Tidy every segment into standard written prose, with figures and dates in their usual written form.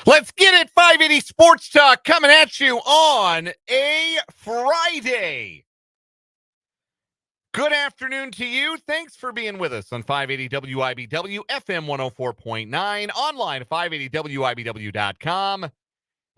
Let's get it. 580 Sports Talk coming at you on a Friday. Good afternoon to you. Thanks for being with us on 580 WIBW, FM 104.9, online at 580WIBW.com.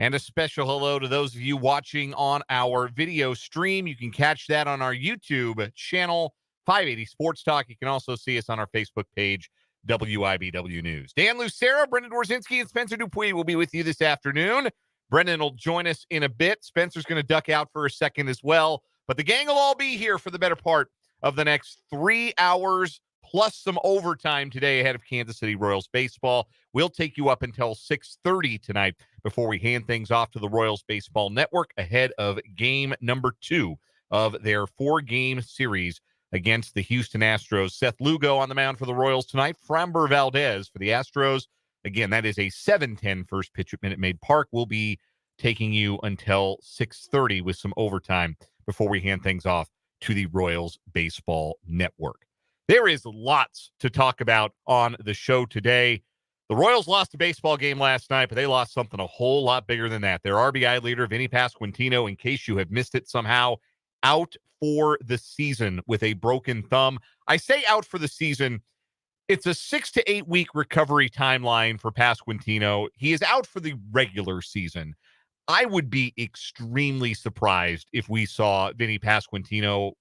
And a special hello to those of you watching on our video stream. You can catch that on our YouTube channel, 580 Sports Talk. You can also see us on our Facebook page, WIBW News. Dan Lucero, Brendan Dworzinski, and Spencer Dupuis will be with you this afternoon. Brendan will join us in a bit. Spencer's going to duck out for a second as well. But the gang will all be here for the better part of the next 3 hours, plus some overtime today ahead of Kansas City Royals baseball. We'll take you up until 6:30 tonight before we hand things off to the Royals Baseball Network ahead of game number 2 of their 4-game series against the Houston Astros. Seth Lugo on the mound for the Royals tonight. Framber Valdez for the Astros. Again, that is a 7:10 first pitch at Minute Maid Park. We'll be taking you until 6:30 with some overtime before we hand things off to the Royals Baseball Network. There is lots to talk about on the show today. The Royals lost a baseball game last night, but they lost something a whole lot bigger than that. Their RBI leader, Vinnie Pasquantino, in case you have missed it somehow, out for the season with a broken thumb. I say out for the season. It's a 6 to 8 week recovery timeline for Pasquantino. He is out for the regular season. I would be extremely surprised if we saw Vinnie Pasquantino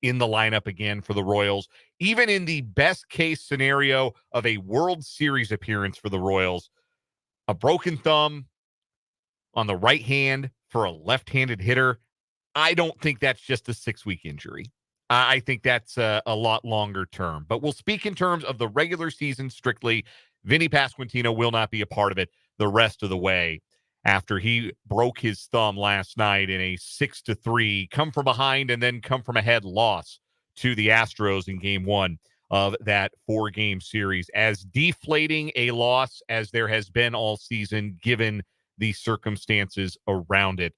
in the lineup again for the Royals, even in the best case scenario of a World Series appearance for the Royals. A broken thumb on the right hand for a left-handed hitter. I don't think that's just a 6-week injury. I think that's a lot longer term. But we'll speak in terms of the regular season strictly. Vinnie Pasquantino will not be a part of it the rest of the way after he broke his thumb last night in a 6-3 come from behind and then come from ahead loss to the Astros in game 1 of that 4-game series. As deflating a loss as there has been all season, given the circumstances around it.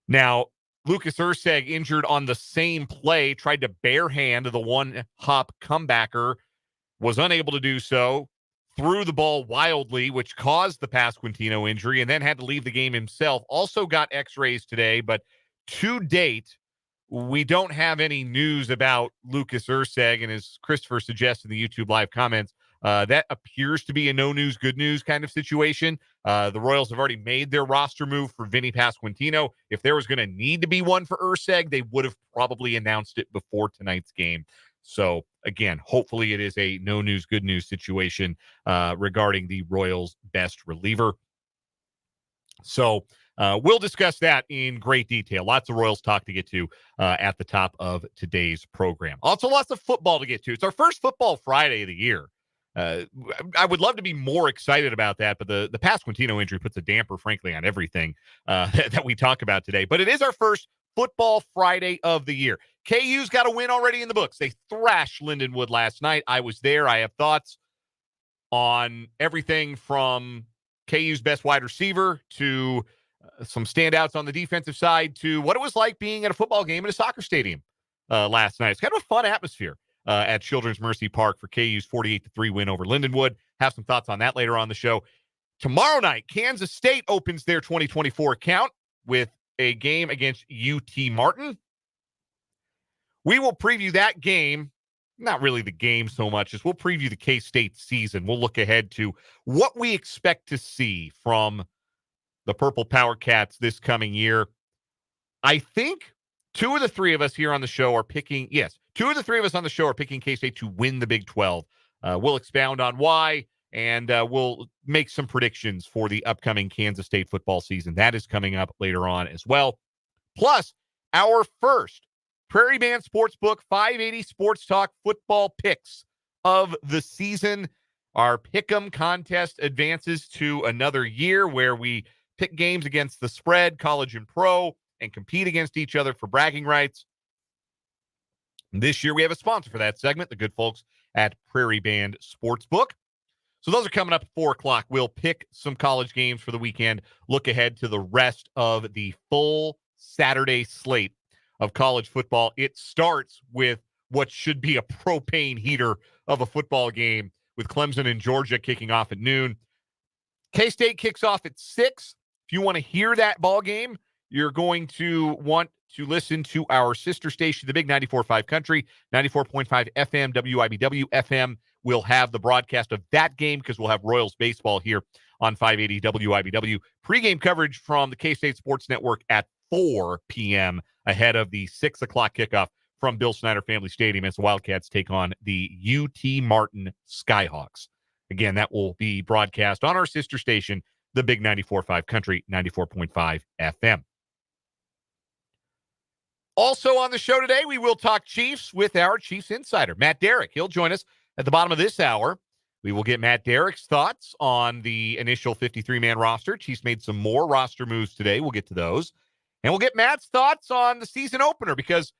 Now, Lucas Erceg injured on the same play, tried to barehand the one-hop comebacker, was unable to do so, threw the ball wildly, which caused the Pasquantino injury, and then had to leave the game himself. Also got x-rays today, but to date, we don't have any news about Lucas Erceg, and as Christopher suggests in the YouTube live comments, that appears to be a no news, good news kind of situation. The Royals have already made their roster move for Vinnie Pasquantino. If there was going to need to be one for Erceg, they would have probably announced it before tonight's game. So, again, hopefully it is a no news, good news situation regarding the Royals' best reliever. So, we'll discuss that in great detail. Lots of Royals talk to get to at the top of today's program. Also, lots of football to get to. It's our first Football Friday of the year. I would love to be more excited about that, but the Pasquantino injury puts a damper, frankly, on everything that we talk about today. But it is our first Football Friday of the year. KU's got a win already in the books. They thrashed Lindenwood last night. I was there. I have thoughts on everything from KU's best wide receiver to some standouts on the defensive side to what it was like being at a football game in a soccer stadium last night. It's kind of a fun atmosphere at Children's Mercy Park for KU's 48-3 win over Lindenwood. Have some thoughts on that later on the show. Tomorrow night, Kansas State opens their 2024 account with a game against UT Martin. We will preview that game. Not really the game so much as we'll preview the K-State season. We'll look ahead to what we expect to see from the Purple Power Cats this coming year. I think two of the three of us here on the show are picking, two of the three of us on the show are picking K-State to win the Big 12. We'll expound on why, and we'll make some predictions for the upcoming Kansas State football season. That is coming up later on as well. Plus, our first Prairie Band Sportsbook 580 Sports Talk football picks of the season. Our Pick'em contest advances to another year where we pick games against the spread, college and pro, and compete against each other for bragging rights. This year we have a sponsor for that segment, the good folks at Prairie Band Sportsbook. So those are coming up at 4 o'clock. We'll pick some college games for the weekend, look ahead to the rest of the full Saturday slate of college football. It starts with what should be a propane heater of a football game with Clemson and Georgia kicking off at noon. K-State kicks off at 6. If you want to hear that ball game, you're going to want to listen to our sister station, the Big 94.5 Country, 94.5 FM, WIBW FM. We'll have the broadcast of that game because we'll have Royals baseball here on 580 WIBW. Pre-game coverage from the K-State Sports Network at 4 p.m. ahead of the 6 o'clock kickoff from Bill Snyder Family Stadium as the Wildcats take on the UT Martin Skyhawks. Again, that will be broadcast on our sister station, the Big 94.5 Country, 94.5 FM. Also on the show today, we will talk Chiefs with our Chiefs insider, Matt Derrick. He'll join us at the bottom of this hour. We will get Matt Derrick's thoughts on the initial 53-man roster. Chiefs made some more roster moves today. We'll get to those. And we'll get Matt's thoughts on the season opener because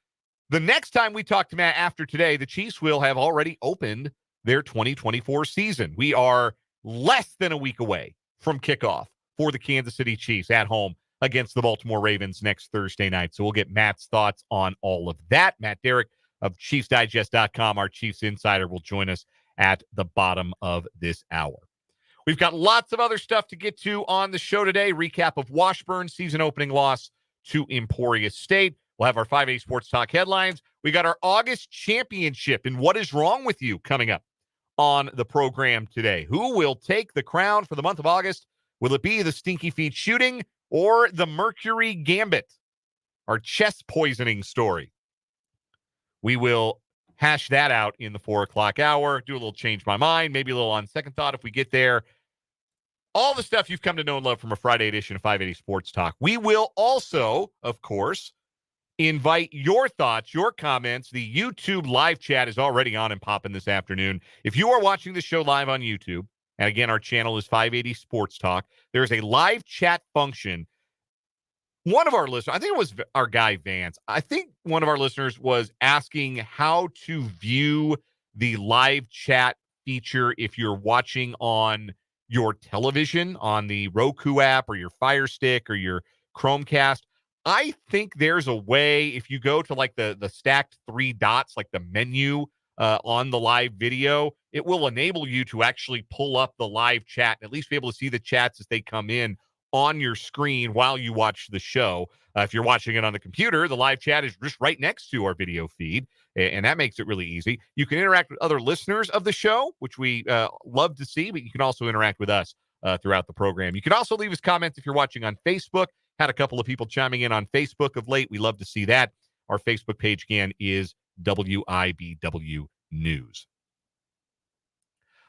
the next time we talk to Matt after today, the Chiefs will have already opened their 2024 season. We are less than a week away from kickoff for the Kansas City Chiefs at home against the Baltimore Ravens next Thursday night. So we'll get Matt's thoughts on all of that. Matt Derrick of ChiefsDigest.com, our Chiefs insider, will join us at the bottom of this hour. We've got lots of other stuff to get to on the show today. Recap of Washburn's season opening loss to Emporia State. We'll have our 580 Sports Talk headlines. We got our August championship and what is wrong with you coming up on the program today. Who will take the crown for the month of August? Will it be the Stinky Feet shooting or the Mercury Gambit, our chest poisoning story? We will hash that out in the 4 o'clock hour, do a little change my mind, maybe a little on second thought if we get there. All the stuff you've come to know and love from a Friday edition of 580 Sports Talk. We will also, of course, invite your thoughts, your comments. The YouTube live chat is already on and popping this afternoon. If you are watching the show live on YouTube, and again, our channel is 580 Sports Talk, there's a live chat function. One of our listeners, I think it was our guy Vance, I think one of our listeners was asking how to view the live chat feature if you're watching on your television, on the Roku app or your Fire Stick or your Chromecast. I think there's a way, if you go to like the stacked 3 dots, like the menu on the live video, it will enable you to actually pull up the live chat and at least be able to see the chats as they come in on your screen while you watch the show. If you're watching it on the computer, the live chat is just right next to our video feed, and that makes it really easy. You can interact with other listeners of the show, which we love to see, but you can also interact with us throughout the program. You can also leave us comments if you're watching on Facebook. Had a couple of people chiming in on Facebook of late. We love to see that. Our Facebook page, again, is WIBW News.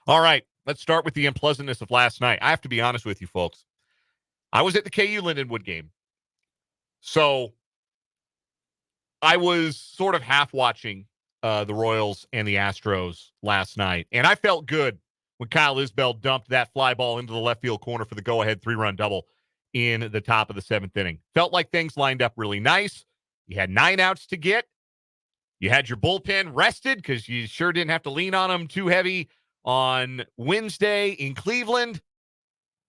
All right, let's start with the unpleasantness of last night. I have to be honest with you, folks. I was at the KU Lindenwood game. So I was sort of half watching the Royals and the Astros last night. And I felt good when Kyle Isbell dumped that fly ball into the left field corner for the go-ahead 3-run double in the top of the 7th inning. Felt like things lined up really nice. You had 9 outs to get. You had your bullpen rested because you sure didn't have to lean on them too heavy on Wednesday in Cleveland.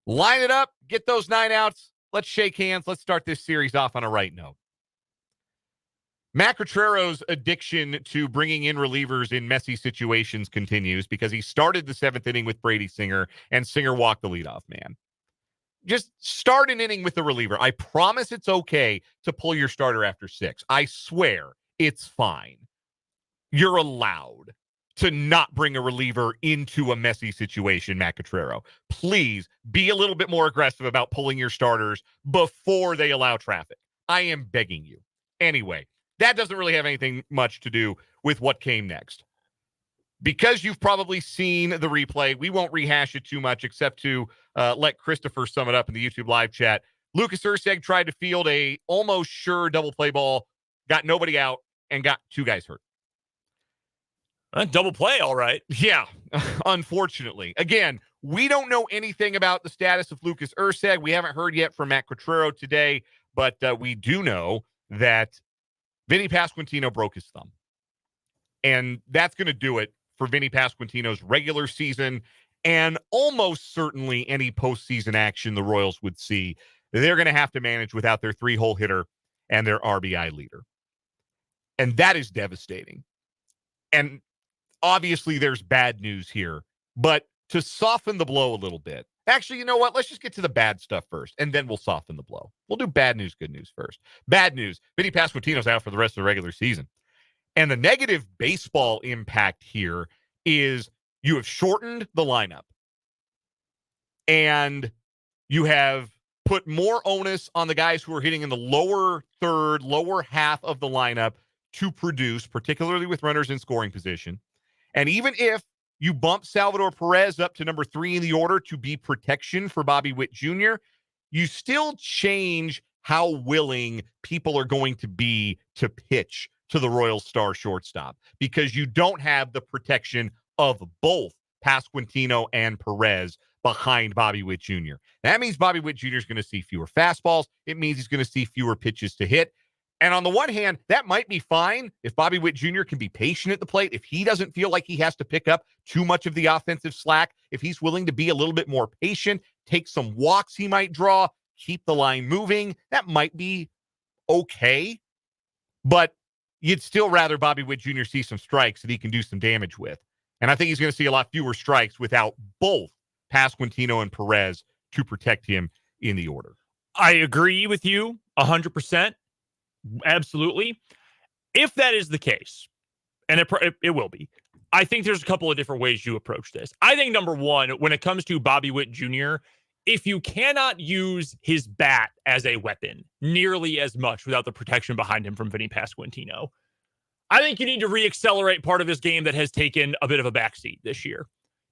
Line it up, get those 9 outs. Let's shake hands. Let's start this series off on a right note. Matt Contreras' addiction to bringing in relievers in messy situations continues because he started the 7th inning with Brady Singer, and Singer walked the leadoff man. Just start an inning with a reliever. I promise it's okay to pull your starter after 6. I swear it's fine. You're allowed to not bring a reliever into a messy situation, Matt Contreras. Please be a little bit more aggressive about pulling your starters before they allow traffic. I am begging you. Anyway, that doesn't really have anything much to do with what came next. Because you've probably seen the replay, we won't rehash it too much except to let Christopher sum it up in the YouTube live chat. Lucas Erceg tried to field a almost sure double play ball, got nobody out, and got 2 guys hurt. Double play, all right. Yeah, unfortunately. Again, we don't know anything about the status of Lucas Erceg. We haven't heard yet from Matt Contreras today, but we do know that Vinnie Pasquantino broke his thumb. And that's going to do it for Vinnie Pasquantino's regular season and almost certainly any postseason action the Royals would see. They're going to have to manage without their 3-hole hitter and their RBI leader. And that is devastating. And obviously there's bad news here, but to soften the blow a little bit, Actually, you know what? Let's just get to the bad stuff first, and then we'll soften the blow. We'll do bad news, good news first. Bad news, Vinnie Pasquantino's out for the rest of the regular season. And the negative baseball impact here is you have shortened the lineup, and you have put more onus on the guys who are hitting in the lower third, lower half of the lineup to produce, particularly with runners in scoring position. And even if you bump Salvador Perez up to number 3 in the order to be protection for Bobby Witt Jr., you still change how willing people are going to be to pitch to the Royal Star shortstop because you don't have the protection of both Pasquantino and Perez behind Bobby Witt Jr. That means Bobby Witt Jr. is going to see fewer fastballs. It means he's going to see fewer pitches to hit. And on the one hand, that might be fine if Bobby Witt Jr. can be patient at the plate, if he doesn't feel like he has to pick up too much of the offensive slack, if he's willing to be a little bit more patient, take some walks he might draw, keep the line moving, that might be okay. But you'd still rather Bobby Witt Jr. see some strikes that he can do some damage with. And I think he's going to see a lot fewer strikes without both Pasquantino and Perez to protect him in the order. I agree with you 100%. Absolutely. If that is the case, and it will be, I think there's a couple of different ways you approach this. I think number one, when it comes to Bobby Witt Jr., if you cannot use his bat as a weapon nearly as much without the protection behind him from Vinnie Pasquantino, I think you need to reaccelerate part of his game that has taken a bit of a backseat this year.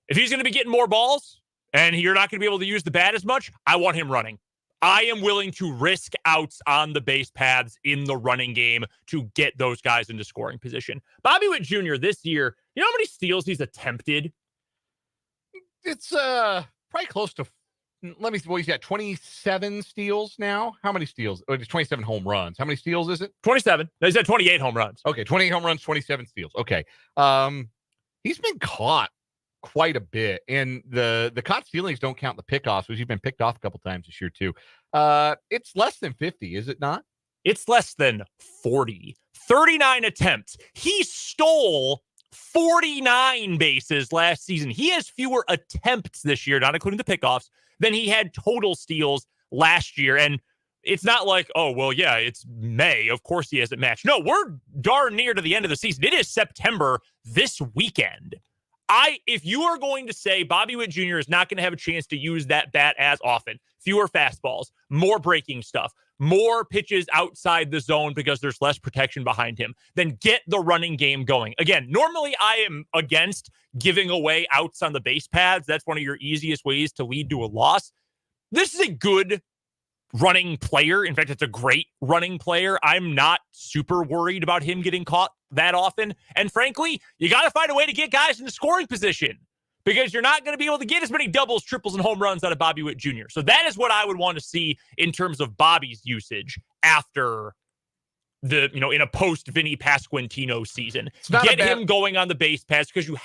If he's going to be getting more balls and you're not going to be able to use the bat as much, I want him running. I am willing to risk outs on the base paths in the running game to get those guys into scoring position. Bobby Witt Jr. this year, you know how many steals he's attempted? It's probably close to, let me see, well, he's got 27 steals now. How many steals? Oh, it's 27 home runs. How many steals is it? 27. No, he's at 28 home runs. Okay, 28 home runs, 27 steals. Okay. He's been caught quite a bit, and the caught stealings don't count the pickoffs, which he's been picked off a couple times this year too. It's less than 50, is it not? It's less than 40. 39 attempts. He stole 49 bases last season. He has fewer attempts this year, not including the pickoffs, than he had total steals last year. And it's not like, oh, well, yeah, it's May. Of course he hasn't matched. No, we're darn near to the end of the season. It is September this weekend. If you are going to say Bobby Witt Jr. is not going to have a chance to use that bat as often, fewer fastballs, more breaking stuff, more pitches outside the zone because there's less protection behind him, then get the running game going. Again, normally I am against giving away outs on the base paths. That's one of your easiest ways to lead to a loss. This is a good running player. In fact, it's a great running player. I'm not super worried about him getting caught that often. And frankly, you got to find a way to get guys in the scoring position because you're not going to be able to get as many doubles, triples, and home runs out of Bobby Witt Jr. So that is what I would want to see in terms of Bobby's usage after in a post Vinnie Pasquantino season. Get him going on the base paths because you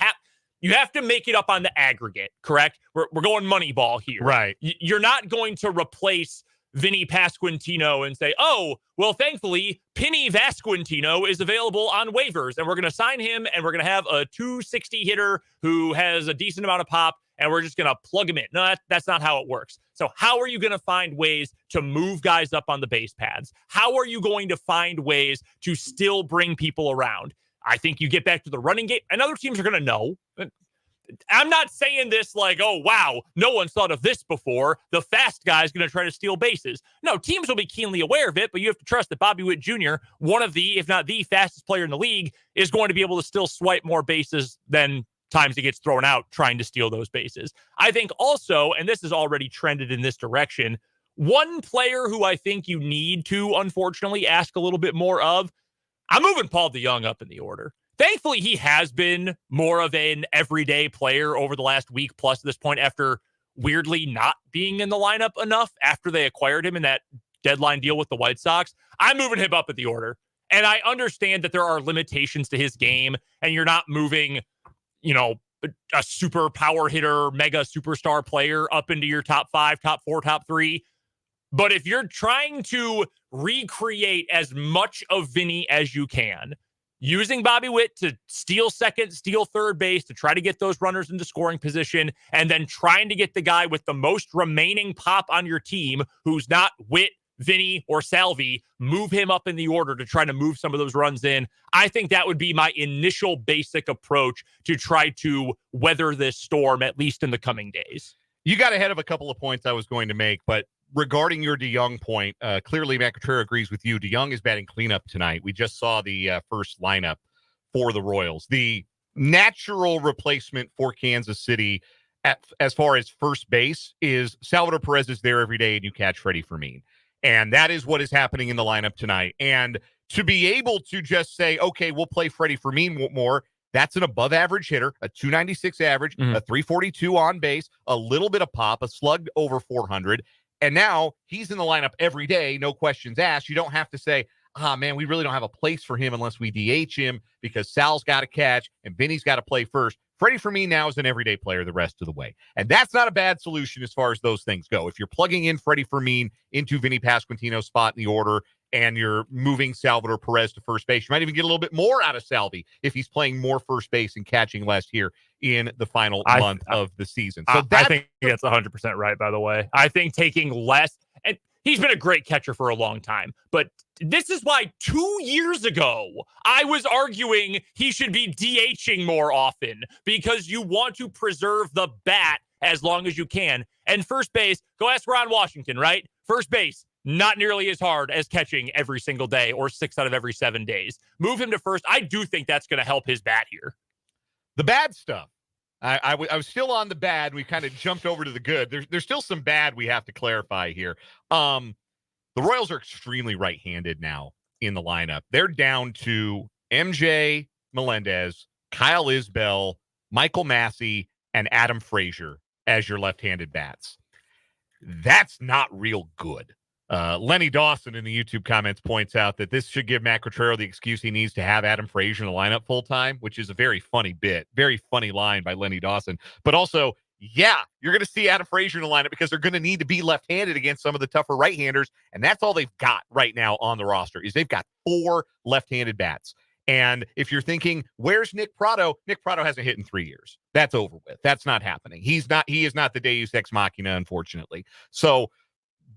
have to make it up on the aggregate, correct? We're going money ball here. Right. You're not going to replace Vinnie Pasquantino and say, oh, well, thankfully, Penny Vasquantino is available on waivers, and we're going to sign him, and we're going to have a 260 hitter who has a decent amount of pop, and we're just going to plug him in. No, that's not how it works. So how are you going to find ways to move guys up on the base paths? How are you going to find ways to still bring people around? I think you get back to the running game, and other teams are going to know. I'm not saying this like, oh, wow, no one's thought of this before. The fast guy is going to try to steal bases. No, teams will be keenly aware of it, but you have to trust that Bobby Witt Jr., one of the, if not the fastest player in the league, is going to be able to still swipe more bases than times he gets thrown out trying to steal those bases. I think also, and this has already trended in this direction, one player who I think you need to, unfortunately, ask a little bit more of, I'm moving Paul DeJong up in the order. Thankfully, he has been more of an everyday player over the last week plus at this point after weirdly not being in the lineup enough after they acquired him in that deadline deal with the White Sox. I'm moving him up at the order. And I understand that there are limitations to his game and you're not moving, a super power hitter, mega superstar player up into your top 5, top 4, top 3. But if you're trying to recreate as much of Vinny as you can, using Bobby Witt to steal second, steal third base, to try to get those runners into scoring position, and then trying to get the guy with the most remaining pop on your team, who's not Witt, Vinny, or Salvi, move him up in the order to try to move some of those runs in. I think that would be my initial basic approach to try to weather this storm, at least in the coming days. You got ahead of a couple of points I was going to make, but regarding your DeYoung point, clearly Matt Contreras agrees with you. DeYoung is batting cleanup tonight. We just saw the first lineup for the Royals. The natural replacement for Kansas City as far as first base is Salvador Perez is there every day and you catch Freddie Fermin. And that is what is happening in the lineup tonight. And to be able to just say, okay, we'll play Freddie Fermin more, that's an above average hitter, a 296 average, a 342 on base, a little bit of pop, a slug over 400. And now he's in the lineup every day, no questions asked. You don't have to say, man, we really don't have a place for him unless we DH him because Sal's got to catch and Vinny's got to play first. Freddie Fermin now is an everyday player the rest of the way. And that's not a bad solution as far as those things go. If you're plugging in Freddie Fermin into Vinnie Pasquantino's spot in the order and you're moving Salvador Perez to first base, you might even get a little bit more out of Salvi if he's playing more first base and catching less here in the final month of the season. So I think that's 100% right, by the way. I think taking less, and he's been a great catcher for a long time, but this is why 2 years ago I was arguing he should be DHing more often because you want to preserve the bat as long as you can. And first base, go ask Ron Washington, right? First base, not nearly as hard as catching every single day or 6 out of every 7 days. Move him to first. I do think that's going to help his bat here. The bad stuff. I was still on the bad. We kind of jumped over to the good. There's still some bad we have to clarify here. The Royals are extremely right-handed now in the lineup. They're down to MJ Melendez, Kyle Isbell, Michael Massey, and Adam Frazier as your left-handed bats. That's not real good. Lenny Dawson in the YouTube comments points out that this should give Matt Contreras the excuse he needs to have Adam Frazier in the lineup full-time, which is a very funny bit, very funny line by Lenny Dawson. But also, yeah, you're going to see Adam Frazier in the lineup because they're going to need to be left-handed against some of the tougher right-handers, and that's all they've got right now on the roster is they've got 4 left-handed bats. And if you're thinking, where's Nick Pratto? Nick Pratto hasn't hit in 3 years. That's over with. That's not happening. He is not the Deus Ex Machina, unfortunately. So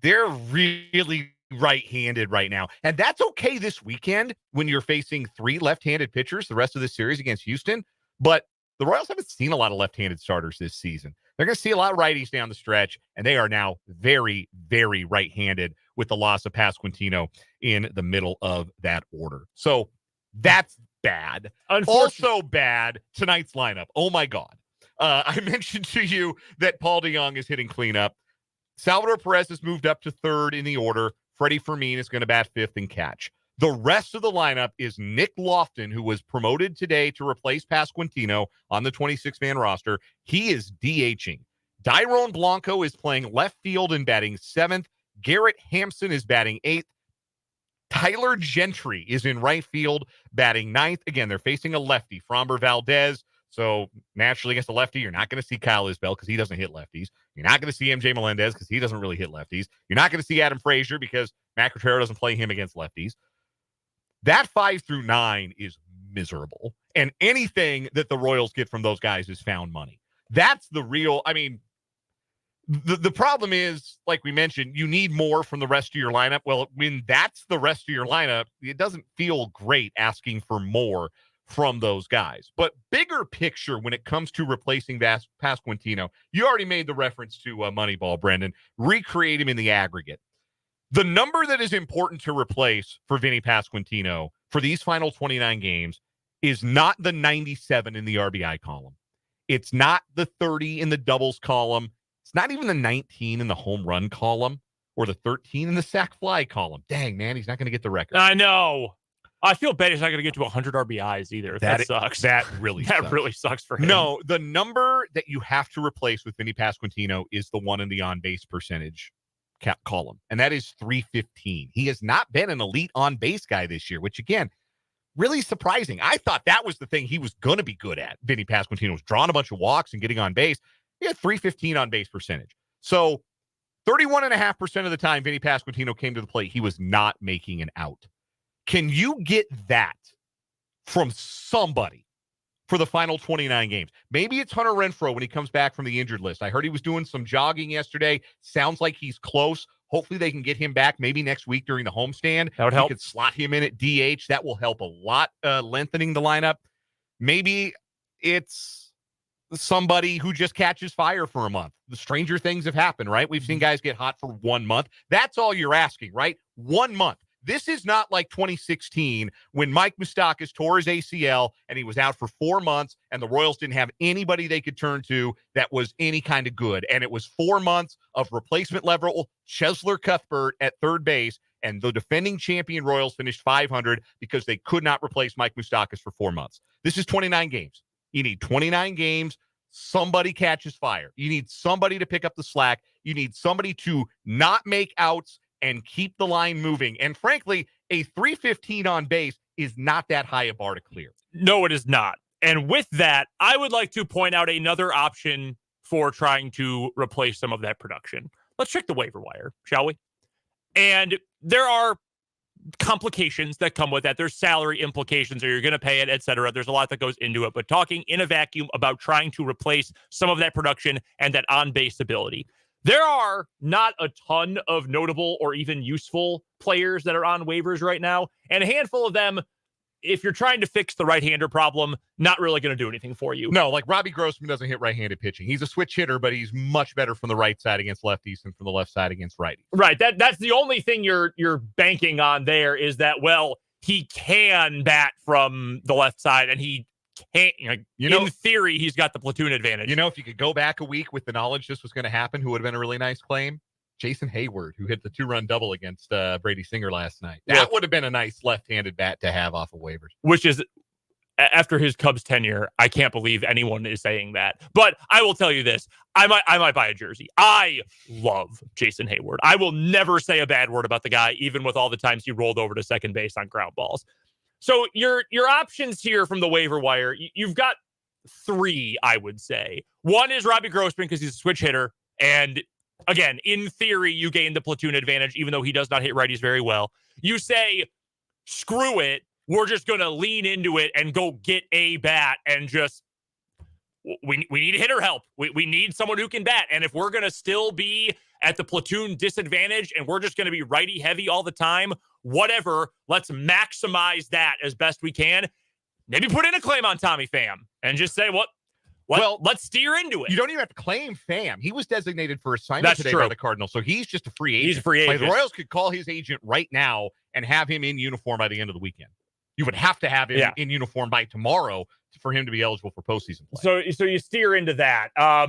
they're really right-handed right now. And that's okay this weekend when you're facing 3 left-handed pitchers the rest of the series against Houston. But the Royals haven't seen a lot of left-handed starters this season. They're going to see a lot of righties down the stretch, and they are now very, very right-handed with the loss of Pasquantino in the middle of that order. So that's bad. Also bad, tonight's lineup. Oh, my God. I mentioned to you that Paul DeYoung is hitting cleanup. Salvador Perez has moved up to third in the order. Freddie Fermin is going to bat fifth and catch. The rest of the lineup is Nick Lofton, who was promoted today to replace Pasquantino on the 26-man roster. He is DHing. Dairon Blanco is playing left field and batting 7th. Garrett Hampson is batting 8th. Tyler Gentry is in right field batting 9th. Again, they're facing a lefty, Framber Valdez. So naturally against a lefty, you're not going to see Kyle Isbell because he doesn't hit lefties. You're not going to see MJ Melendez because he doesn't really hit lefties. You're not going to see Adam Frazier because Matt Contreras doesn't play him against lefties. That 5 through 9 is miserable. And anything that the Royals get from those guys is found money. That's the real, I mean, the problem is, like we mentioned, you need more from the rest of your lineup. Well, when that's the rest of your lineup, it doesn't feel great asking for more from those guys. But bigger picture when it comes to replacing Pasquantino, you already made the reference to Moneyball, Brendan. Recreate him in the aggregate. The number that is important to replace for Vinnie Pasquantino for these final 29 games is not the 97 in the RBI column. It's not the 30 in the doubles column. It's not even the 19 in the home run column or the 13 in the sac fly column. Dang, man, he's not going to get the record. I know. I feel bad he's not going to get to 100 RBIs either. That sucks. That really sucks. That really sucks for him. No, the number that you have to replace with Vinnie Pasquantino is the one in the on-base percentage column, and that is 315. He has not been an elite on-base guy this year, which, again, really surprising. I thought that was the thing he was going to be good at. Vinnie Pasquantino was drawing a bunch of walks and getting on base. He had 315 on-base percentage. So 31.5% of the time Vinnie Pasquantino came to the plate, he was not making an out. Can you get that from somebody for the final 29 games. Maybe it's Hunter Renfrow when he comes back from the injured list. I heard he was doing some jogging yesterday. Sounds like he's close. Hopefully they can get him back maybe next week during the homestand. That would help. We could slot him in at DH. That will help a lot, lengthening the lineup. Maybe it's somebody who just catches fire for a month. The stranger things have happened, right? We've seen guys get hot for 1 month. That's all you're asking, right? 1 month. This is not like 2016 when Mike Moustakas tore his ACL and he was out for 4 months and the Royals didn't have anybody they could turn to that was any kind of good. And it was 4 months of replacement level Chesler Cuthbert at third base, and the defending champion Royals finished 500 because they could not replace Mike Moustakas for 4 months. This is 29 games. You need 29 games. Somebody catches fire. You need somebody to pick up the slack. You need somebody to not make outs and keep the line moving. And frankly, a 315 on base is not that high a bar to clear. No, it is not. And with that, I would like to point out another option for trying to replace some of that production. Let's check the waiver wire, shall we? And there are complications that come with that. There's salary implications, or you're going to pay it, etc. There's a lot that goes into it. But talking in a vacuum about trying to replace some of that production and that on-base ability, there are not a ton of notable or even useful players that are on waivers right now. And a handful of them, if you're trying to fix the right-hander problem, not really going to do anything for you. No, like Robbie Grossman doesn't hit right-handed pitching. He's a switch hitter, but he's much better from the right side against lefties than from the left side against righties. Right. That's the only thing you're banking on there is that, well, he can bat from the left side and he can't, in theory, he's got the platoon advantage. You know, if you could go back a week with the knowledge this was going to happen, who would have been a really nice claim? Jason Hayward, who hit the 2-run double against Brady Singer last night. That would have been a nice left-handed bat to have off of waivers. Which is, after his Cubs tenure, I can't believe anyone is saying that. But I will tell you this. I might buy a jersey. I love Jason Hayward. I will never say a bad word about the guy, even with all the times he rolled over to second base on ground balls. So your options here from the waiver wire, you've got 3, I would say. One is Robbie Grossman because he's a switch hitter. And again, in theory, you gain the platoon advantage, even though he does not hit righties very well. You say, screw it. We're just going to lean into it and go get a bat and just, we need hitter help. We need someone who can bat. And if we're going to still be at the platoon disadvantage and we're just going to be righty heavy all the time, whatever, let's maximize that as best we can. Maybe put in a claim on Tommy Pham and just say, let's steer into it. You don't even have to claim Pham. He was designated for assignment today by the Cardinals, so he's just a free agent. He's a free agent. Like, the Royals could call his agent right now and have him in uniform by the end of the weekend. You would have to have him in uniform by tomorrow for him to be eligible for postseason play. So you steer into that. I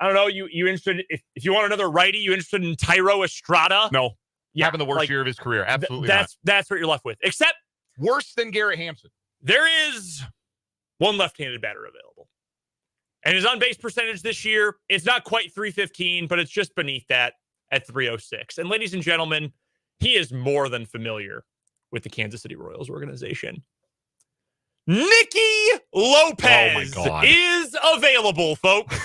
don't know. You interested if you want another righty? You interested in Tyro Estrada? No, having the worst year of his career. Absolutely, that's what you're left with. Except worse than Garrett Hampson. There is one left-handed batter available, and his on-base percentage this year, it's not quite 315, but it's just beneath that at 306. And ladies and gentlemen, he is more than familiar with the Kansas City Royals organization. Nicky Lopez is available, folks.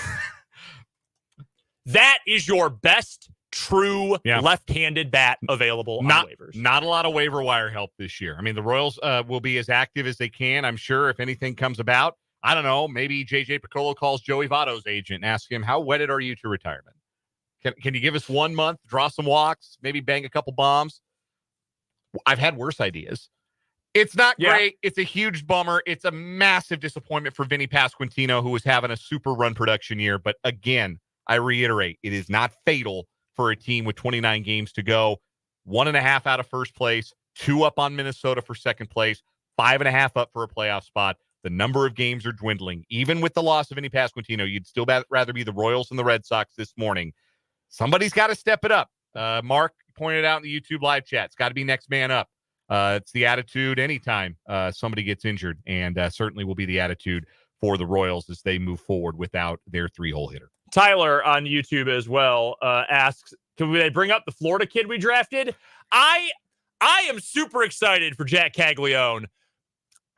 That is your best true left-handed bat available on waivers. Not a lot of waiver wire help this year. I mean, the Royals will be as active as they can, I'm sure, if anything comes about. I don't know, maybe J.J. Piccolo calls Joey Votto's agent and asks him, how wedded are you to retirement? Can you give us 1 month, draw some walks, maybe bang a couple bombs? I've had worse ideas. It's not great. It's a huge bummer. It's a massive disappointment for Vinnie Pasquantino, who was having a super run production year. But again, I reiterate, it is not fatal for a team with 29 games to go. 1.5 out of first place, 2 up on Minnesota for second place, 5.5 up for a playoff spot. The number of games are dwindling. Even with the loss of Vinnie Pasquantino, you'd still rather be the Royals and the Red Sox this morning. Somebody's got to step it up. Mark pointed out in the YouTube live chat, it's got to be next man up. It's the attitude anytime somebody gets injured, and certainly will be the attitude for the Royals as they move forward without their 3-hole hitter. Tyler on YouTube as well asks, can they bring up the Florida kid we drafted? I am super excited for Jack Caglione.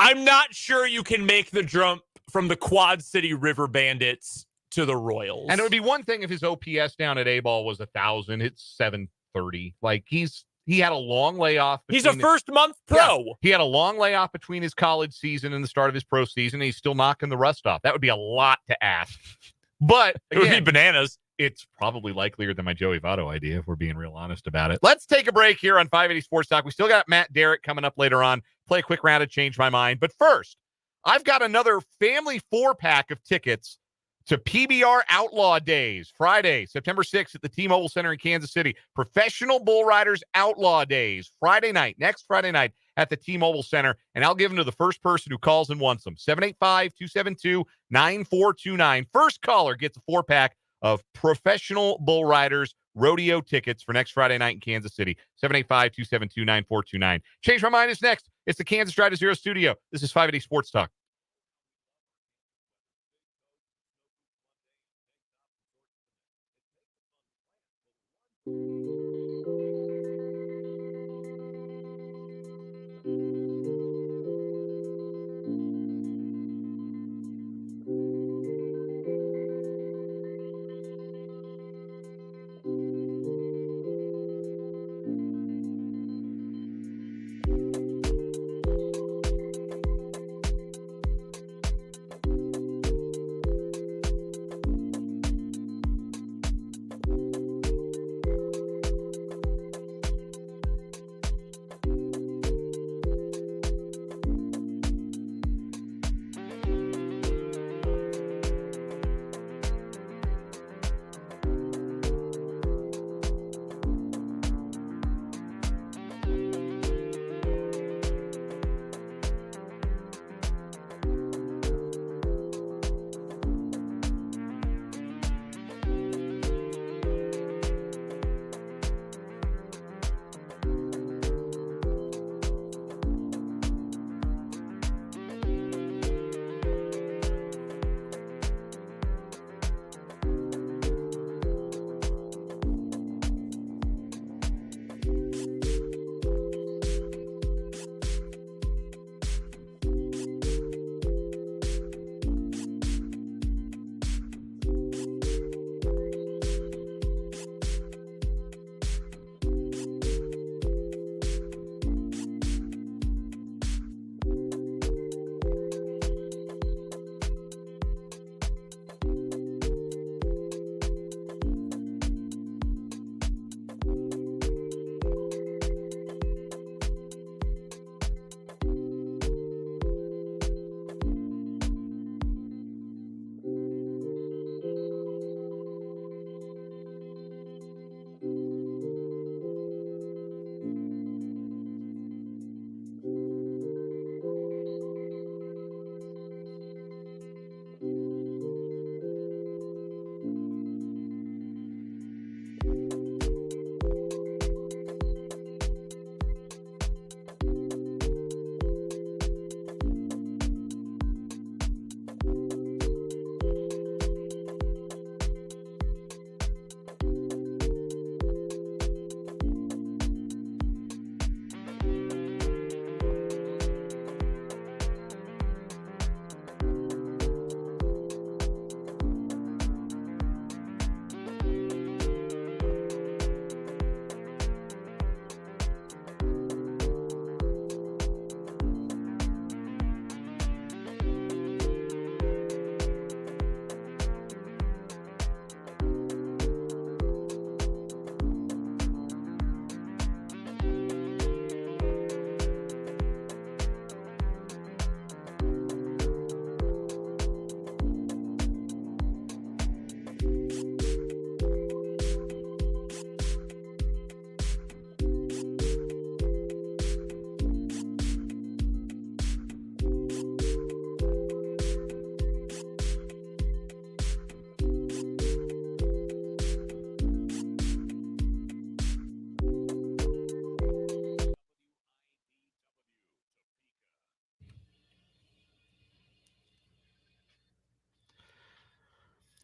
I'm not sure you can make the jump from the Quad City River Bandits to the Royals. And it would be one thing if his OPS down at A-ball was 1,000. It's 730. Like, he's he had a long layoff. He's a first-month pro. Yeah, he had a long layoff between his college season and the start of his pro season, and he's still knocking the rust off. That would be a lot to ask. But It would be bananas. It's probably likelier than my Joey Votto idea, if we're being real honest about it. Let's take a break here on 580 Sports Talk. We still got Matt Derrick coming up later on. Play a quick round of Change My Mind. But first, I've got another family 4-pack of tickets to PBR Outlaw Days, Friday, September 6th at the T-Mobile Center in Kansas City. Professional Bull Riders Outlaw Days, Friday night, next Friday night at the T-Mobile Center. And I'll give them to the first person who calls and wants them. 785-272-9429. First caller gets a 4-pack of Professional Bull Riders rodeo tickets for next Friday night in Kansas City. 785-272-9429. Change My Mind is next. It's the Kansas Drive to Zero studio. This is 580 Sports Talk.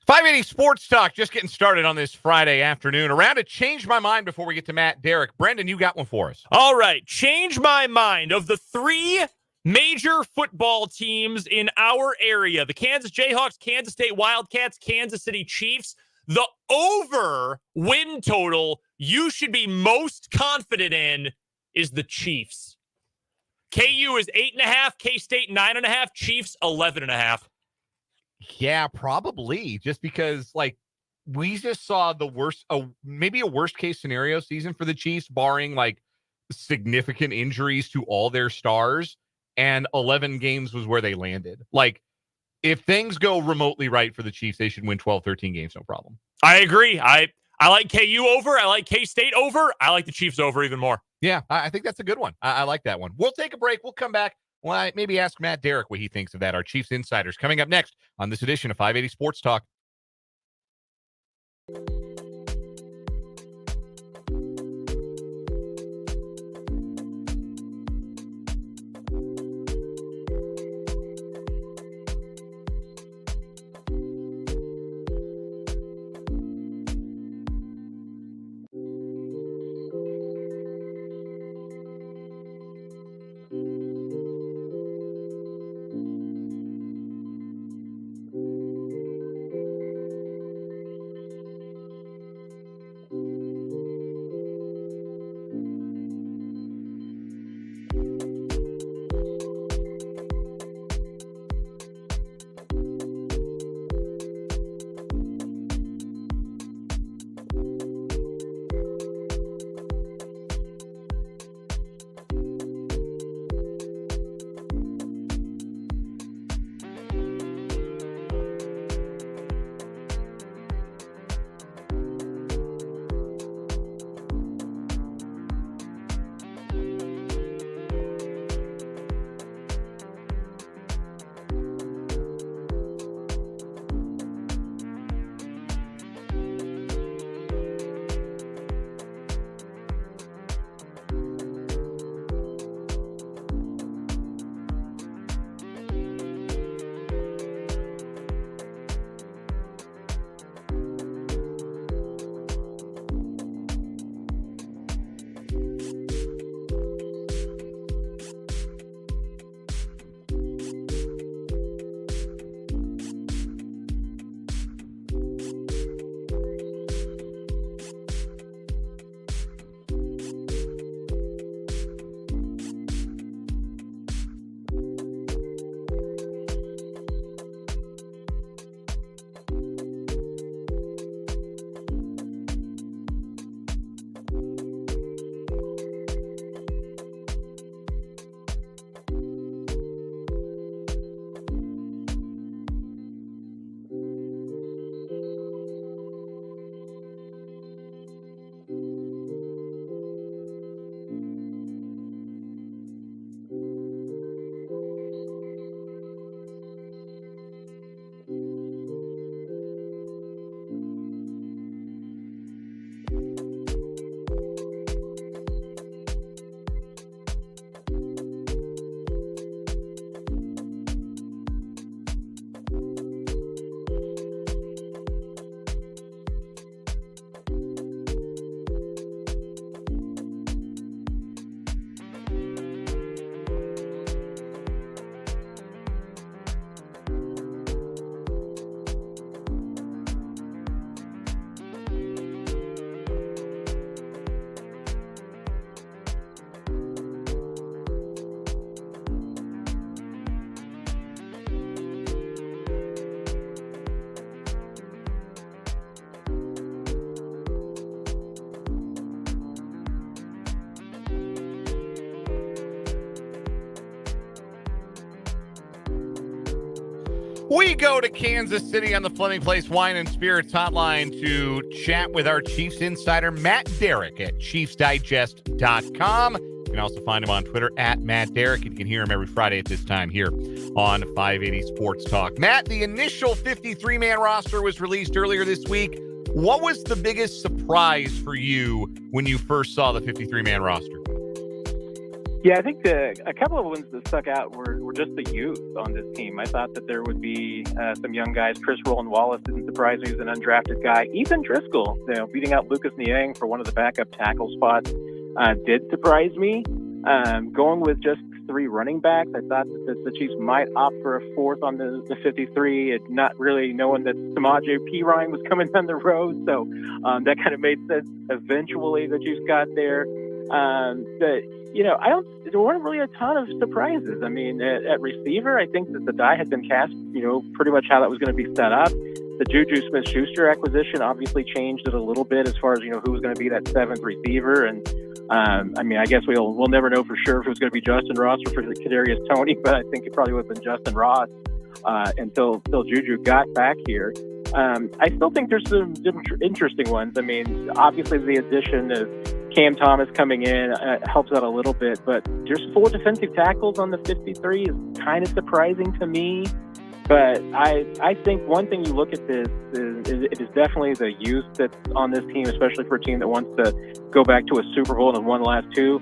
.580 Sports Talk, just getting started on this Friday afternoon. Around to Change My Mind before we get to Matt Derrick. Brendan, you got one for us. All right. Change my mind. Of the 3 major football teams in our area, the Kansas Jayhawks, Kansas State Wildcats, Kansas City Chiefs, the over win total you should be most confident in is the Chiefs. KU is 8.5, K-State 9.5, Chiefs 11.5. Yeah, probably. Just because, like, we just saw the worst, maybe a worst case scenario season for the Chiefs, barring like significant injuries to all their stars. And 11 games was where they landed. Like, if things go remotely right for the Chiefs, they should win 12, 13 games, no problem. I agree. I like KU over. I like K-State over. I like the Chiefs over even more. Yeah, I think that's a good one. I like that one. We'll take a break. We'll come back. Well, maybe ask Matt Derrick what he thinks of that. Our Chiefs Insiders coming up next on this edition of 580 Sports Talk. We go to Kansas City on the Fleming Place Wine and Spirits hotline to chat with our Chiefs insider, Matt Derrick at ChiefsDigest.com. You can also find him on Twitter at Matt Derrick. You can hear him every Friday at this time here on 580 Sports Talk. Matt, the initial 53-man roster was released earlier this week. What was the biggest surprise for you when you first saw the 53-man roster? Yeah, I think a couple of ones that stuck out were just the youth on this team. I thought that there would be some young guys. Chris Roland Wallace didn't surprise me. He was an undrafted guy. Ethan Driscoll, beating out Lucas Niang for one of the backup tackle spots, did surprise me. Going with just 3 running backs. I thought that the Chiefs might opt for a fourth on the 53, and not really knowing that Samaje Perine was coming down the road. So that kind of made sense. Eventually, the Chiefs got there. But there weren't really a ton of surprises. I mean, at receiver, I think that the die had been cast, pretty much how that was going to be set up. The Juju Smith-Schuster acquisition obviously changed it a little bit as far as, who was going to be that 7th receiver. And, I guess we'll never know for sure if it was going to be Justin Ross or for Kadarius Toney, but I think it probably would have been Justin Ross until Juju got back here. I still think there's some interesting ones. I mean, obviously the addition of Cam Thomas coming in helps out a little bit, but there's 4 defensive tackles on the 53 is kind of surprising to me. But I think one thing you look at this is it is definitely the youth that's on this team, especially for a team that wants to go back to a Super Bowl and have won the last 2.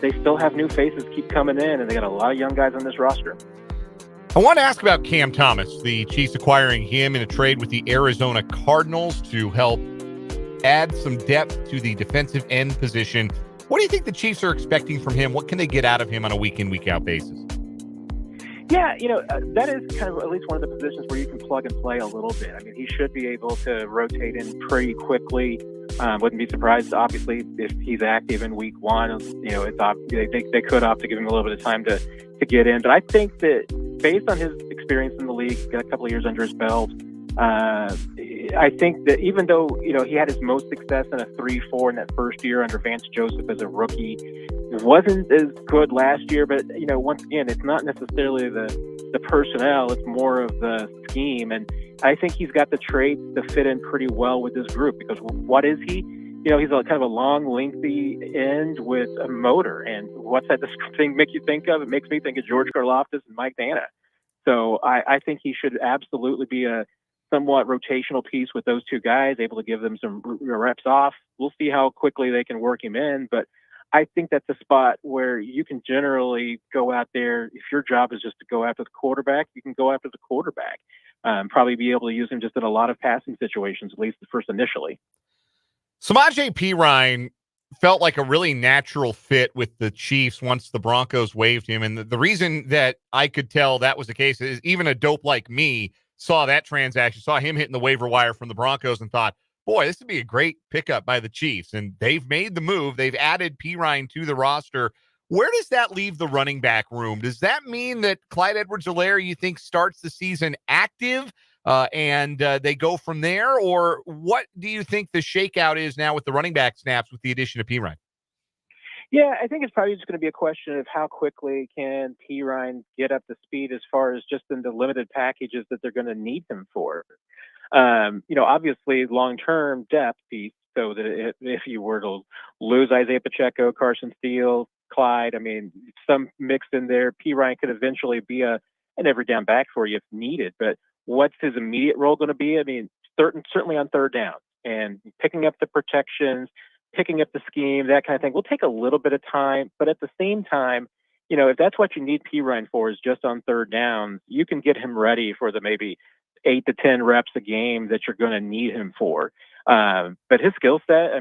They still have new faces keep coming in, and they got a lot of young guys on this roster. I want to ask about Cam Thomas, the Chiefs acquiring him in a trade with the Arizona Cardinals to help add some depth to the defensive end position. What do you think the Chiefs are expecting from him? What can they get out of him on a week-in, week-out basis? Yeah, that is kind of at least one of the positions where you can plug and play a little bit. I mean, he should be able to rotate in pretty quickly. Wouldn't be surprised, obviously, if he's active in week 1. They could opt to give him a little bit of time to get in. But I think that based on his experience in the league, got a couple of years under his belt, I think that even though, he had his most success in a 3-4 in that first year under Vance Joseph as a rookie, it wasn't as good last year. But, once again, it's not necessarily the personnel, it's more of the scheme. And I think he's got the traits to fit in pretty well with this group, because what is he? He's kind of a long, lengthy end with a motor. And what's that thing make you think of? It makes me think of George Karlaftis and Mike Dana. So I think he should absolutely be a somewhat rotational piece with those 2 guys, able to give them some reps off. We'll see how quickly they can work him in, but I think that's a spot where you can generally go out there. If your job is just to go after the quarterback, you can go after the quarterback. Probably be able to use him just in a lot of passing situations, at least first initially. Samaje Perine felt like a really natural fit with the Chiefs once the Broncos waived him. And the reason that I could tell that was the case is even a dope like me saw that transaction, saw him hitting the waiver wire from the Broncos and thought, boy, this would be a great pickup by the Chiefs. And they've made the move. They've added Perine to the roster. Where does that leave the running back room? Does that mean that Clyde Edwards-Helaire, you think, starts the season active and they go from there? Or what do you think the shakeout is now with the running back snaps with the addition of Perine? Yeah, I think it's probably just going to be a question of how quickly can Perine get up to speed as far as just in the limited packages that they're going to need him for. Obviously long-term depth piece, so that if you were to lose Isaiah Pacheco, Carson Steele, Clyde, some mixed in there, Perine could eventually be an every down back for you if needed. But what's his immediate role going to be? Certainly on third down and picking up the protections, picking up the scheme, that kind of thing will take a little bit of time. But at the same time, if that's what you need Perine for is just on third downs, you can get him ready for the maybe 8 to 10 reps a game that you're going to need him for. But his skill set,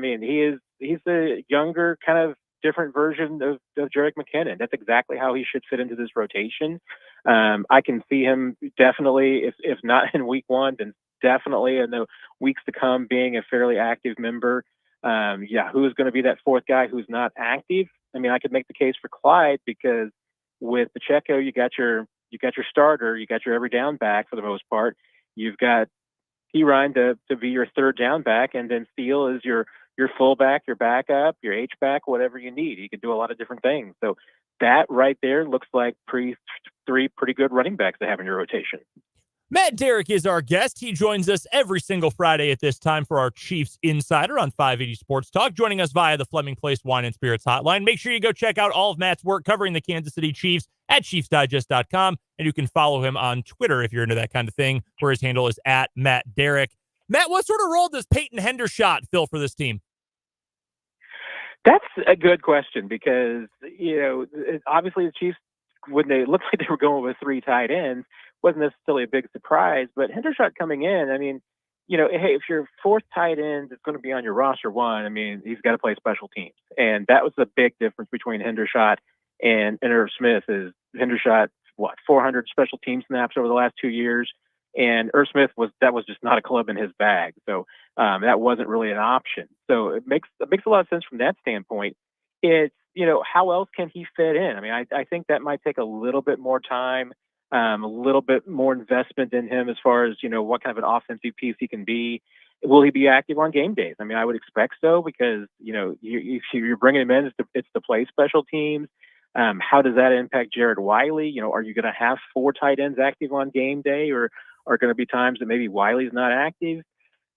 he's a younger, kind of different version of Jerick McKinnon. That's exactly how he should fit into this rotation. I can see him definitely, if not in week 1, then definitely in the weeks to come being a fairly active member. Who's going to be that 4th guy who's not active? I could make the case for Clyde, because with Pacheco, you got your starter, you got your every down back for the most part. You've got Perine to be your third down back, and then Steele is your fullback, your backup, your H-back, whatever you need. You can do a lot of different things. So that right there looks like 3 pretty good running backs to have in your rotation. Matt Derrick is our guest. He joins us every single Friday at this time for our Chiefs Insider on 580 Sports Talk, joining us via the Fleming Place Wine and Spirits hotline. Make sure you go check out all of Matt's work covering the Kansas City Chiefs at ChiefsDigest.com, and you can follow him on Twitter if you're into that kind of thing, where his handle is at Matt Derrick. Matt, what sort of role does Peyton Hendershot fill for this team? That's a good question, because, obviously the Chiefs, when they looked like they were going with 3 tight ends, wasn't necessarily a big surprise. But Hendershot coming in, hey, if your 4th tight end is going to be on your roster 1, he's got to play special teams. And that was the big difference between Hendershot and Irv Smith is Hendershot, 400 special team snaps over the last 2 years. And Irv Smith that was just not a club in his bag. So that wasn't really an option. So it makes a lot of sense from that standpoint. It's, how else can he fit in? I mean, I think that might take a little bit more time, a little bit more investment in him as far as, what kind of an offensive piece he can be. Will he be active on game days? I mean, I would expect so because, if you're bringing him in, it's to play special teams. How does that impact Jared Wiley? Are you going to have 4 tight ends active on game day, or are going to be times that maybe Wiley's not active?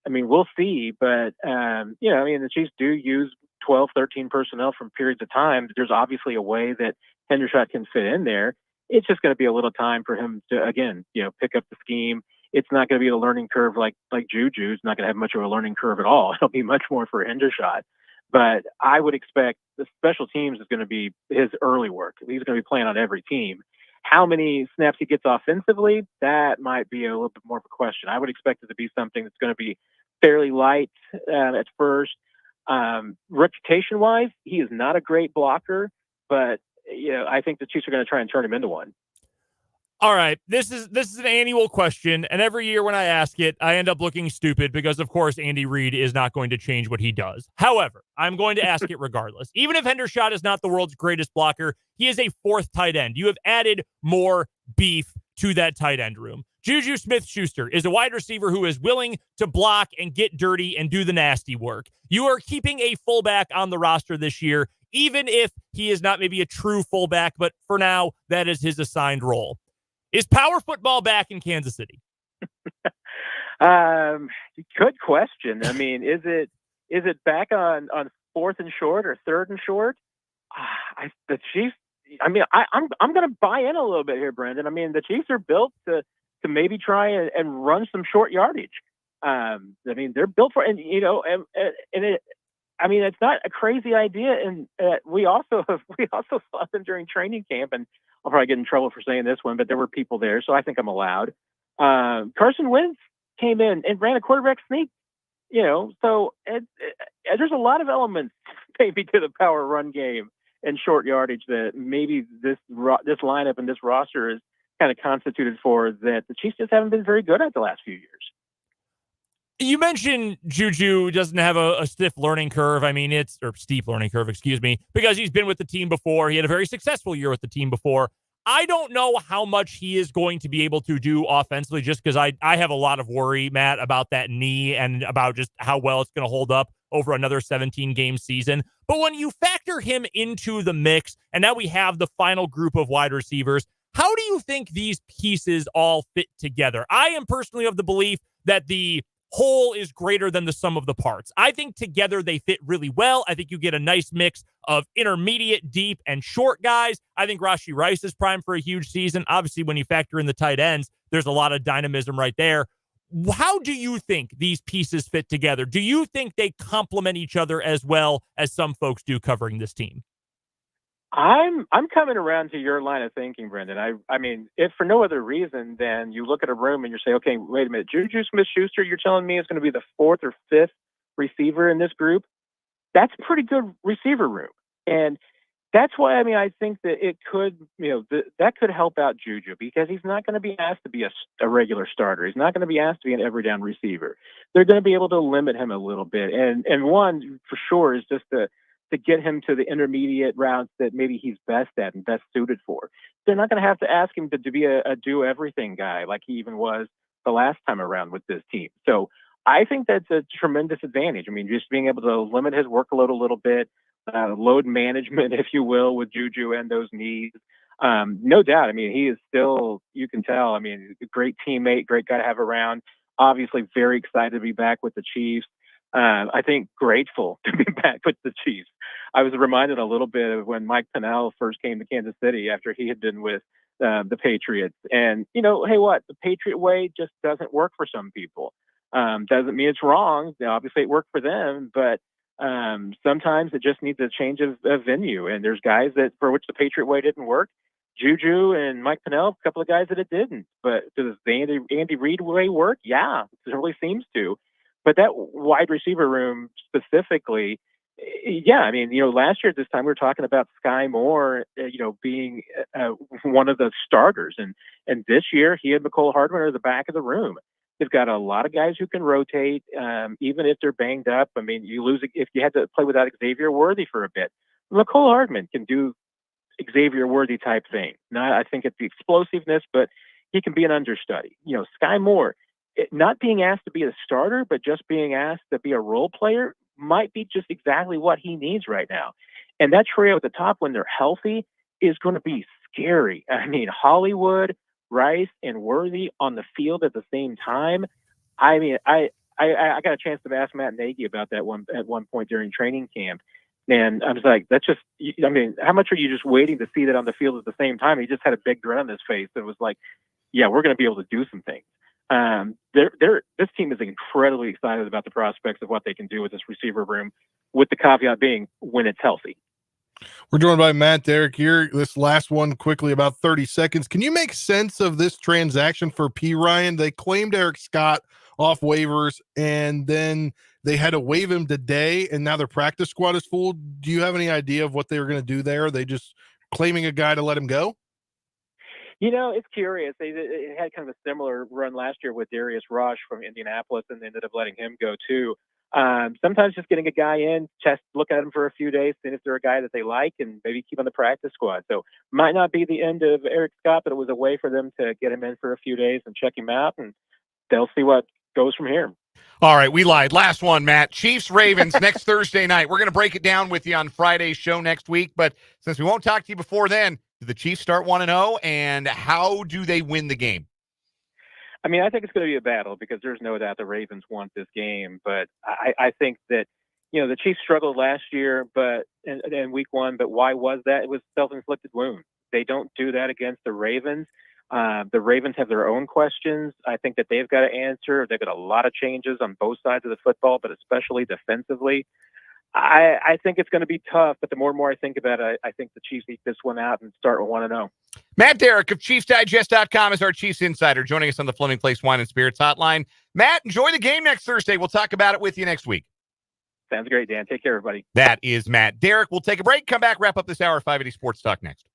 I mean, we'll see. But, the Chiefs do use 12, 13 personnel from periods of time. There's obviously a way that Hendershot can fit in there. It's just going to be a little time for him to, again, pick up the scheme. It's not going to be a learning curve like Juju's not going to have much of a learning curve at all. It'll be much more for Hendershot. But I would expect the special teams is going to be his early work. He's going to be playing on every team. How many snaps he gets offensively, that might be a little bit more of a question. I would expect it to be something that's going to be fairly light at first. Reputation-wise, he is not a great blocker, but I think the Chiefs are going to try and turn him into one. All right, this is an annual question, and every year when I ask it, I end up looking stupid because, of course, Andy Reid is not going to change what he does. However, I'm going to ask it regardless. Even if Hendershot is not the world's greatest blocker, he is a 4th tight end. You have added more beef to that tight end room. Juju Smith-Schuster is a wide receiver who is willing to block and get dirty and do the nasty work. You are keeping a fullback on the roster this year, even if he is not maybe a true fullback, but for now, that is his assigned role. Is power football back in Kansas City? Good question. I mean, is it back on 4th and short or 3rd and short? The Chiefs. I mean, I'm going to buy in a little bit here, Brendan. I mean, the Chiefs are built to maybe try and run some short yardage. I mean, they're built for, and it's not a crazy idea. And we also saw them during training camp, and I'll probably get in trouble for saying this one, but there were people there, so I think I'm allowed. Carson Wentz came in and ran a quarterback sneak, so there's a lot of elements maybe to the power run game and short yardage that maybe this lineup and this roster is kind of constituted for that the Chiefs just haven't been very good at the last few years. You mentioned Juju doesn't have a stiff learning curve. I mean, or steep learning curve, excuse me, because he's been with the team before. He had a very successful year with the team before. I don't know how much he is going to be able to do offensively just because I have a lot of worry, Matt, about that knee and about just how well it's going to hold up over another 17-game season. But when you factor him into the mix, and now we have the final group of wide receivers, how do you think these pieces all fit together? I am personally of the belief that the whole is greater than the sum of the parts. I think together they fit really well. I think you get a nice mix of intermediate, deep, and short guys. I think Rashee Rice is primed for a huge season. Obviously, when you factor in the tight ends, there's a lot of dynamism right there. How do you think these pieces fit together? Do you think they complement each other as well as some folks do covering this team? I'm coming around to your line of thinking, Brendan. I mean, if for no other reason than you look at a room and you say, okay, wait a minute, Juju Smith-Schuster, you're telling me is going to be the 4th or 5th receiver in this group? That's a pretty good receiver room. And that's why, I think that it could, that could help out Juju because he's not going to be asked to be a regular starter. He's not going to be asked to be an every down receiver. They're going to be able to limit him a little bit. And one for sure is just to get him to the intermediate routes that maybe he's best at and best suited for. They're not going to have to ask him to be a do-everything guy like he even was the last time around with this team. So I think that's a tremendous advantage. I mean, just being able to limit his workload a little bit, load management, if you will, with Juju and those knees. No doubt. I mean, he is still, you can tell, a great teammate, great guy to have around. Obviously very excited to be back with the Chiefs. I think grateful to be back with the Chiefs. I was reminded a little bit of when Mike Pennell first came to Kansas City after he had been with the Patriots. And, hey, what? The Patriot way just doesn't work for some people. Doesn't mean it's wrong. Obviously, it worked for them, but sometimes it just needs a change of venue. And there's guys that for which the Patriot way didn't work. Juju and Mike Pennell, a couple of guys that it didn't. But does the Andy Reid way work? Yeah, it really seems to. But that wide receiver room specifically, Yeah, I mean, last year at this time we were talking about Sky Moore, being one of the starters, and this year he and McCole Hardman are the back of the room. They've got a lot of guys who can rotate, even if they're banged up. I mean, if you had to play without Xavier Worthy for a bit. McCole Hardman can do Xavier Worthy type thing. Not, I think it's the explosiveness, but he can be an understudy. Sky Moore, not being asked to be a starter, but just being asked to be a role player might be just exactly what he needs right now. And that trio at the top, when they're healthy, is going to be scary. I mean, Hollywood, Rice, and Worthy on the field at the same time. I mean, I got a chance to ask Matt Nagy about that at one point during training camp. And I was like, I mean, how much are you just waiting to see that on the field at the same time? He just had a big grin on his face. It was like, yeah, we're going to be able to do some things. This team is incredibly excited about the prospects of what they can do with this receiver room, with the caveat being when it's healthy. We're joined by Matt Derrick here. This last one quickly, about 30 seconds. Can you make sense of this transaction for P. Ryan? They claimed Eric Scott off waivers, and then they had to waive him today, and now their practice squad is full. Do you have any idea of what they were going to do there? Are they just claiming a guy to let him go? It's curious. They had kind of a similar run last year with Darius Rush from Indianapolis, and they ended up letting him go too. Sometimes just getting a guy in, look at him for a few days, and if they're a guy that they like, and maybe keep on the practice squad. So might not be the end of Eric Scott, but it was a way for them to get him in for a few days and check him out, and they'll see what goes from here. All right, we lied. Last one, Matt. Chiefs-Ravens next Thursday night. We're going to break it down with you on Friday's show next week, but since we won't talk to you before then, do the Chiefs start 1-0, and how do they win the game? I mean, I think it's going to be a battle because there's no doubt the Ravens want this game, but I think that, the Chiefs struggled last year in week one, but why was that? It was self-inflicted wound. They don't do that against the Ravens. The Ravens have their own questions. I think that they've got to answer. They've got a lot of changes on both sides of the football, but especially defensively. I think it's going to be tough, but the more and more I think about it, I think the Chiefs eat this one out and start with 1-0. Matt Derrick of ChiefsDigest.com is our Chiefs insider, joining us on the Fleming Place Wine and Spirits hotline. Matt, enjoy the game next Thursday. We'll talk about it with you next week. Sounds great, Dan. Take care, everybody. That is Matt Derrick. We'll take a break, come back, wrap up this hour of 580 Sports Talk next.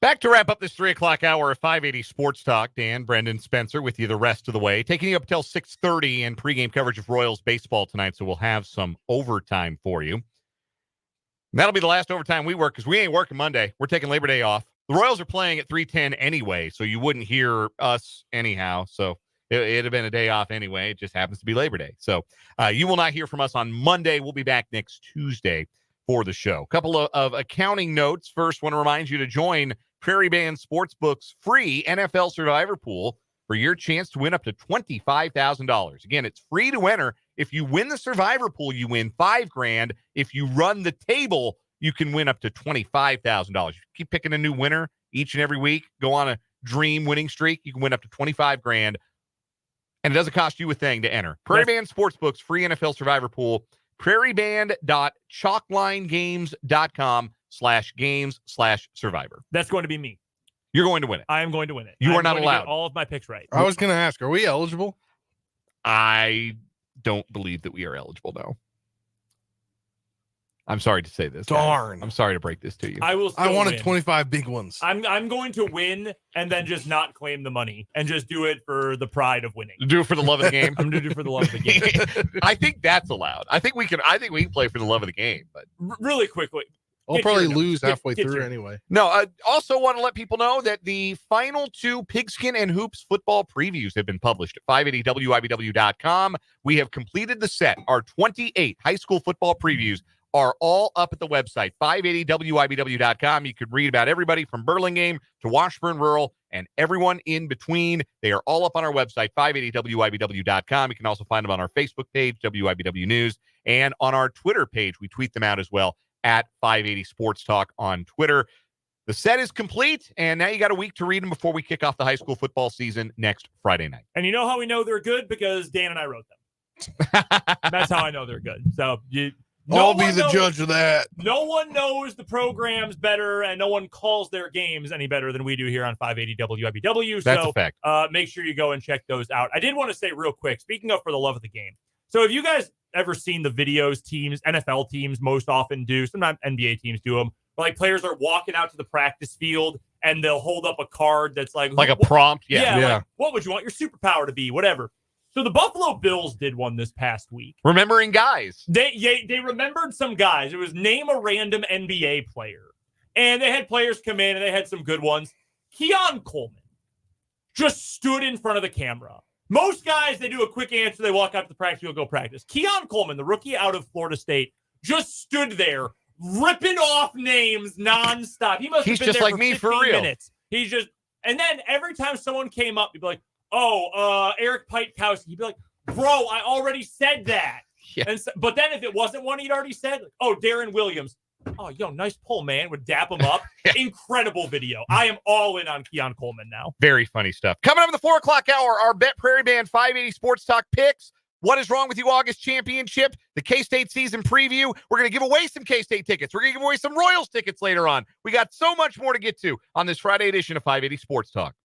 Back to wrap up this 3 o'clock hour of 580 Sports Talk. Dan, Brendan, Spencer with you the rest of the way. Taking you up until 6:30 and pregame coverage of Royals baseball tonight, so we'll have some overtime for you. And that'll be the last overtime we work because we ain't working Monday. We're taking Labor Day off. The Royals are playing at 3:10 anyway, so you wouldn't hear us anyhow. So it'd have been a day off anyway. It just happens to be Labor Day. So you will not hear from us on Monday. We'll be back next Tuesday for the show. A couple of accounting notes. First, want to remind you to join Prairie Band Sportsbook's free NFL Survivor Pool for your chance to win up to $25,000. Again, it's free to enter. If you win the survivor pool, you win $5,000. If you run the table, you can win up to $25,000. Keep picking a new winner each and every week. Go on a dream winning streak. You can win up to $25,000. And it doesn't cost you a thing to enter. Prairie Band Sportsbook's free NFL survivor pool, prairieband.chalklinegames.com/games/survivor. That's going to be me. You're going to win it. I am going to win it. You I'm are not going to get allowed. all of my picks right. I was going to ask, are we eligible? I don't believe that we are eligible, no. I'm sorry to say this. Darn. Guys. I'm sorry to break this to you. I will. I wanted win. 25 big ones. I'm going to win and then just not claim the money and just do it for the pride of winning. Do it for the love of the game. I'm going to do it for the love of the game. I think that's allowed. I think we can play for the love of the game, but Really quickly. I'll Get probably your lose notes. halfway Get through your- anyway. no, I also want to let people know that the final 2 Pigskin and Hoops football previews have been published at 580WIBW.com. We have completed the set. Our 28 high school football previews are all up at the website, 580WIBW.com. You could read about everybody from Burlingame to Washburn Rural and everyone in between. They are all up on our website, 580WIBW.com. You can also find them on our Facebook page, WIBW News, and on our Twitter page. We tweet them out as well at 580 Sports Talk on Twitter. The set is complete, and now you got a week to read them before we kick off the high school football season next Friday night. And you know how we know they're good? Because Dan and I wrote them. That's how I know they're good. So I'll be the judge of that. No one knows the programs better, and no one calls their games any better than we do here on 580 WIBW. That's so a fact. Make sure you go and check those out. I did want to say real quick, speaking of for the love of the game. So have you guys ever seen the videos teams, NFL teams most often do? Sometimes NBA teams do them. Like players are walking out to the practice field and they'll hold up a card that's like a prompt. Yeah. Yeah. Like, what would you want your superpower to be? Whatever. So the Buffalo Bills did one this past week. Remembering guys. They remembered some guys. It was name a random NBA player. And they had players come in and they had some good ones. Keon Coleman just stood in front of the camera. Most guys, they do a quick answer. They walk out to the practice field, go practice. Keon Coleman, the rookie out of Florida State, just stood there ripping off names nonstop. He's just there like for me 15 for real. minutes. And then every time someone came up, he'd be like, Eric Piatkowski. He'd be like, bro, I already said that. Yeah. But then if it wasn't one he'd already said, like, Darren Williams. Oh, nice pull, man. Would dap him up. Yeah. Incredible video. I am all in on Keon Coleman now. Very funny stuff. Coming up in the 4 o'clock hour, our Bet Prairie Band 580 Sports Talk picks. What is wrong with you August championship? The K-State season preview. We're going to give away some K-State tickets. We're going to give away some Royals tickets later on. We got so much more to get to on this Friday edition of 580 Sports Talk.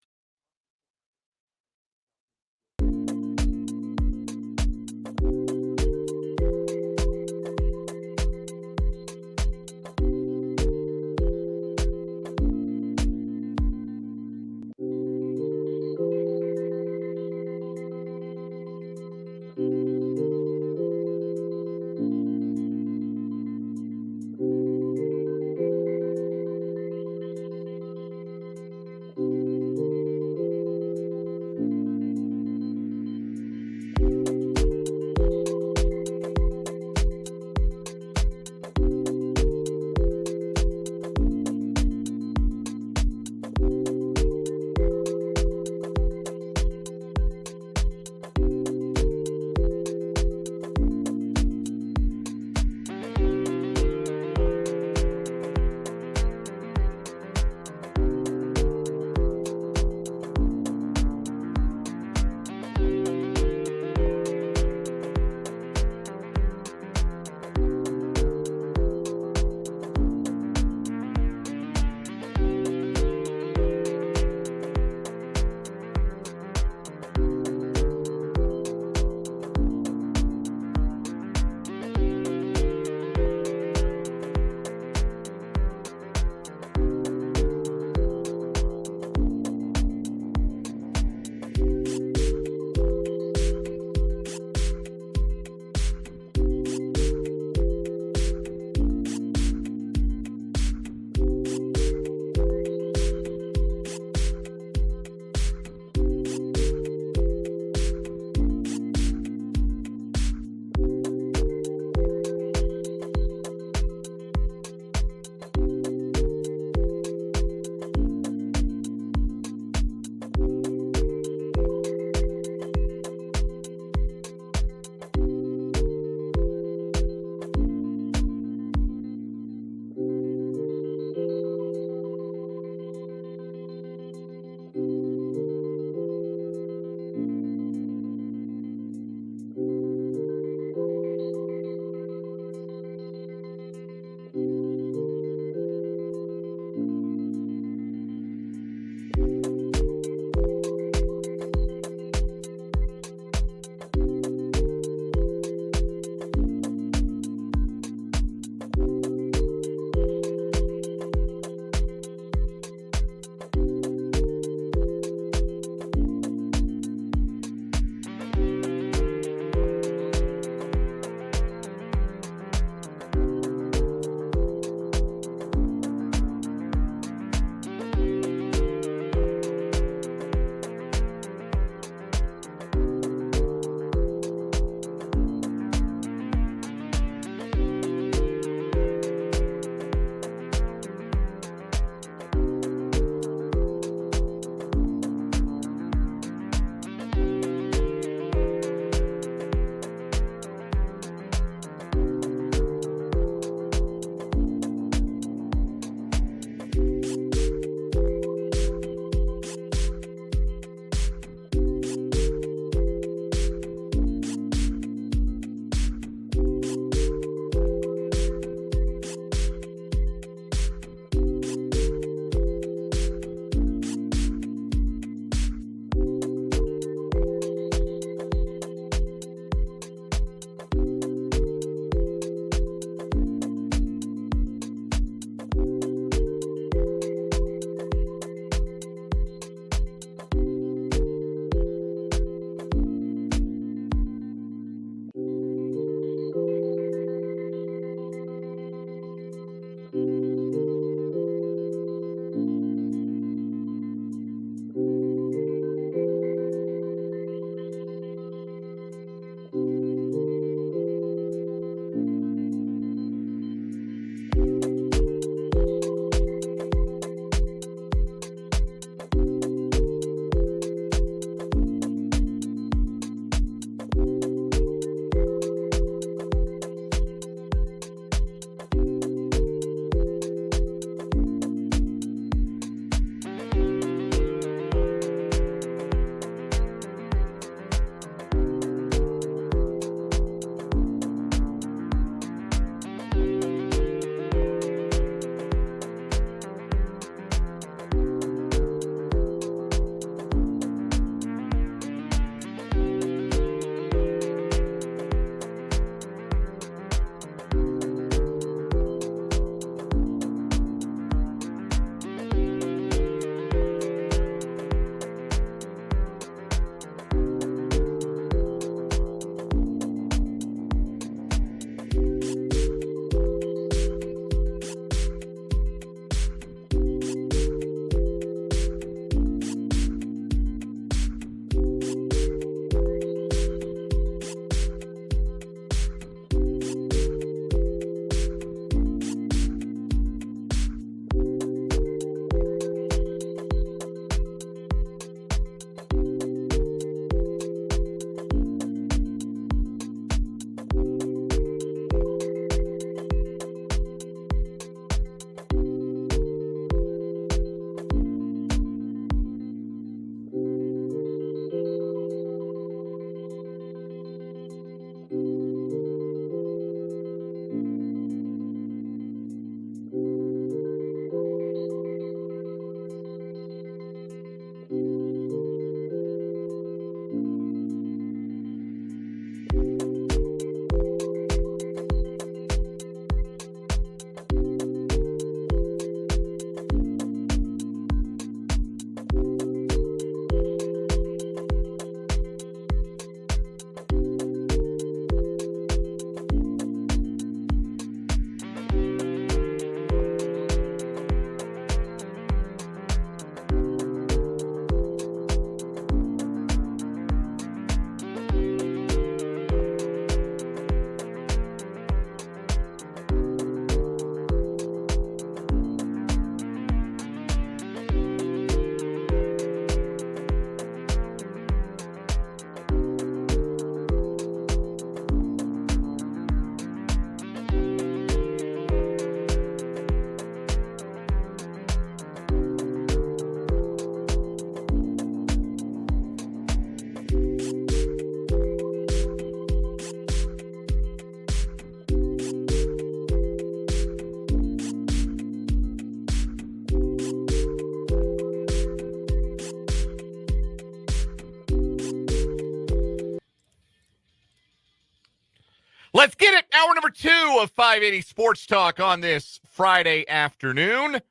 Let's get it. Hour number 2 of 580 Sports Talk on this Friday afternoon.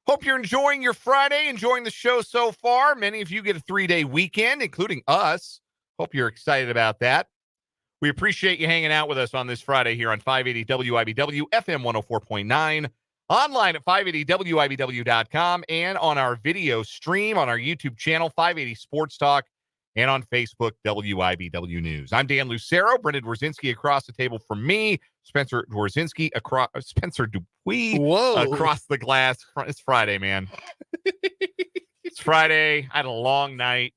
Hope you're enjoying your Friday, enjoying the show so far. Many of you get a 3-day weekend, including us. Hope you're excited about that. We appreciate you hanging out with us on this Friday here on 580 WIBW, FM 104.9, online at 580WIBW.com, and on our video stream on our YouTube channel, 580 Sports Talk, and on Facebook, WIBW News. I'm Dan Lucero, Brendan Dworzinski across the table from me, Spencer Dupuy across the glass. It's Friday, man. It's Friday. I had a long night.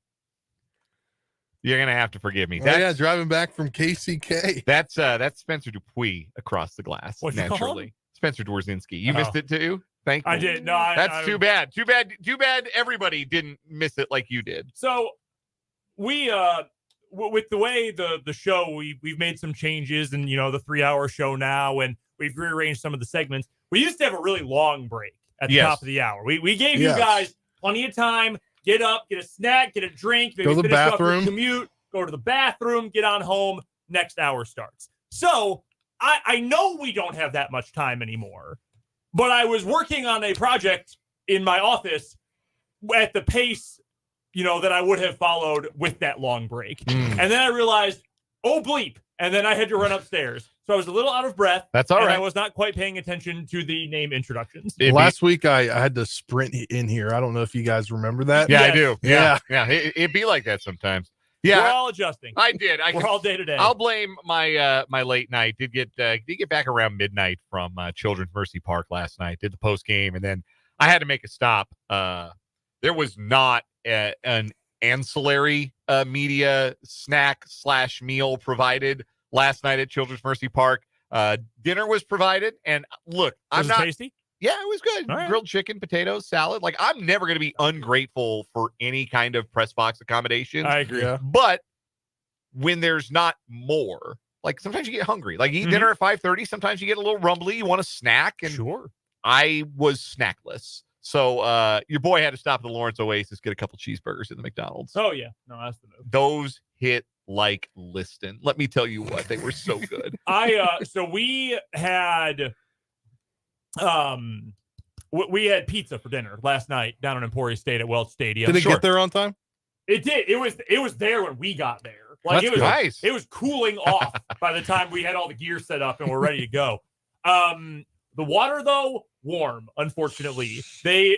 You're going to have to forgive me. Driving back from KCK. That's Spencer Dupuy across the glass. What'd you call him? Spencer Dworzinski. You missed it too? Thank you. I did. No, That's too bad. Too bad everybody didn't miss it like you did. So we with the way the show, we've made some changes, and the 3-hour show now, and we've rearranged some of the segments. We used to have a really long break at the top of the hour. We gave you guys plenty of time. Get up, get a snack, get a drink, maybe go to the bathroom, commute, go to the bathroom, get on home. Next hour starts. So I know we don't have that much time anymore, but I was working on a project in my office at the pace, that I would have followed with that long break. And then I realized, oh, bleep. And then I had to run upstairs. So I was a little out of breath. That's all right. I was not quite paying attention to the name introductions. Last week, I had to sprint in here. I don't know if you guys remember that. Yeah, yes. I do. Yeah. It'd be like that sometimes. Yeah, we're all adjusting. I did. We're all day to day. I'll blame my my late night. Did get back around midnight from Children's Mercy Park last night. Did the post game, and then I had to make a stop. There was not an ancillary media snack / meal provided last night at Children's Mercy Park. Dinner was provided, and look, Was it tasty? Yeah, it was good. All right. Grilled chicken, potatoes, salad. Like, I'm never going to be ungrateful for any kind of press box accommodation. I agree. Yeah. But when there's not more, like sometimes you get hungry. Like, eat dinner at 5:30. Sometimes you get a little rumbly. You want a snack. And sure. I was snackless. So your boy had to stop at the Lawrence Oasis, get a couple cheeseburgers at the McDonald's. Oh, yeah. No, that's the move. Those hit like Liston. Let me tell you what, they were so good. So we had we had pizza for dinner last night down in Emporia State at Welch Stadium. Did it get there on time? It did. It was there when we got there. Like, That's it was nice. It was cooling off by the time we had all the gear set up and we're ready to go. The water, though, warm, unfortunately. I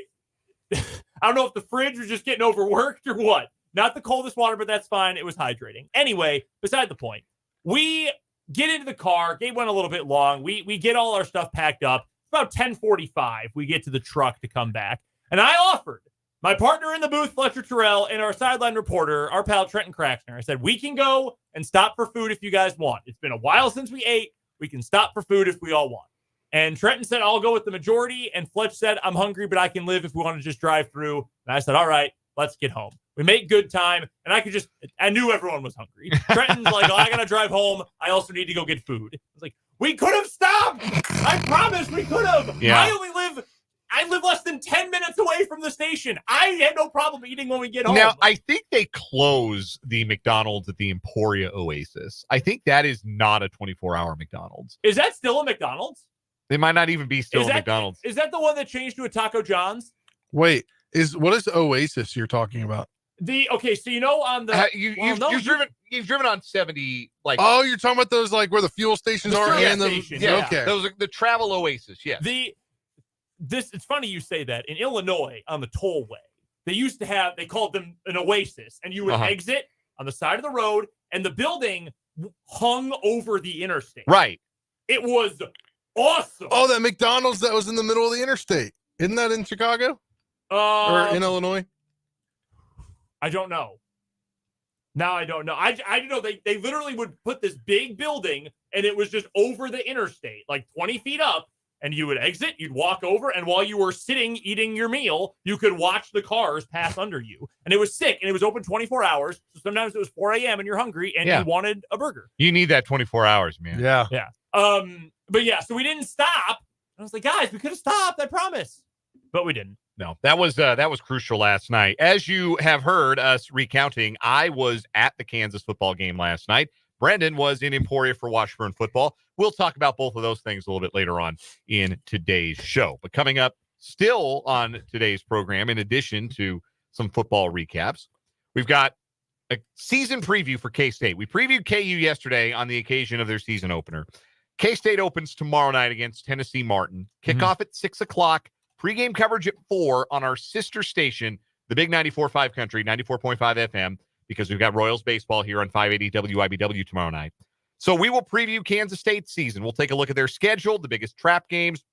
don't know if the fridge was just getting overworked or what. Not the coldest water, but that's fine. It was hydrating. Anyway, beside the point, we get into the car. Game went a little bit long. We get all our stuff packed up. About 10:45, we get to the truck to come back. And I offered my partner in the booth, Fletcher Terrell, and our sideline reporter, our pal Trenton Craxner. I said, we can go and stop for food if you guys want. It's been a while since we ate. We can stop for food if we all want. And Trenton said, I'll go with the majority. And Fletch said, I'm hungry, but I can live if we want to just drive through. And I said, all right, let's get home. We make good time. And I knew everyone was hungry. Trenton's like, I got to drive home. I also need to go get food. I was like, we could have stopped. I promise we could have. Yeah. I live less than 10 minutes away from the station. I had no problem eating when we get home. Now, I think they close the McDonald's at the Emporia Oasis. I think that is not a 24-hour McDonald's. Is that still a McDonald's? They might not even be still a McDonald's. Is that the one that changed to a Taco John's? Wait, what is Oasis you're talking about? So on the You've driven on 70, like, oh, you're talking about those, like, where the fuel stations are and the station, okay. Those are the travel Oasis. Yeah. It's funny you say that. In Illinois, on the tollway, they called them an Oasis, and you would exit on the side of the road, and the building hung over the interstate. Right. It was awesome. Oh, that McDonald's that was in the middle of the interstate. Isn't that in Chicago? Or in Illinois? I don't know. Now I don't know. I know they literally would put this big building, and it was just over the interstate, like 20 feet up, and you would exit, you'd walk over, and while you were sitting eating your meal, you could watch the cars pass under you. And it was sick, and it was open 24 hours. So sometimes it was 4 a.m. and you're hungry, and you wanted a burger. You need that 24 hours, man. Yeah. Yeah. But yeah, so we didn't stop. I was like, guys, we could have stopped, I promise. But we didn't. No, that was crucial last night. As you have heard us recounting, I was at the Kansas football game last night. Brandon was in Emporia for Washburn football. We'll talk about both of those things a little bit later on in today's show. But coming up still on today's program, in addition to some football recaps, we've got a season preview for K-State. We previewed KU yesterday on the occasion of their season opener. K-State opens tomorrow night against Tennessee Martin. Kickoff at 6 o'clock. Pregame coverage at 4 on our sister station, the Big 94.5 Country, 94.5 FM, because we've got Royals baseball here on 580 WIBW tomorrow night. So we will preview Kansas State's season. We'll take a look at their schedule, the biggest trap games,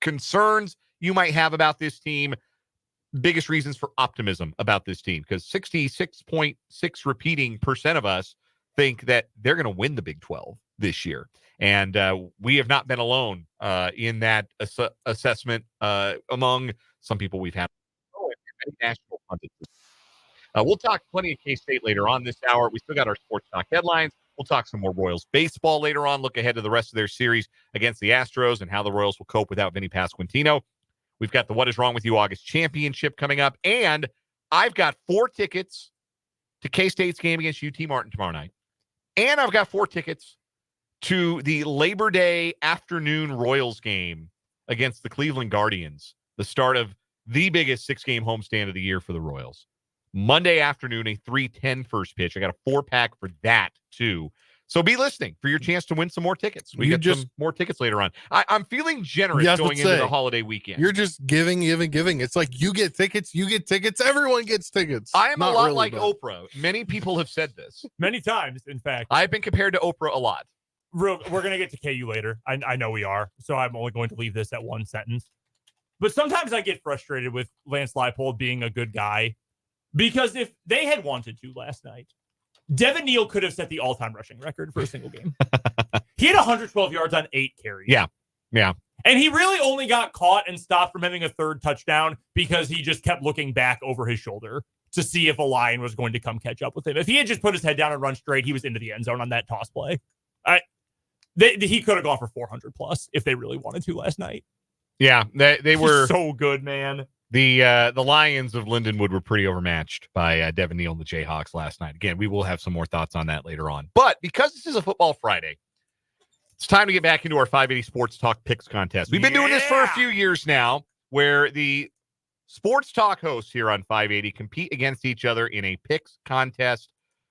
concerns you might have about this team, biggest reasons for optimism about this team, because 66.6 repeating % of us think that they're going to win the Big 12 this year. And we have not been alone in that assessment among some people we've had. National pundits. We'll talk plenty of K-State later on this hour. We still got our sports talk headlines. We'll talk some more Royals baseball later on, look ahead to the rest of their series against the Astros and how the Royals will cope without Vinnie Pasquantino. We've got the What Is Wrong With You August Championship coming up, and I've got 4 tickets to K-State's game against UT Martin tomorrow night, and I've got 4 tickets to the Labor Day afternoon Royals game against the Cleveland Guardians, the start of the biggest 6-game homestand of the year for the Royals. Monday afternoon, a 3:10 first pitch. I got a 4-pack for that, too. So be listening for your chance to win some more tickets. We get some more tickets later on. I'm feeling generous going into the holiday weekend. You're just giving. It's like you get tickets, everyone gets tickets. I am a lot like Oprah. Many people have said this. Many times, in fact. I've been compared to Oprah a lot. We're going to get to KU later. I know we are. So I'm only going to leave this at one sentence. But sometimes I get frustrated with Lance Leipold being a good guy, because if they had wanted to last night, Devin Neal could have set the all-time rushing record for a single game. He had 112 yards on 8 carries. Yeah. And he really only got caught and stopped from having a 3rd touchdown because he just kept looking back over his shoulder to see if a lion was going to come catch up with him. If he had just put his head down and run straight, he was into the end zone on that toss play. He could have gone for 400 plus if they really wanted to last night. Yeah, they were so good, man. The Lions of Lindenwood were pretty overmatched by Devin Neal and the Jayhawks last night. Again, we will have some more thoughts on that later on. But because this is a football Friday, it's time to get back into our 580 Sports Talk Picks contest. We've been doing this for a few years now, where the Sports Talk hosts here on 580 compete against each other in a picks contest.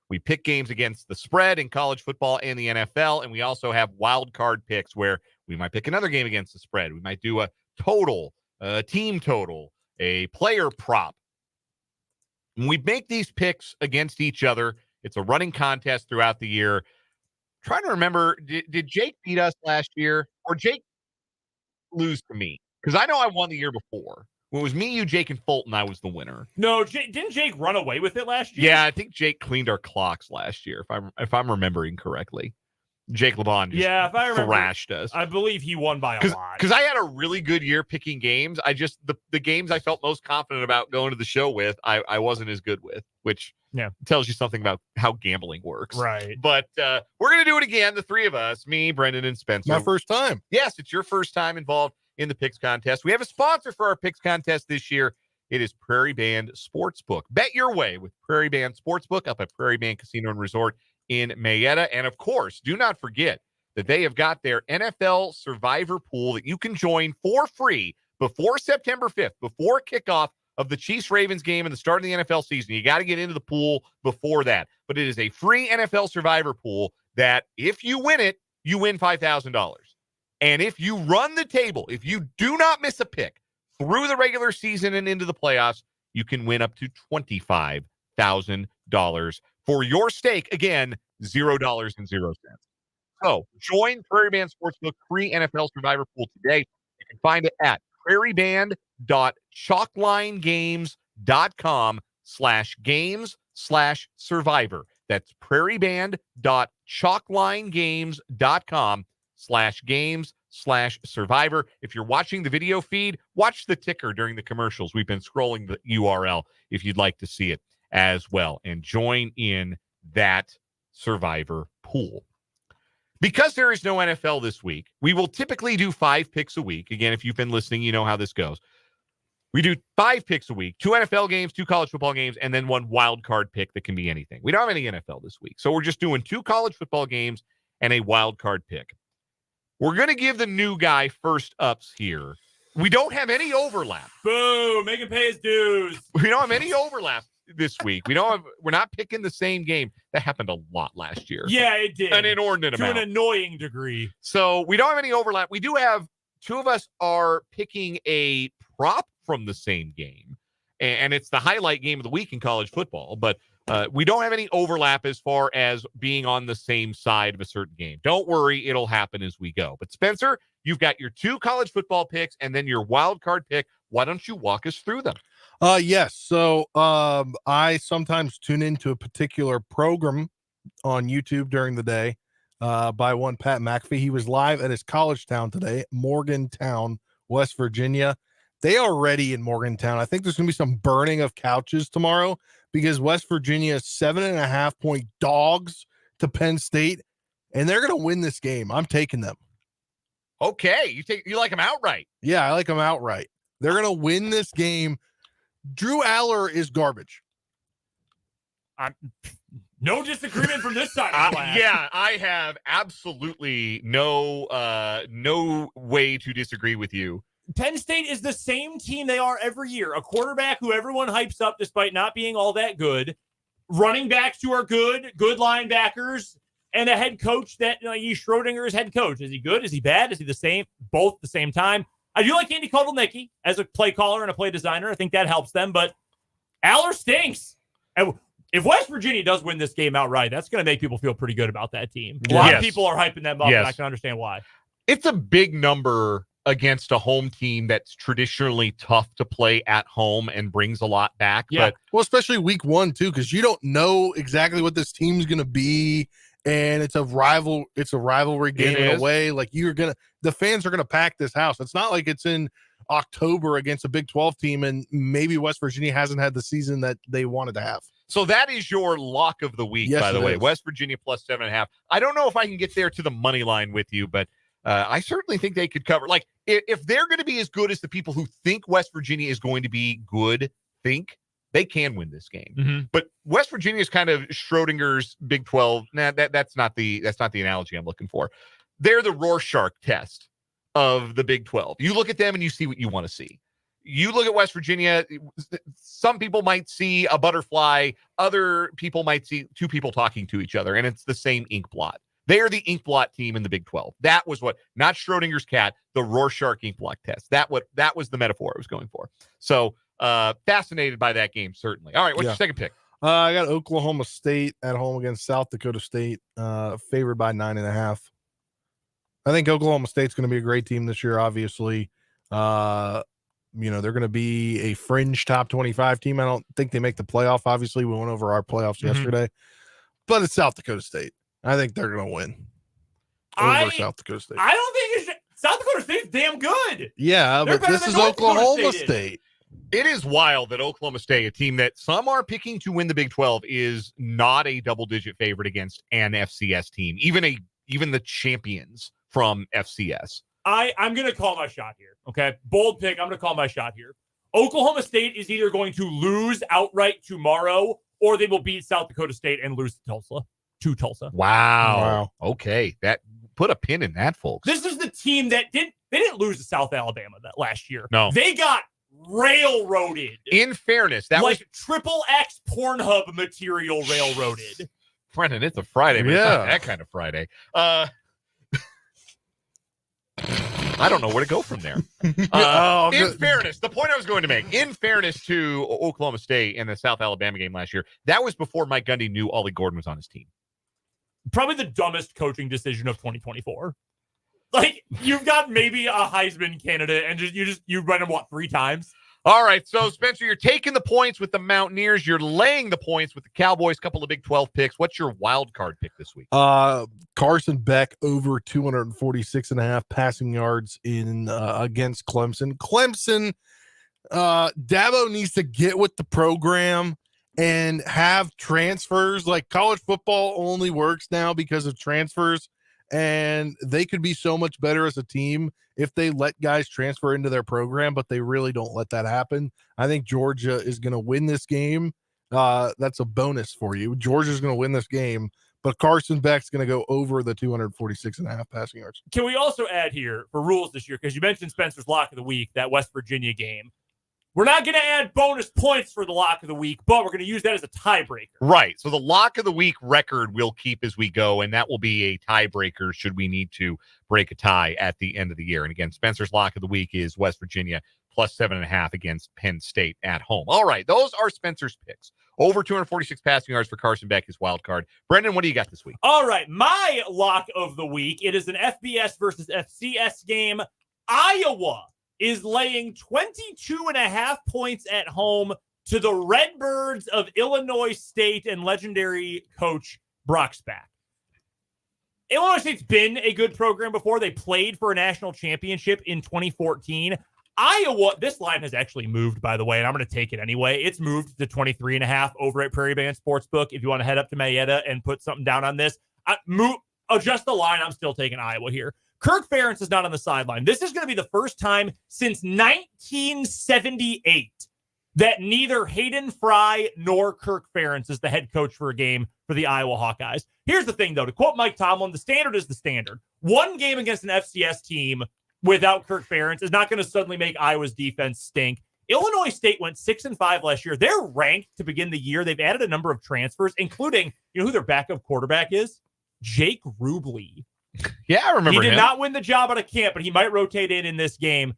We pick games against the spread in college football and the NFL, and we also have wild card picks where we might pick another game against the spread. We might do a total, a team total, a player prop. When we make these picks against each other, it's a running contest throughout the year. I'm trying to remember, did Jake beat us last year, or Jake lose to me? Because I know I won the year before. When it was me, you, Jake, and Fulton, I was the winner. No, didn't Jake run away with it last year? Yeah, I think Jake cleaned our clocks last year, if I'm remembering correctly. Jake LeBon just if I remember, thrashed us. I believe he won by a lot. Because I had a really good year picking games. I just, the games I felt most confident about going to the show with, I wasn't as good with, which tells you something about how gambling works. Right. But we're going to do it again, the three of us, me, Brendan, and Spencer. My first time. Yes, it's your first time involved in the picks contest. We have a sponsor for our picks contest this year. It is Prairie Band Sportsbook. Bet your way with Prairie Band Sportsbook up at Prairie Band Casino and Resort in Mayetta. And of course, do not forget that they have got their NFL Survivor Pool that you can join for free before September 5th, before kickoff of the Chiefs-Ravens game and the start of the NFL season. You got to get into the pool before that. But it is a free NFL Survivor Pool that if you win it, you win $5,000. And if you run the table, if you do not miss a pick through the regular season and into the playoffs, you can win up to $25,000 for your stake. Again, $0.00. So join Prairie Band Sportsbook free NFL Survivor Pool today. You can find it at prairieband.chalklinegames.com/games/survivor. That's prairieband.chalklinegames.com/games/survivor. If you're watching the video feed, watch the ticker during the commercials. We've been scrolling the URL if you'd like to see it as well, and join in that Survivor Pool. Because there is no NFL this week, we will typically do 5 picks a week. Again, if you've been listening, you know how this goes. We do 5 picks a week, 2 NFL games, 2 college football games, and then 1 wild card pick that can be anything. We don't have any NFL this week, so we're just doing 2 college football games and a wild card pick. We're going to give the new guy first ups here. We don't have any overlap. Boo, make him pay his dues. We don't have any overlap this week. We're not picking the same game. That happened a lot last year. Yeah, it did. An inordinate amount. To an annoying degree. So we don't have any overlap. We do have 2 of us are picking a prop from the same game, and it's the highlight game of the week in college football, but we don't have any overlap as far as being on the same side of a certain game. Don't worry, it'll happen as we go. But Spencer, you've got your 2 college football picks and then your wild card pick. Why don't you walk us through them? Yes. So I sometimes tune into a particular program on YouTube during the day by one Pat McAfee. He was live at his college town today, Morgantown, West Virginia. They are ready in Morgantown. I think there's going to be some burning of couches tomorrow because West Virginia is 7.5-point dogs to Penn State, and they're going to win this game. I'm taking them. Okay, you like them outright. Yeah, I like them outright. They're going to win this game. Drew Aller is garbage. No disagreement from this side of the class. Yeah, I have absolutely no way to disagree with you. Penn State is the same team they are every year. A quarterback who everyone hypes up despite not being all that good. Running backs who are good linebackers, and a head coach that he's Schrodinger's head coach. Is he good? Is he bad? Is he the same? Both at the same time. I do like Andy Kotelnicki as a play caller and a play designer. I think that helps them, but Aller stinks. And if West Virginia does win this game outright, that's going to make people feel pretty good about that team. A lot of people are hyping them up, and I can understand why. It's a big number against a home team that's traditionally tough to play at home and brings a lot back. Yeah. But Well, especially week 1 too, because you don't know exactly what this team's going to be, and it's a rivalry game in a way. Like the fans are gonna pack this house. It's not like it's in October against a Big 12 team, and maybe West Virginia hasn't had the season that they wanted to have. So that is your lock of the week, Yes, by the way. is. West Virginia plus 7.5. I don't know if I can get there to the money line with you, but I certainly think they could cover. Like, if they're going to be as good as the people who think West Virginia is going to be good think, they can win this game. Mm-hmm. But West Virginia is kind of Schrodinger's Big 12. Nah, that's not the analogy I'm looking for. They're the Rorschach test of the Big 12. You look at them and you see what you want to see. You look at West Virginia, some people might see a butterfly, other people might see 2 people talking to each other, and it's the same ink blot. They are the ink blot team in the Big 12. That was not Schrodinger's cat, the Rorschach ink blot test. That was the metaphor I was going for. So fascinated by that game, certainly. All right, what's your second pick? I got Oklahoma State at home against South Dakota State, favored by 9.5. I think Oklahoma State's going to be a great team this year, obviously. They're going to be a fringe top 25 team. I don't think they make the playoff. Obviously, we went over our playoffs yesterday, but it's South Dakota State. I think they're going to win over South Dakota State. I don't think South Dakota State's damn good. Yeah, They're but this is North Dakota Oklahoma State State. It is wild that Oklahoma State, a team that some are picking to win the Big 12, is not a double-digit favorite against an FCS team, even the champions from FCS. I'm going to call my shot here. Okay. Bold pick. I'm going to call my shot here. Oklahoma State is either going to lose outright tomorrow, or they will beat South Dakota State and lose to Tulsa. Wow. Okay. That put a pin in that, folks. This is the team that didn't lose to South Alabama that last year. No. They got railroaded. In fairness, that was triple X Pornhub material railroaded. Brendan, it's a Friday, but it's not that kind of Friday. I don't know where to go from there. In fairness, the point I was going to make, in fairness to Oklahoma State and the South Alabama game last year, that was before Mike Gundy knew Ollie Gordon was on his team. Probably the dumbest coaching decision of 2024. Like, you've got maybe a Heisman candidate, and you run him, 3 times? All right, so Spencer, you're taking the points with the Mountaineers. You're laying the points with the Cowboys. Couple of Big 12 picks. What's your wild card pick this week? Carson Beck over 246.5 passing yards in against Clemson. Dabo needs to get with the program and have transfers. Like, college football only works now because of transfers, and they could be so much better as a team if they let guys transfer into their program, but they really don't let that happen. I think Georgia is going to win this game. That's a bonus for you. Georgia's going to win this game, but Carson Beck's going to go over the 246.5 passing yards. Can we also add here for rules this year, because you mentioned Spencer's lock of the week, that West Virginia game. We're not going to add bonus points for the lock of the week, but we're going to use that as a tiebreaker. Right. So the lock of the week record we'll keep as we go, and that will be a tiebreaker should we need to break a tie at the end of the year. And again, Spencer's lock of the week is West Virginia plus 7.5 against Penn State at home. All right. Those are Spencer's picks. Over 246 passing yards for Carson Beck is wild card. Brendan, what do you got this week? All right. My lock of the week, it is an FBS versus FCS game. Iowa is laying 22.5 points at home to the Redbirds of Illinois State and legendary coach Brock Spack. Illinois State's been a good program before. They played for a national championship in 2014. Iowa, this line has actually moved, by the way, and I'm going to take it anyway. It's moved to 23.5 over at Prairie Band Sportsbook. If you want to head up to Marietta and put something down on this, adjust the line. I'm still taking Iowa here. Kirk Ferentz is not on the sideline. This is going to be the first time since 1978 that neither Hayden Fry nor Kirk Ferentz is the head coach for a game for the Iowa Hawkeyes. Here's the thing, though. To quote Mike Tomlin, the standard is the standard. One game against an FCS team without Kirk Ferentz is not going to suddenly make Iowa's defense stink. Illinois State went 6-5 last year. They're ranked to begin the year. They've added a number of transfers, including, you know who their backup quarterback is? Jake Rubley. Yeah, I remember He did him. not win the job out of camp, but he might rotate in this game.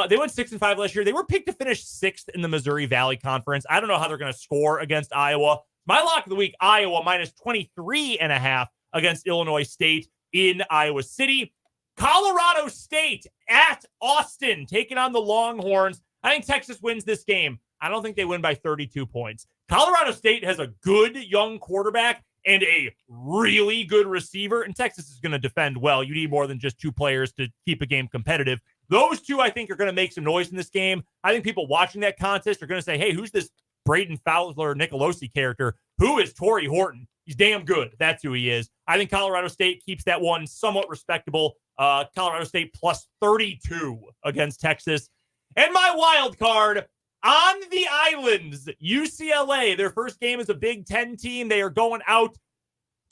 They went 6-5 last year. They were picked to finish 6th in the Missouri Valley Conference. I don't know how they're going to score against Iowa. My lock of the week, Iowa minus 23.5 against Illinois State in Iowa City. Colorado State at Austin taking on the Longhorns. I think Texas wins this game. I don't think they win by 32 points. Colorado State has a good young quarterback and a really good receiver, and Texas is going to defend well. You need more than just two players to keep a game competitive. Those two, I think, are going to make some noise in this game. I think people watching that contest are going to say, hey, who's this Braden Fowler Nicolosi character? Who is Torrey Horton? He's damn good. That's who he is. I think Colorado State keeps that one somewhat respectable. Colorado State plus 32 against Texas. And my wild card, on the islands, UCLA. Their first game as a Big Ten team. They are going out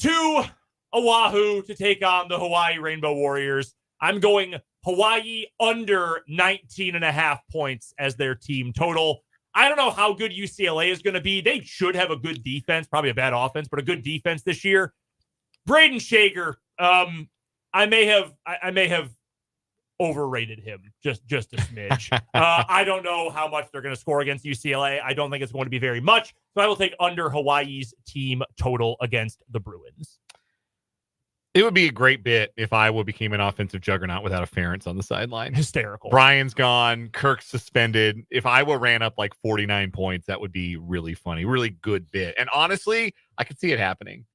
to Oahu to take on the Hawaii Rainbow Warriors. I'm going Hawaii under 19.5 points as their team total. I don't know how good UCLA is going to be. They should have a good defense, probably a bad offense, but a good defense this year. Braden Shaker, I may have overrated him just a smidge. I don't know how much they're going to score against UCLA. I don't think it's going to be very much. So I will take under Hawaii's team total against the Bruins. It would be a great bit if Iowa became an offensive juggernaut without a Ferentz on the sideline. Hysterical. Brian's gone. Kirk's suspended. If Iowa ran up like 49 points, that would be really funny. Really good bit. And honestly, I could see it happening.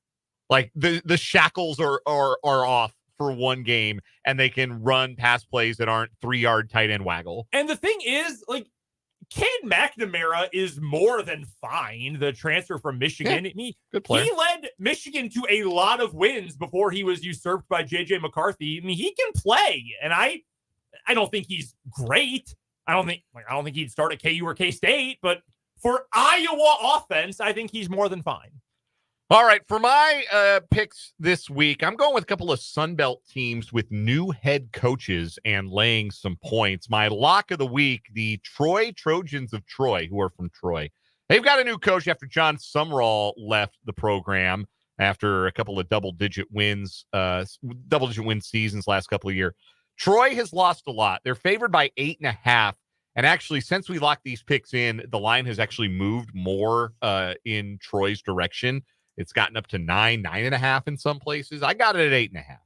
Like the shackles are off for one game, and they can run pass plays that aren't 3-yard tight end waggle. And the thing is, like, Cade McNamara is more than fine. The transfer from Michigan. Yeah, good player. He led Michigan to a lot of wins before he was usurped by J.J. McCarthy. I mean, he can play, and I don't think he's great. I don't think he'd start at KU or K-State, but for Iowa offense, I think he's more than fine. All right, for my picks this week, I'm going with a couple of Sunbelt teams with new head coaches and laying some points. My lock of the week, the Troy Trojans of Troy, who are from Troy. They've got a new coach after John Sumrall left the program after a couple of double-digit win seasons last couple of years. Troy has lost a lot. They're favored by 8.5. And actually, since we locked these picks in, the line has actually moved more in Troy's direction. It's gotten up to 9.5 in some places. I got it at 8.5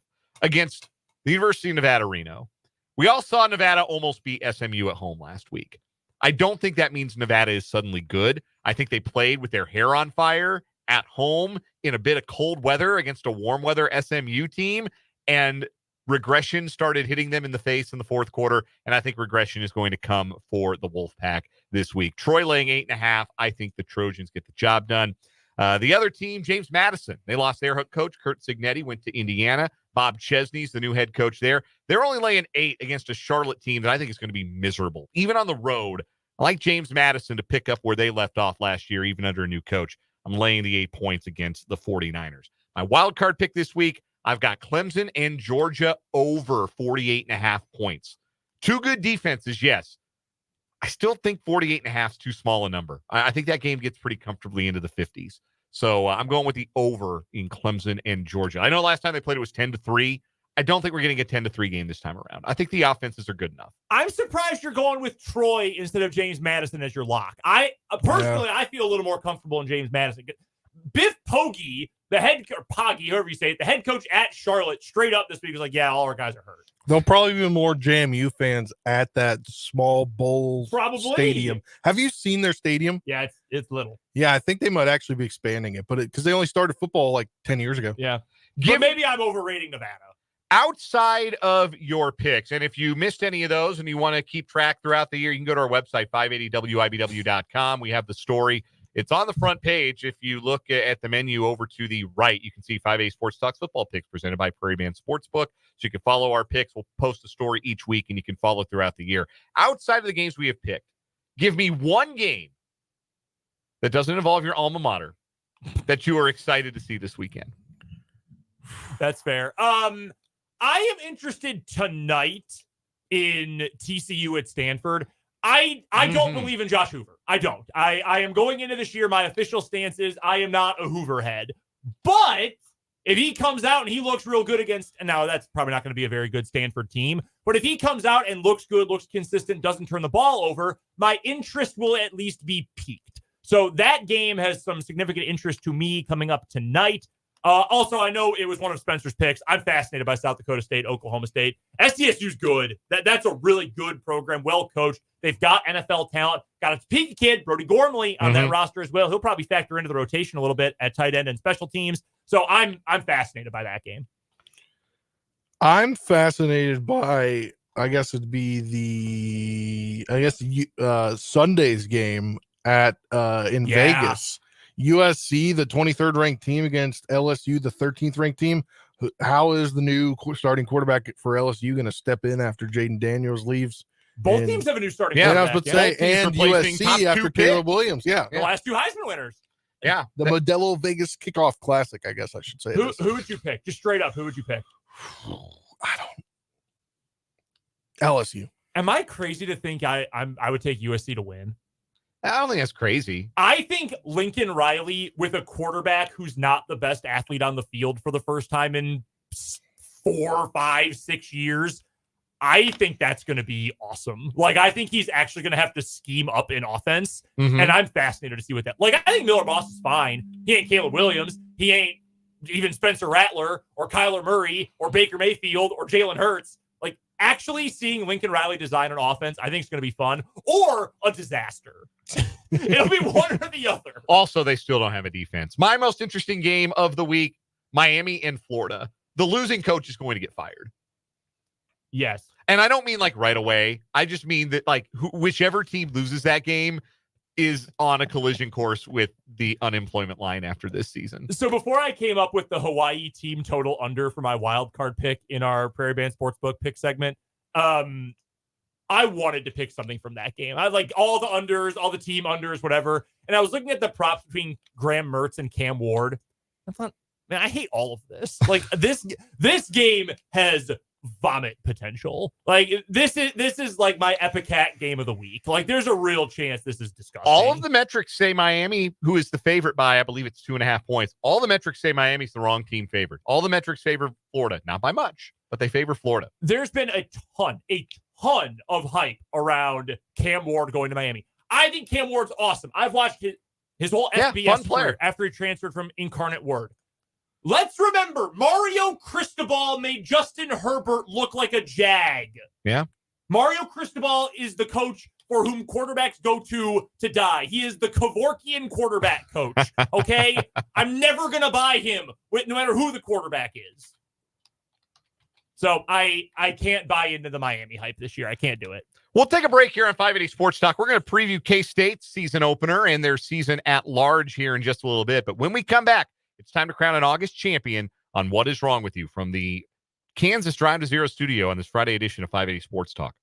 against the University of Nevada, Reno. We all saw Nevada almost beat SMU at home last week. I don't think that means Nevada is suddenly good. I think they played with their hair on fire at home in a bit of cold weather against a warm weather SMU team, and regression started hitting them in the face in the fourth quarter, and I think regression is going to come for the Wolfpack this week. Troy laying 8.5. I think the Trojans get the job done. The other team, James Madison, they lost their coach, Kurt Signetti, went to Indiana. Bob Chesney's the new head coach there. They're only laying 8 against a Charlotte team that I think is going to be miserable, even on the road. I like James Madison to pick up where they left off last year, even under a new coach. I'm laying the 8 points against the 49ers. My wild card pick this week, I've got Clemson and Georgia over 48.5 points. Two good defenses, yes. I still think 48.5 is too small a number. I think that game gets pretty comfortably into the 50s. So I'm going with the over in Clemson and Georgia. I know last time they played it was 10-3. I don't think we're getting a 10-3 game this time around. I think the offenses are good enough. I'm surprised you're going with Troy instead of James Madison as your lock. I personally, I feel a little more comfortable in James Madison. Biff Poggi, Poggi, however you say it, the head coach at Charlotte, straight up this week was like, yeah, all our guys are hurt. There'll probably be more JMU fans at that small bowl stadium. Have you seen their stadium? Yeah, it's little. Yeah, I think they might actually be expanding it, but because they only started football like 10 years ago. Yeah. But maybe I'm overrating Nevada. Outside of your picks, and if you missed any of those and you want to keep track throughout the year, you can go to our website, 580wibw.com. We have the story. It's on the front page. If you look at the menu over to the right, you can see 5A Sports Talks football picks presented by Prairie Band Sportsbook. So you can follow our picks. We'll post a story each week, and you can follow throughout the year. Outside of the games we have picked, give me one game that doesn't involve your alma mater that you are excited to see this weekend. That's fair. I am interested tonight in TCU at Stanford. I don't believe in Josh Hoover. I don't. I am going into this year. My official stance is I am not a Hoover head. But if he comes out and he looks real good against, and now that's probably not going to be a very good Stanford team, but if he comes out and looks good, looks consistent, doesn't turn the ball over, my interest will at least be piqued. So that game has some significant interest to me coming up tonight. Also, I know it was one of Spencer's picks. I'm fascinated by South Dakota State, Oklahoma State. SDSU's good. That's a really good program, well coached. They've got NFL talent. Got a Topeka kid, Brody Gormley, on that roster as well. He'll probably factor into the rotation a little bit at tight end and special teams. So I'm fascinated by that game. I'm fascinated by, I guess it'd be Sunday's game at in Vegas. USC, the 23rd ranked team against LSU, the 13th ranked team. How is the new starting quarterback for LSU going to step in after Jaden Daniels leaves? Both teams have a new starting quarterback. quarterback. I was about to say, and USC after Caleb Williams. Yeah. The last two Heisman winners. Yeah. The Modelo Vegas Kickoff Classic, I guess I should say. Who would you pick? Just straight up, who would you pick? LSU. Am I crazy to think I would take USC to win? I don't think that's crazy. I think Lincoln Riley with a quarterback who's not the best athlete on the field for the first time in 4, 5, 6 years, I think that's going to be awesome. Like, I think he's actually going to have to scheme up in offense, and I'm fascinated to see what that. Like, I think Miller Moss is fine. He ain't Caleb Williams. He ain't even Spencer Rattler or Kyler Murray or Baker Mayfield or Jalen Hurts. Like, actually seeing Lincoln Riley design an offense, I think it's going to be fun, or a disaster. It'll be one or the other. Also, they still don't have a defense. My most interesting game of the week, Miami and Florida. The losing coach is going to get fired. Yes. And I don't mean like right away. I just mean that like whichever team loses that game is on a collision course with the unemployment line after this season. So before I came up with the Hawaii team total under for my wild card pick in our Prairie Band Sportsbook pick segment, I wanted to pick something from that game. I like all the unders, all the team unders, whatever. And I was looking at the props between Graham Mertz and Cam Ward. I thought, man, I hate all of this. Like this game has vomit potential. Like this is like my Epicat game of the week. Like there's a real chance this is disgusting. All of the metrics say Miami, who is the favorite by, I believe it's 2.5 points. All the metrics say Miami's the wrong team favorite. All the metrics favor Florida, not by much, but they favor Florida. There's been a ton of hype around Cam Ward going to Miami. I think Cam Ward's awesome. I've watched his whole FBS career after he transferred from Incarnate Word. Let's remember, Mario Cristobal made Justin Herbert look like a jag. Yeah. Mario Cristobal is the coach for whom quarterbacks go to die. He is the Kevorkian quarterback coach, okay? I'm never going to buy him, no matter who the quarterback is. So I can't buy into the Miami hype this year. I can't do it. We'll take a break here on 580 Sports Talk. We're going to preview K-State's season opener and their season at large here in just a little bit. But when we come back, it's time to crown an August champion on What Is Wrong With You from the Kansas Drive to Zero studio on this Friday edition of 580 Sports Talk.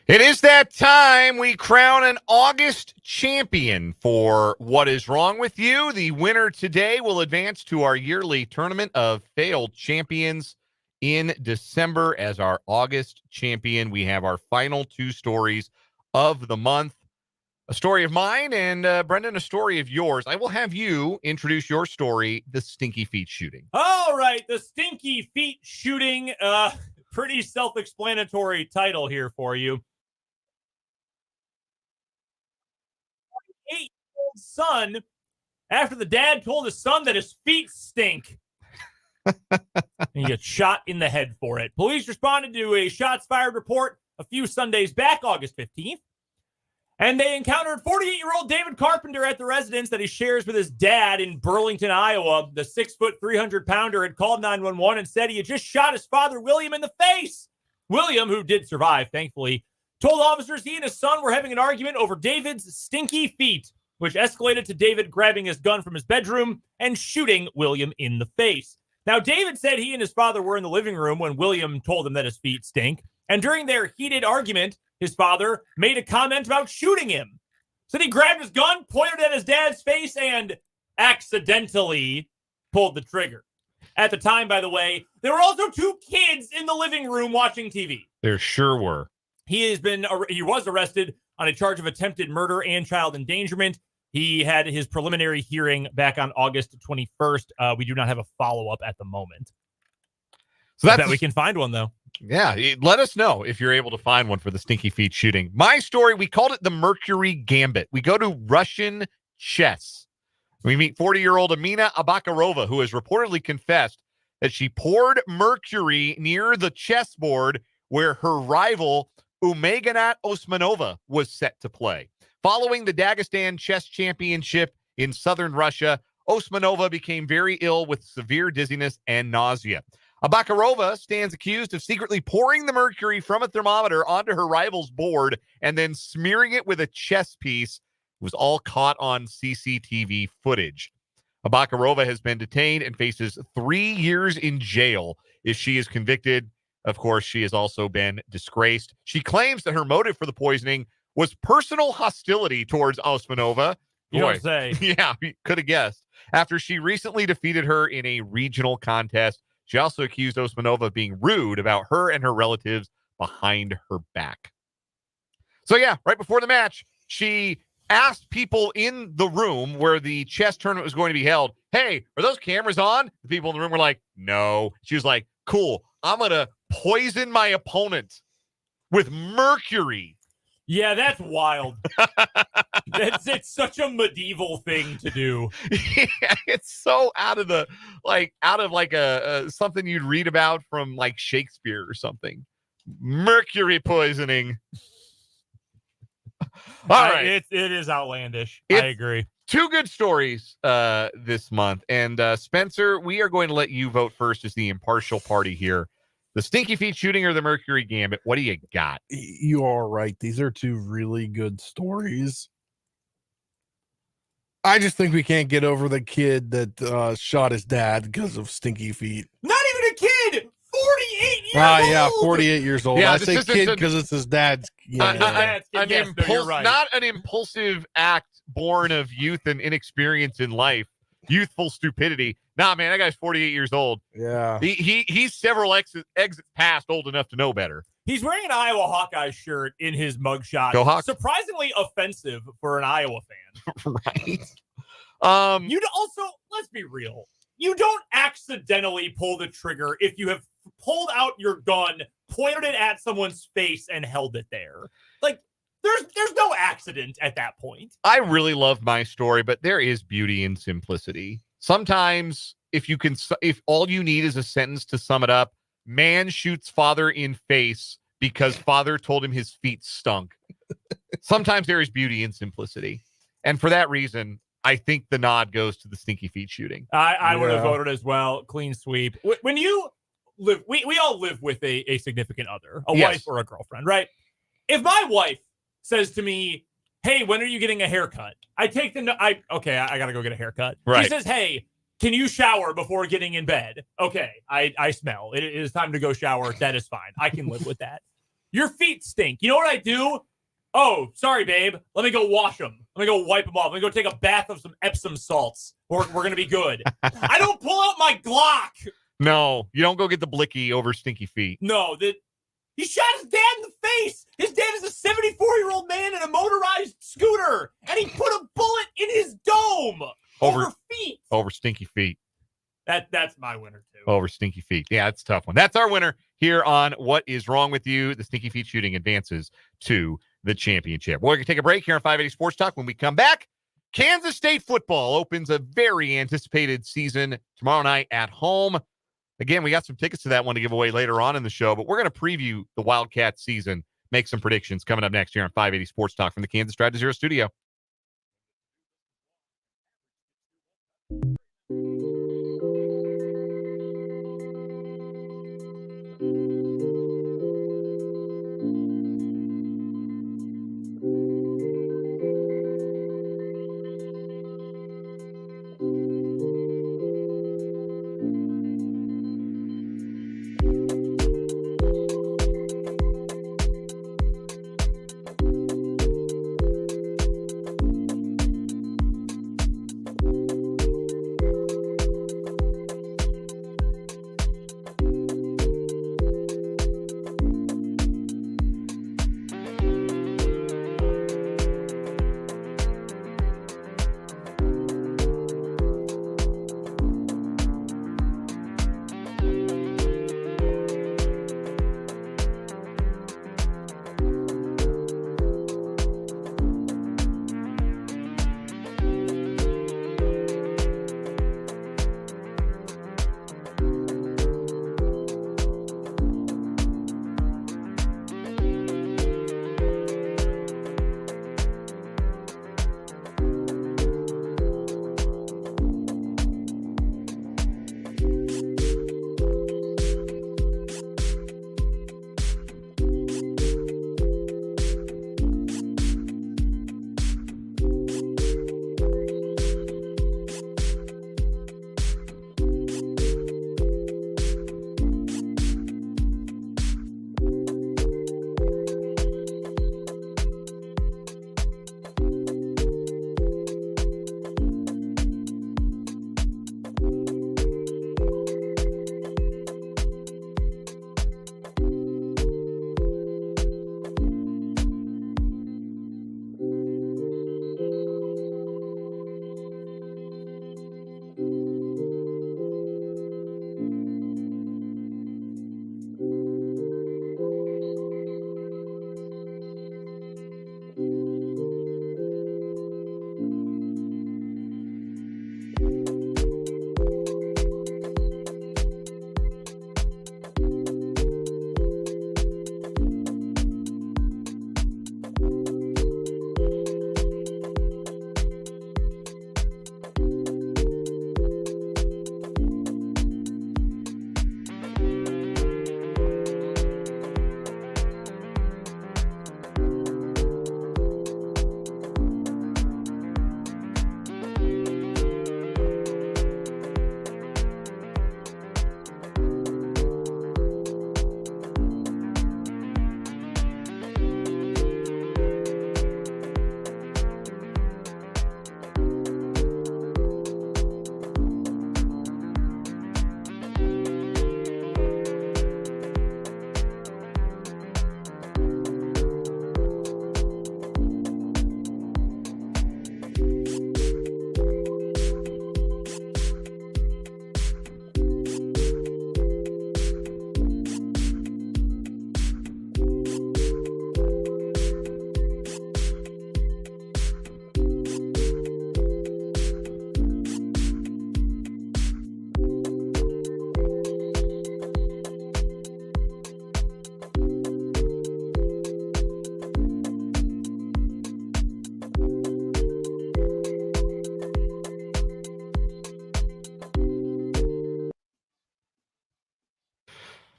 It is that time we crown an August champion for What Is Wrong With You. The winner today will advance to our yearly tournament of failed champions in December. As our August champion, we have our final two stories of the month. A story of mine and, Brendan, a story of yours. I will have you introduce your story, the Stinky Feet shooting. All right, the Stinky Feet shooting. Pretty self-explanatory title here for you. 8-year-old son, after the dad told his son that his feet stink. And he gets shot in the head for it. Police responded to a shots fired report a few Sundays back, August 15th. And they encountered 48-year-old David Carpenter at the residence that he shares with his dad in Burlington, Iowa. The 6-foot, 300-pounder had called 911 and said he had just shot his father, William, in the face. William, who did survive, thankfully, told officers he and his son were having an argument over David's stinky feet, which escalated to David grabbing his gun from his bedroom and shooting William in the face. Now, David said he and his father were in the living room when William told him that his feet stink. And during their heated argument, his father made a comment about shooting him. So he grabbed his gun, pointed at his dad's face, and accidentally pulled the trigger. At the time, by the way, there were also 2 kids in the living room watching TV. There sure were. He was arrested on a charge of attempted murder and child endangerment. He had his preliminary hearing back on August 21st. We do not have a follow-up at the moment. So I bet we can find one, though. Yeah, let us know if you're able to find one for the stinky feet shooting. My story, we called it the Mercury Gambit. We go to Russian chess. We meet 40-year-old Amina Abakarova, who has reportedly confessed that she poured mercury near the chessboard where her rival Umaganat Osmanova was set to play. Following the Dagestan Chess Championship in southern Russia, Osmanova became very ill with severe dizziness and nausea. Abakarova stands accused of secretly pouring the mercury from a thermometer onto her rival's board and then smearing it with a chess piece. It was all caught on CCTV footage. Abakarova has been detained and faces 3 years in jail if she is convicted. Of course, she has also been disgraced. She claims that her motive for the poisoning was personal hostility towards Osmanova. You don't say. Yeah, could have guessed. After she recently defeated her in a regional contest, she also accused Osmanova of being rude about her and her relatives behind her back. So yeah, right before the match, she asked people in the room where the chess tournament was going to be held, hey, are those cameras on? The people in the room were like, no. She was like, cool, I'm going to poison my opponent with mercury. Yeah, that's wild. It's such a medieval thing to do. Yeah, it's so out of a something you'd read about from like Shakespeare or something. Mercury poisoning. All right. It is outlandish. I agree. 2 good stories this month. And Spencer, we are going to let you vote first as the impartial party here. The stinky feet shooting or the Mercury Gambit? What do you got? You are right. These are 2 really good stories. I just think we can't get over the kid that shot his dad because of stinky feet. Not even a kid! 48 years old! Yeah, 48 years old. Yeah, I say kid because it's his dad's. Not an impulsive act born of youth and inexperience in life. Youthful stupidity. Nah, man, that guy's 48 years old. Yeah. He's several exits past old enough to know better. He's wearing an Iowa Hawkeye shirt in his mugshot. Go Hawks. Surprisingly offensive for an Iowa fan. Right. You'd also, let's be real, you don't accidentally pull the trigger if you have pulled out your gun, pointed it at someone's face, and held it there. Like, there's no accident at that point. I really love my story, but there is beauty in simplicity. Sometimes if all you need is a sentence to sum it up, man shoots father in face because father told him his feet stunk. Sometimes there is beauty in simplicity. And for that reason, I think the nod goes to the stinky feet shooting. I would have voted as well. Clean sweep. When you live, we all live with a significant other, a wife or a girlfriend, right? If my wife says to me, hey, when are you getting a haircut? I take I got to go get a haircut. Right. She says, hey, can you shower before getting in bed? Okay, I smell. It is time to go shower. That is fine. I can live with that. Your feet stink. You know what I do? Oh, sorry, babe. Let me go wash them. Let me go wipe them off. Let me go take a bath of some Epsom salts. We're going to be good. I don't pull out my Glock. No, you don't go get the blicky over stinky feet. No, he shot his dad in the face. His dad is a 74-year-old man in a motorized scooter, and he put a bullet in his dome over feet. Over stinky feet. That's my winner, too. Over stinky feet. Yeah, it's a tough one. That's our winner here on What Is Wrong With You. The stinky feet shooting advances to the championship. We're going to take a break here on 580 Sports Talk. When we come back, Kansas State football opens a very anticipated season tomorrow night at home. Again, we got some tickets to that one to give away later on in the show, but we're going to preview the Wildcats season, make some predictions coming up next here on 580 Sports Talk from the Kansas Drive to Zero studio.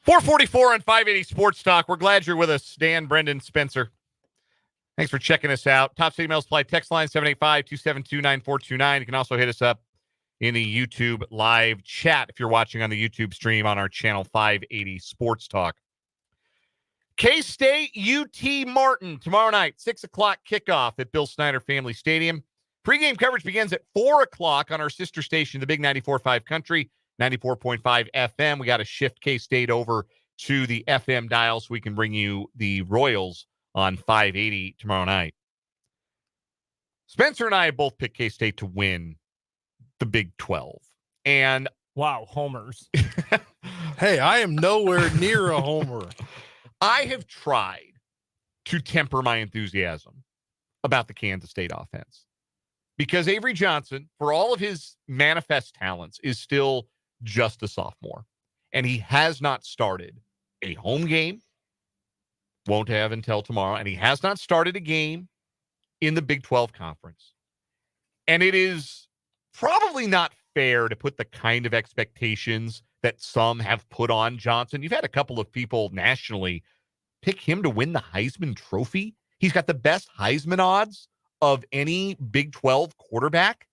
444 on 580 Sports Talk. We're glad you're with us. Dan, Brendan, Spencer. Thanks for checking us out. Top City Mail Supply text line 785-272-9429. You can also hit us up in the YouTube live chat if you're watching on the YouTube stream on our channel 580 Sports Talk. K-State UT Martin tomorrow night, 6 o'clock kickoff at Bill Snyder Family Stadium. Pregame coverage begins at 4 o'clock on our sister station, the Big 94.5 Country, 94.5 FM. We got to shift K-State over to the FM dial so we can bring you the Royals on 580 tomorrow night. Spencer and I have both picked K-State to win the Big 12. And wow, homers. Hey, I am nowhere near a homer. I have tried to temper my enthusiasm about the Kansas State offense because Avery Johnson, for all of his manifest talents, is still just a sophomore. And he has not started a home game, won't have until tomorrow, and he has not started a game in the Big 12 conference. And it is probably not fair to put the kind of expectations that some have put on Johnson. You've had a couple of people nationally pick him to win the Heisman Trophy. He's got the best Heisman odds of any Big 12 quarterback.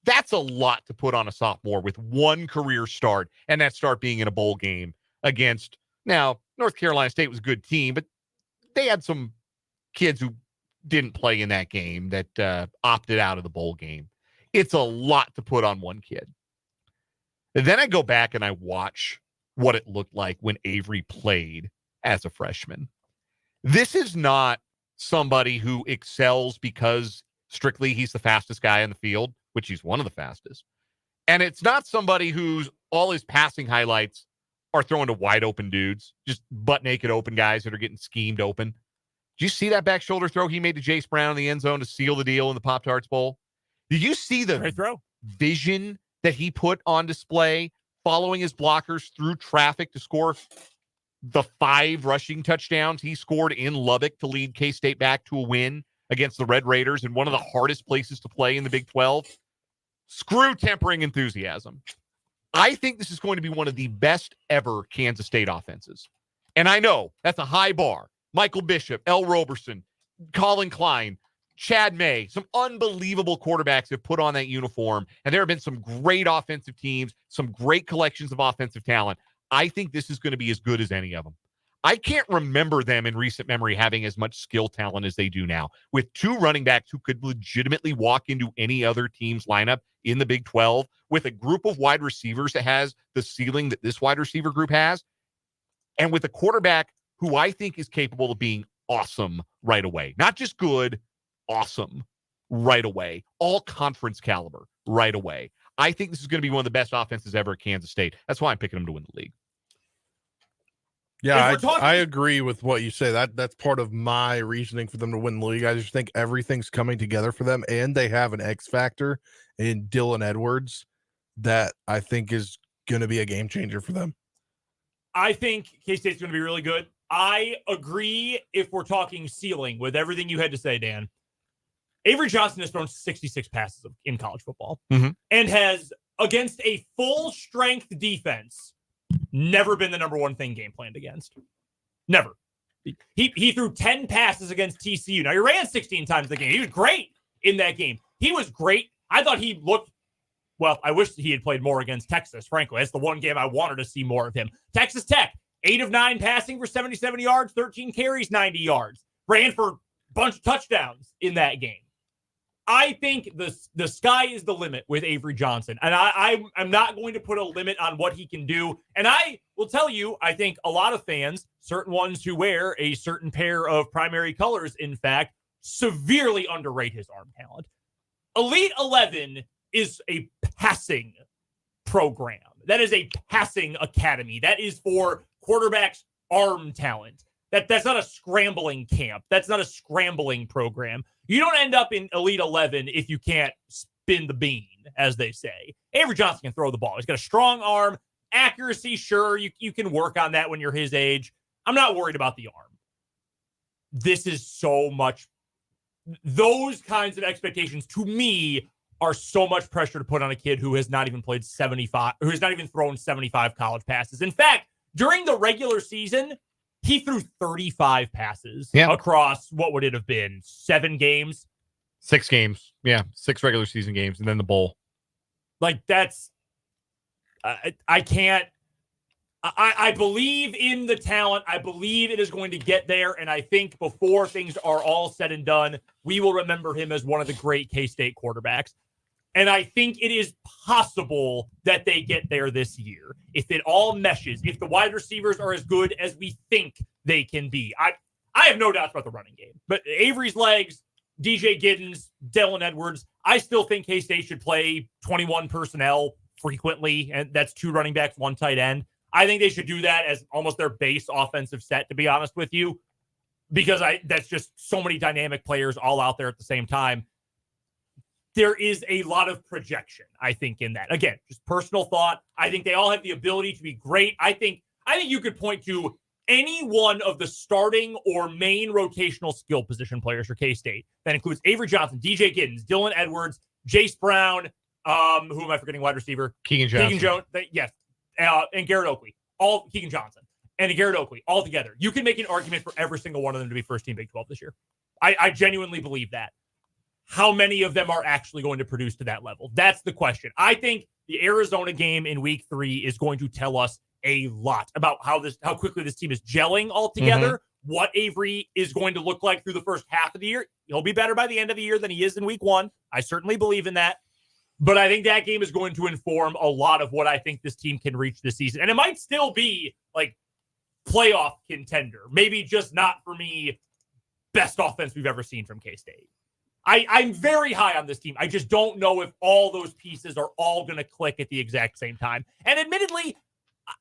That's a lot to put on a sophomore with one career start, and that start being in a bowl game against, now, North Carolina State was a good team, but they had some kids who didn't play in that game that opted out of the bowl game. It's a lot to put on one kid. And then I go back and I watch what it looked like when Avery played as a freshman. This is not somebody who excels because strictly he's the fastest guy in the field, which he's one of the fastest. And it's not somebody who's all his passing highlights are throwing to wide open dudes, just butt naked open guys that are getting schemed open. Did you see that back shoulder throw he made to Jace Brown in the end zone to seal the deal in the Pop-Tarts Bowl? Did you see the vision that he put on display following his blockers through traffic to score the 5 rushing touchdowns he scored in Lubbock to lead K-State back to a win against the Red Raiders in one of the hardest places to play in the Big 12? Screw tempering enthusiasm. I think this is going to be one of the best ever Kansas State offenses. And I know that's a high bar. Michael Bishop, L. Roberson, Colin Klein, Chad May, some unbelievable quarterbacks have put on that uniform. And there have been some great offensive teams, some great collections of offensive talent. I think this is going to be as good as any of them. I can't remember them in recent memory having as much skill talent as they do now, with 2 running backs who could legitimately walk into any other team's lineup in the Big 12, with a group of wide receivers that has the ceiling that this wide receiver group has, and with a quarterback who I think is capable of being awesome right away. Not just good, awesome right away. All conference caliber right away. I think this is going to be one of the best offenses ever at Kansas State. That's why I'm picking them to win the league. Yeah, I agree with what you say. That's part of my reasoning for them to win the league. I just think everything's coming together for them, and they have an X factor in Dylan Edwards that I think is going to be a game changer for them. I think K-State's going to be really good. I agree if we're talking ceiling with everything you had to say, Dan. Avery Johnson has thrown 66 passes in college football and has, against a full-strength defense, never been the number one thing game planned against. Never. He threw 10 passes against TCU. Now, he ran 16 times the game. He was great in that game. He was great. I thought he looked, well, I wish he had played more against Texas, frankly. That's the one game I wanted to see more of him. Texas Tech, 8 of 9 passing for 77 yards, 13 carries, 90 yards. Ran for a bunch of touchdowns in that game. I think the sky is the limit with Avery Johnson. And I'm not going to put a limit on what he can do. And I will tell you, I think a lot of fans, certain ones who wear a certain pair of primary colors, in fact, severely underrate his arm talent. Elite 11 is a passing program. That is a passing academy. That is for quarterbacks' arm talent. That's not a scrambling camp. That's not a scrambling program. You don't end up in Elite 11 if you can't spin the bean, as they say. Avery Johnson can throw the ball. He's got a strong arm. Accuracy, sure, you can work on that when you're his age. I'm not worried about the arm. This is so much. Those kinds of expectations, to me, are so much pressure to put on a kid who has not even played 75, who has not even thrown 75 college passes. In fact, during the regular season, he threw 35 passes Yeah. across what would it have been? 7 games? 6 games. Yeah. 6 regular season games and then the bowl. Like that's, I can't, I believe in the talent. I believe it is going to get there. And I think before things are all said and done, we will remember him as one of the great K-State quarterbacks. And I think it is possible that they get there this year. If it all meshes, if the wide receivers are as good as we think they can be. I have no doubts about the running game. But Avery's legs, DJ Giddens, Dylan Edwards, I still think K-State should play 21 personnel frequently. And that's 2 running backs, 1 tight end. I think they should do that as almost their base offensive set, to be honest with you, because that's just so many dynamic players all out there at the same time. There is a lot of projection, I think, in that. Again, just personal thought. I think they all have the ability to be great. I think you could point to any one of the starting or main rotational skill position players for K-State. That includes Avery Johnson, DJ Giddens, Dylan Edwards, Jace Brown, who am I forgetting, wide receiver? Keegan Johnson. Yes. And Garrett Oakley, Keegan Johnson, and Garrett Oakley all together. You can make an argument for every single one of them to be first team Big 12 this year. I genuinely believe that. How many of them are actually going to produce to that level? That's the question. I think the Arizona game in week 3 is going to tell us a lot about how quickly this team is gelling all together, what Avery is going to look like through the first half of the year. He'll be better by the end of the year than he is in week 1. I certainly believe in that. But I think that game is going to inform a lot of what I think this team can reach this season. And it might still be like playoff contender. Maybe just not, for me, best offense we've ever seen from K-State. I'm very high on this team. I just don't know if all those pieces are all going to click at the exact same time. And admittedly,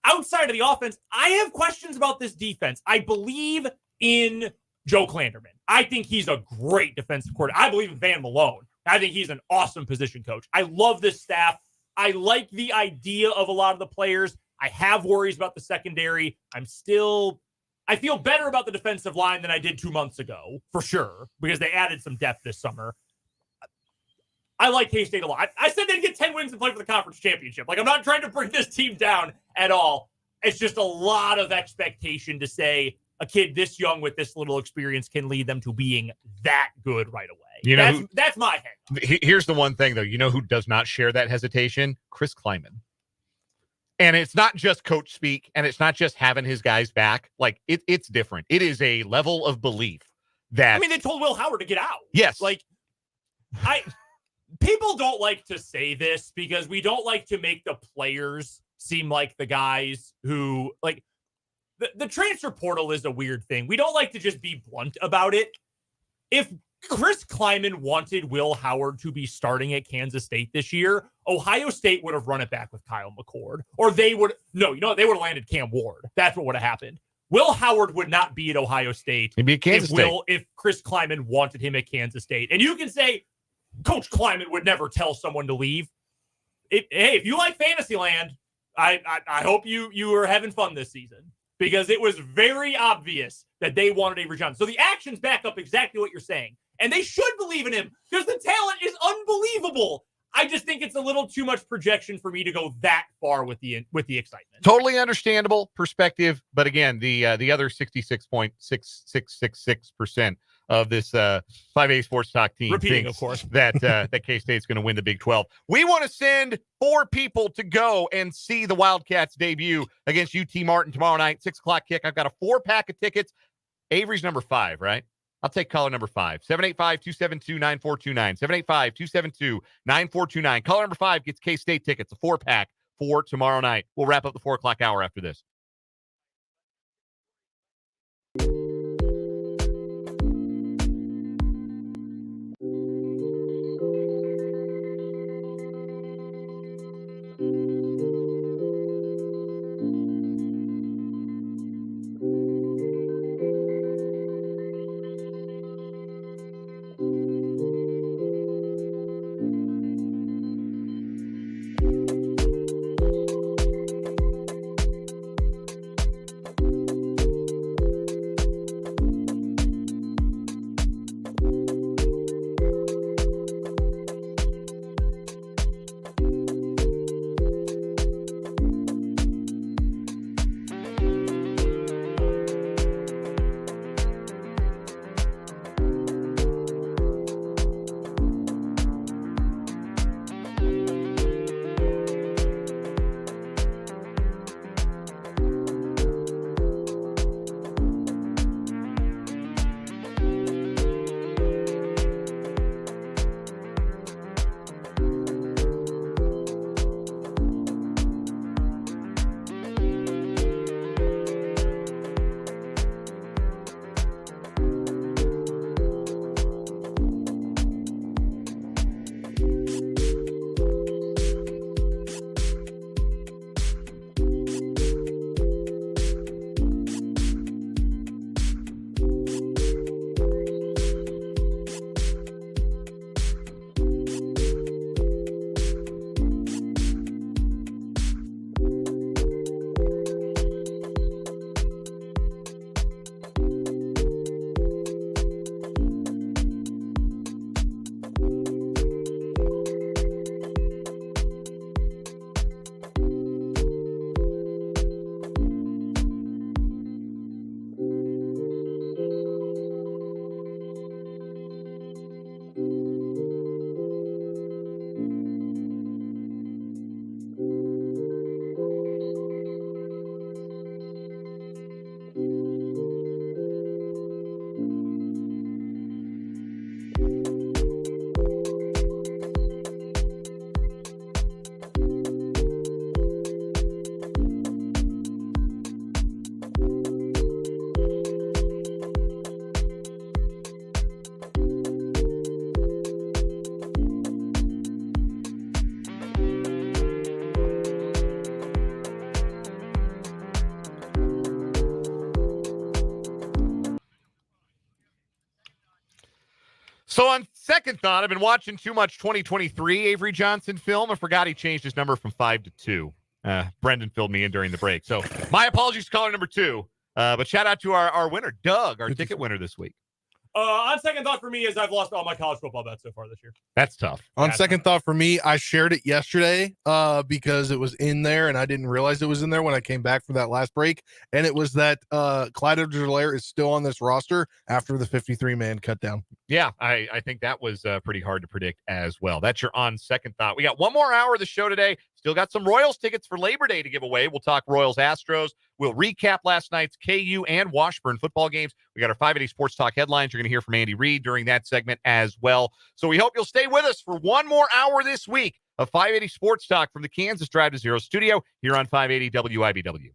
outside of the offense, I have questions about this defense. I believe in Joe Klanderman. I think he's a great defensive coordinator. I believe in Van Malone. I think he's an awesome position coach. I love this staff. I like the idea of a lot of the players. I have worries about the secondary. I feel better about the defensive line than I did 2 months ago, for sure, because they added some depth this summer. I like K-State a lot. I said they'd get 10 wins and play for the conference championship. Like, I'm not trying to bring this team down at all. It's just a lot of expectation to say a kid this young with this little experience can lead them to being that good right away. That's my hang. Here's the one thing, though. You know who does not share that hesitation? Chris Kleiman. And it's not just coach speak, and it's not just having his guys back. Like, it's different. It is a level of belief that... they told Will Howard to get out. Yes. Like, people don't like to say this because we don't like to make the players seem like the guys who, like, the transfer portal is a weird thing. We don't like to just be blunt about it. If Chris Kleiman wanted Will Howard to be starting at Kansas State this year, Ohio State would have run it back with Kyle McCord, or they would have landed Cam Ward. That's what would have happened. Will Howard would not be at Ohio State if Chris Kleiman wanted him at Kansas State. And you can say Coach Kleiman would never tell someone to leave. If you like Fantasyland, I hope you are having fun this season, because it was very obvious that they wanted Avery Johnson. So the actions back up exactly what you're saying. And they should believe in him because the talent is unbelievable. I just think it's a little too much projection for me to go that far with the excitement. Totally understandable perspective. But again, the other 66.6666% of this 5A Sports Talk team repeating, of course, that K-State's going to win the Big 12. We want to send 4 people to go and see the Wildcats debut against UT Martin tomorrow night, 6 o'clock kick. I've got a 4-pack of tickets. Avery's number 5, right? I'll take caller number 5, 785-272-9429, 785-272-9429. Caller number 5 gets K-State tickets, a 4-pack for tomorrow night. We'll wrap up the 4 o'clock hour after this. So on second thought, I've been watching too much 2023 Avery Johnson film. I forgot he changed his number from 5 to 2. Brendan filled me in during the break. So my apologies to caller number 2. But shout out to our winner, Doug, our ticket winner this week. On second thought for me is I've lost all my college football bets so far this year. That's tough. On second thought for me, I shared it yesterday because it was in there and I didn't realize it was in there when I came back for that last break. And it was that Clyde Edwards-Helaire is still on this roster after the 53-man cut down. Yeah, I think that was pretty hard to predict as well. That's your on second thought. We got one more hour of the show today. Still got some Royals tickets for Labor Day to give away. We'll talk Royals Astros. We'll recap last night's KU and Washburn football games. We got our 580 Sports Talk headlines. You're going to hear from Andy Reid during that segment as well. So we hope you'll stay with us for one more hour this week of 580 Sports Talk from the Kansas Drive to Zero studio here on 580 WIBW.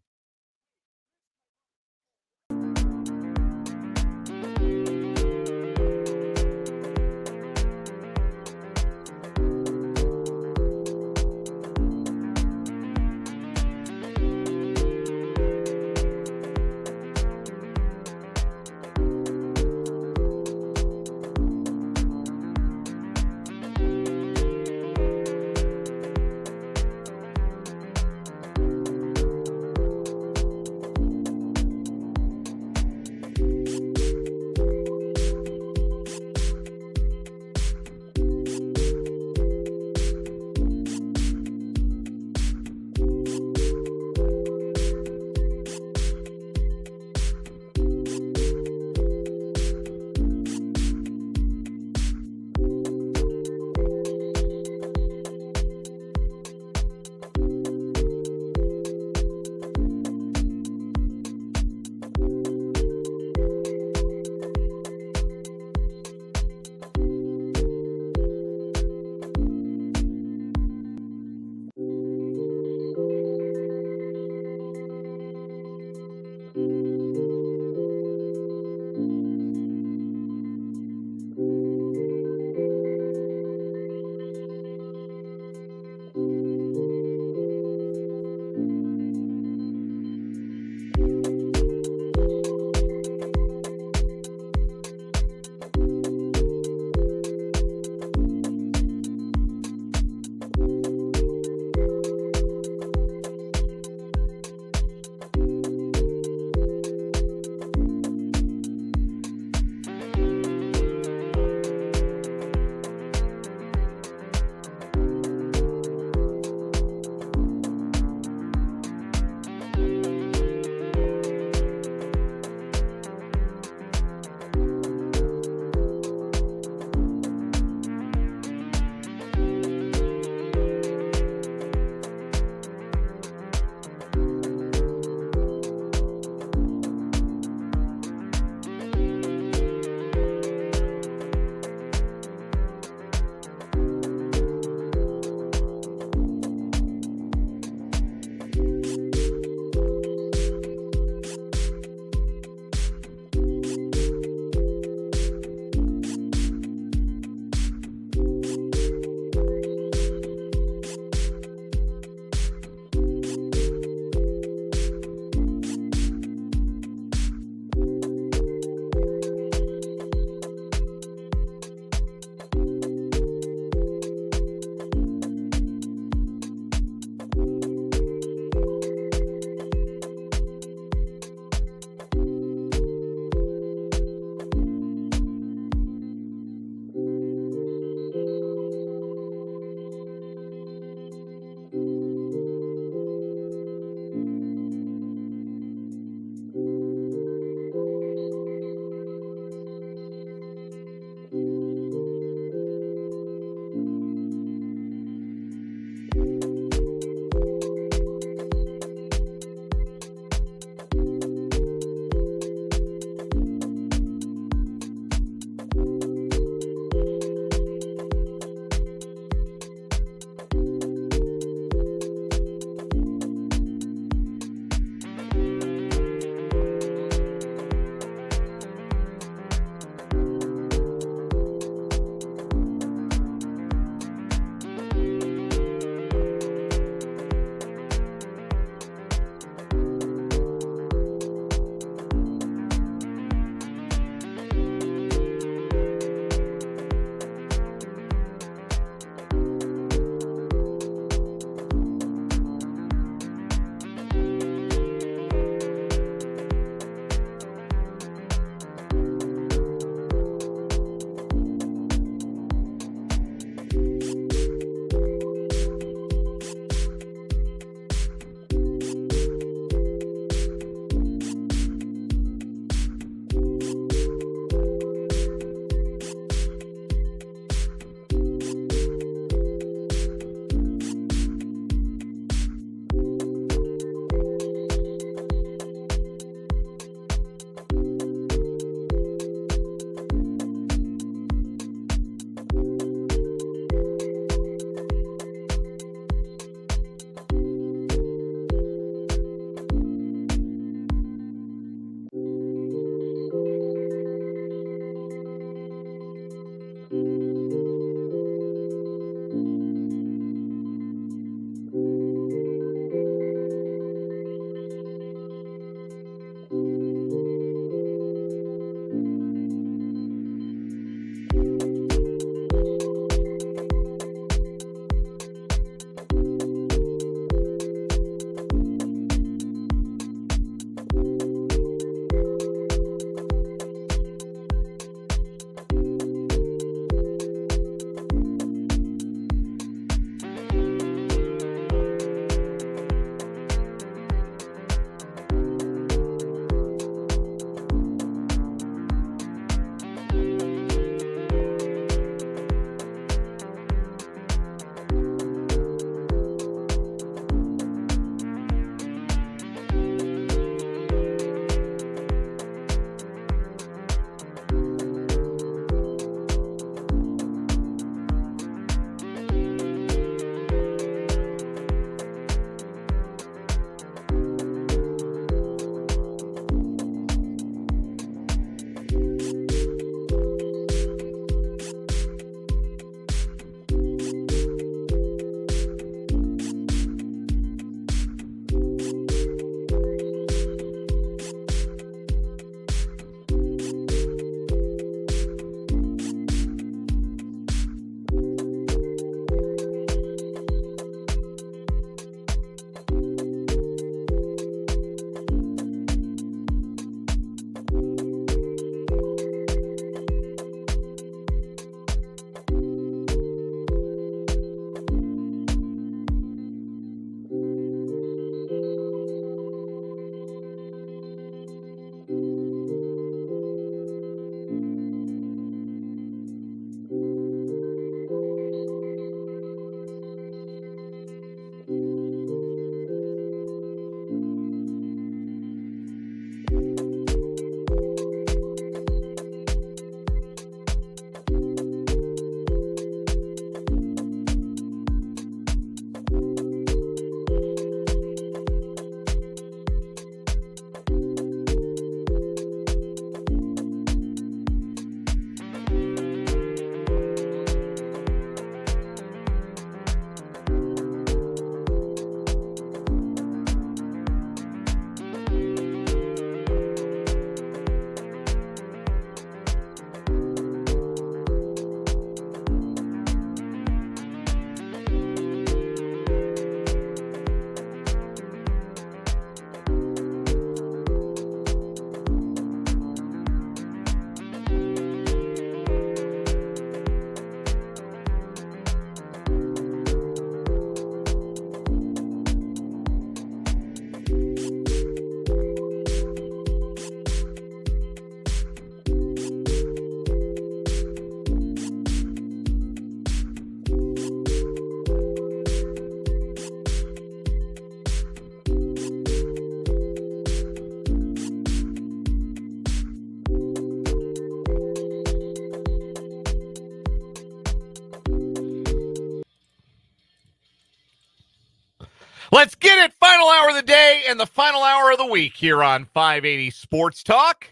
Let's get it. Final hour of the day and the final hour of the week here on 580 Sports Talk.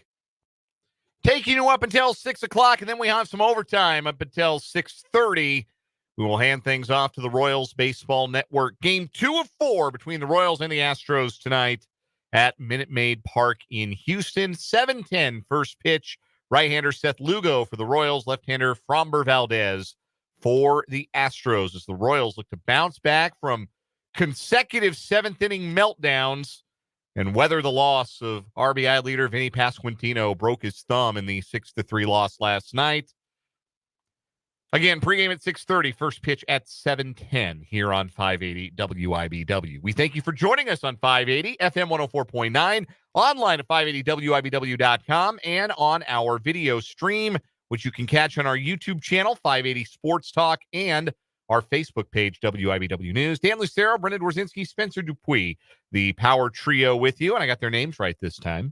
Taking you up until 6 o'clock, and then we have some overtime up until 6:30. We will hand things off to the Royals Baseball Network. Game 2 of 4 between the Royals and the Astros tonight at Minute Maid Park in Houston. 7:10 first pitch. Right-hander Seth Lugo for the Royals. Left-hander Framber Valdez for the Astros as the Royals look to bounce back from consecutive seventh-inning meltdowns and weather the loss of RBI leader Vinnie Pasquantino. Broke his thumb in the 6-3 loss last night. Again, pregame at 6:30, first pitch at 7:10 here on 580 WIBW. We thank you for joining us on 580 FM 104.9, online at 580WIBW.com, and on our video stream, which you can catch on our YouTube channel, 580 Sports Talk, and our Facebook page, WIBW News. Dan Lucero, Brendan Dworzinski, Spencer Dupuis, the power trio with you, and I got their names right this time.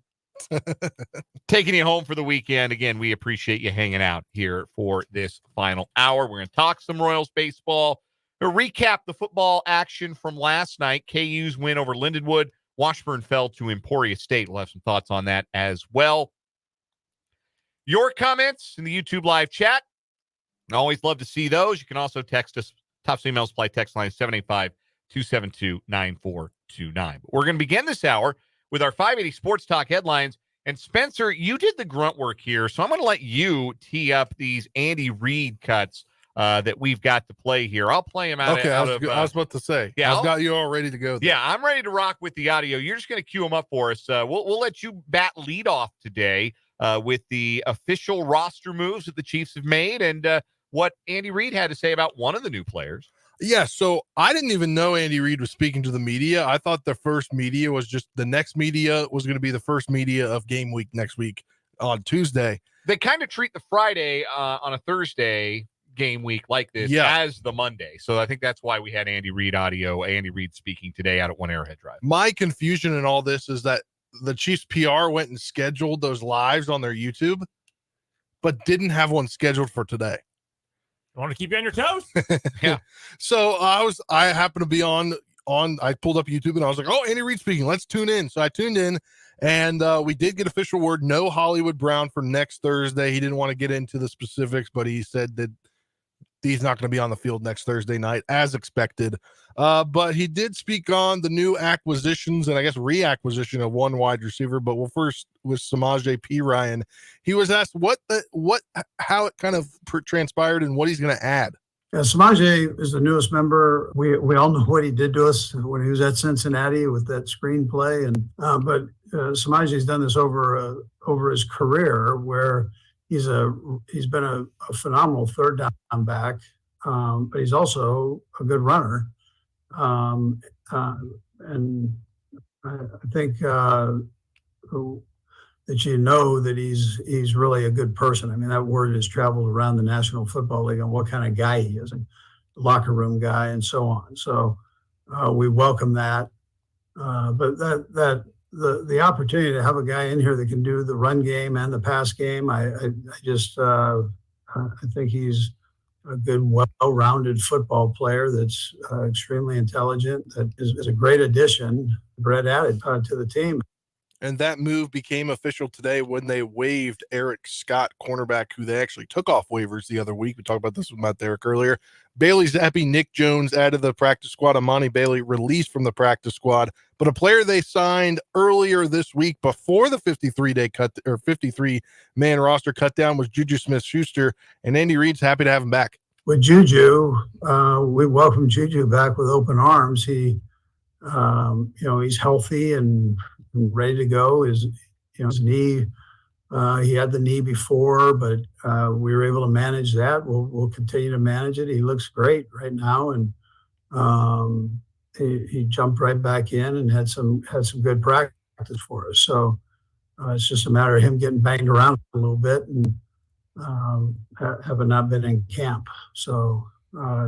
Taking you home for the weekend. Again, we appreciate you hanging out here for this final hour. We're going to talk some Royals baseball, recap the football action from last night. KU's win over Lindenwood. Washburn fell to Emporia State. We'll have some thoughts on that as well. Your comments in the YouTube live chat. I always love to see those. You can also text us. Top email supply text line 785-272-9429. We're going to begin this hour with our 580 Sports Talk headlines. And Spencer, you did the grunt work here, so I'm going to let you tee up these Andy Reid cuts that we've got to play here. I'll play them out. Okay, I was about to say. Yeah, I've got you all ready to go there. Yeah, I'm ready to rock with the audio. You're just going to cue them up for us. We'll let you bat lead off today with the official roster moves that the Chiefs have made and what Andy Reid had to say about one of the new players. Yeah, so I didn't even know Andy Reid was speaking to the media. I thought the first media was just the next media was going to be the first media of game week next week on Tuesday. They kind of treat the Friday on a Thursday game week like this as the Monday. So I think that's why we had Andy Reid speaking today out at One Arrowhead Drive. My confusion in all this is that the Chiefs PR went and scheduled those lives on their YouTube, but didn't have one scheduled for today. I want to keep you on your toes. Yeah. So I happened to be on, I pulled up YouTube and I was like, oh, Andy Reid speaking. Let's tune in. So I tuned in and we did get official word. No Hollywood Brown for next Thursday. He didn't want to get into the specifics, but he said that he's not going to be on the field next Thursday night as expected. But he did speak on the new acquisitions and I guess reacquisition of one wide receiver. But we'll first with Samaje P. Ryan. He was asked how it kind of transpired and what he's going to add. Yeah, Samaje is the newest member. We all know what he did to us when he was at Cincinnati with that screenplay. But Samaje's done this over his career where he's been a phenomenal third down back, but he's also a good runner. And I think that you know that he's really a good person. I mean, that word has traveled around the National Football League on what kind of guy he is, a locker room guy, and so on. So we welcome that. But the opportunity to have a guy in here that can do the run game and the pass game, I think he's a good, well-rounded football player that's extremely intelligent. That is a great addition, Brett added to the team. And that move became official today when they waived Eric Scott, cornerback, who they actually took off waivers the other week. We talked about this with Matt Derrick earlier. Bailey Zappi, Nick Jones added the practice squad. Amani Bailey released from the practice squad. But a player they signed earlier this week before the 53-man roster cut down was Juju Smith-Schuster, and Andy Reid's happy to have him back. With Juju, we welcome Juju back with open arms. He's healthy and ready to go. His knee, he had the knee before, but we were able to manage that. We'll continue to manage it. He looks great right now, and he jumped right back in and had some good practice for us. So it's just a matter of him getting banged around a little bit and having not been in camp. So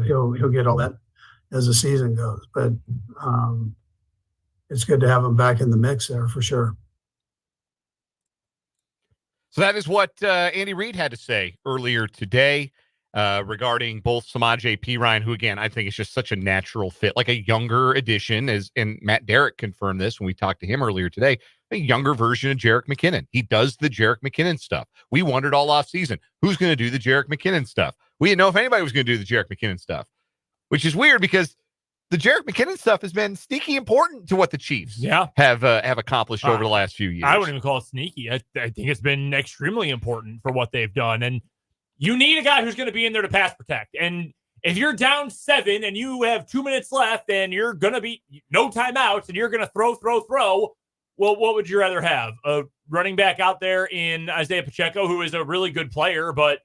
he'll get all that as the season goes. But it's good to have him back in the mix there for sure. So that is what Andy Reid had to say earlier today. regarding both Samaje Perine, who, again, I think is just such a natural fit, like a younger addition, and Matt Derrick confirmed this when we talked to him earlier today, a younger version of Jerick McKinnon. He does the Jerick McKinnon stuff. We wondered all offseason, who's going to do the Jerick McKinnon stuff? We didn't know if anybody was going to do the Jerick McKinnon stuff, which is weird because the Jerick McKinnon stuff has been sneaky important to what the Chiefs have accomplished over the last few years. I wouldn't even call it sneaky. I think it's been extremely important for what they've done. And you need a guy who's going to be in there to pass protect. And if you're down 7 and you have 2 minutes left and you're going to be no timeouts and you're going to throw, well, what would you rather have? A running back out there in Isaiah Pacheco, who is a really good player, but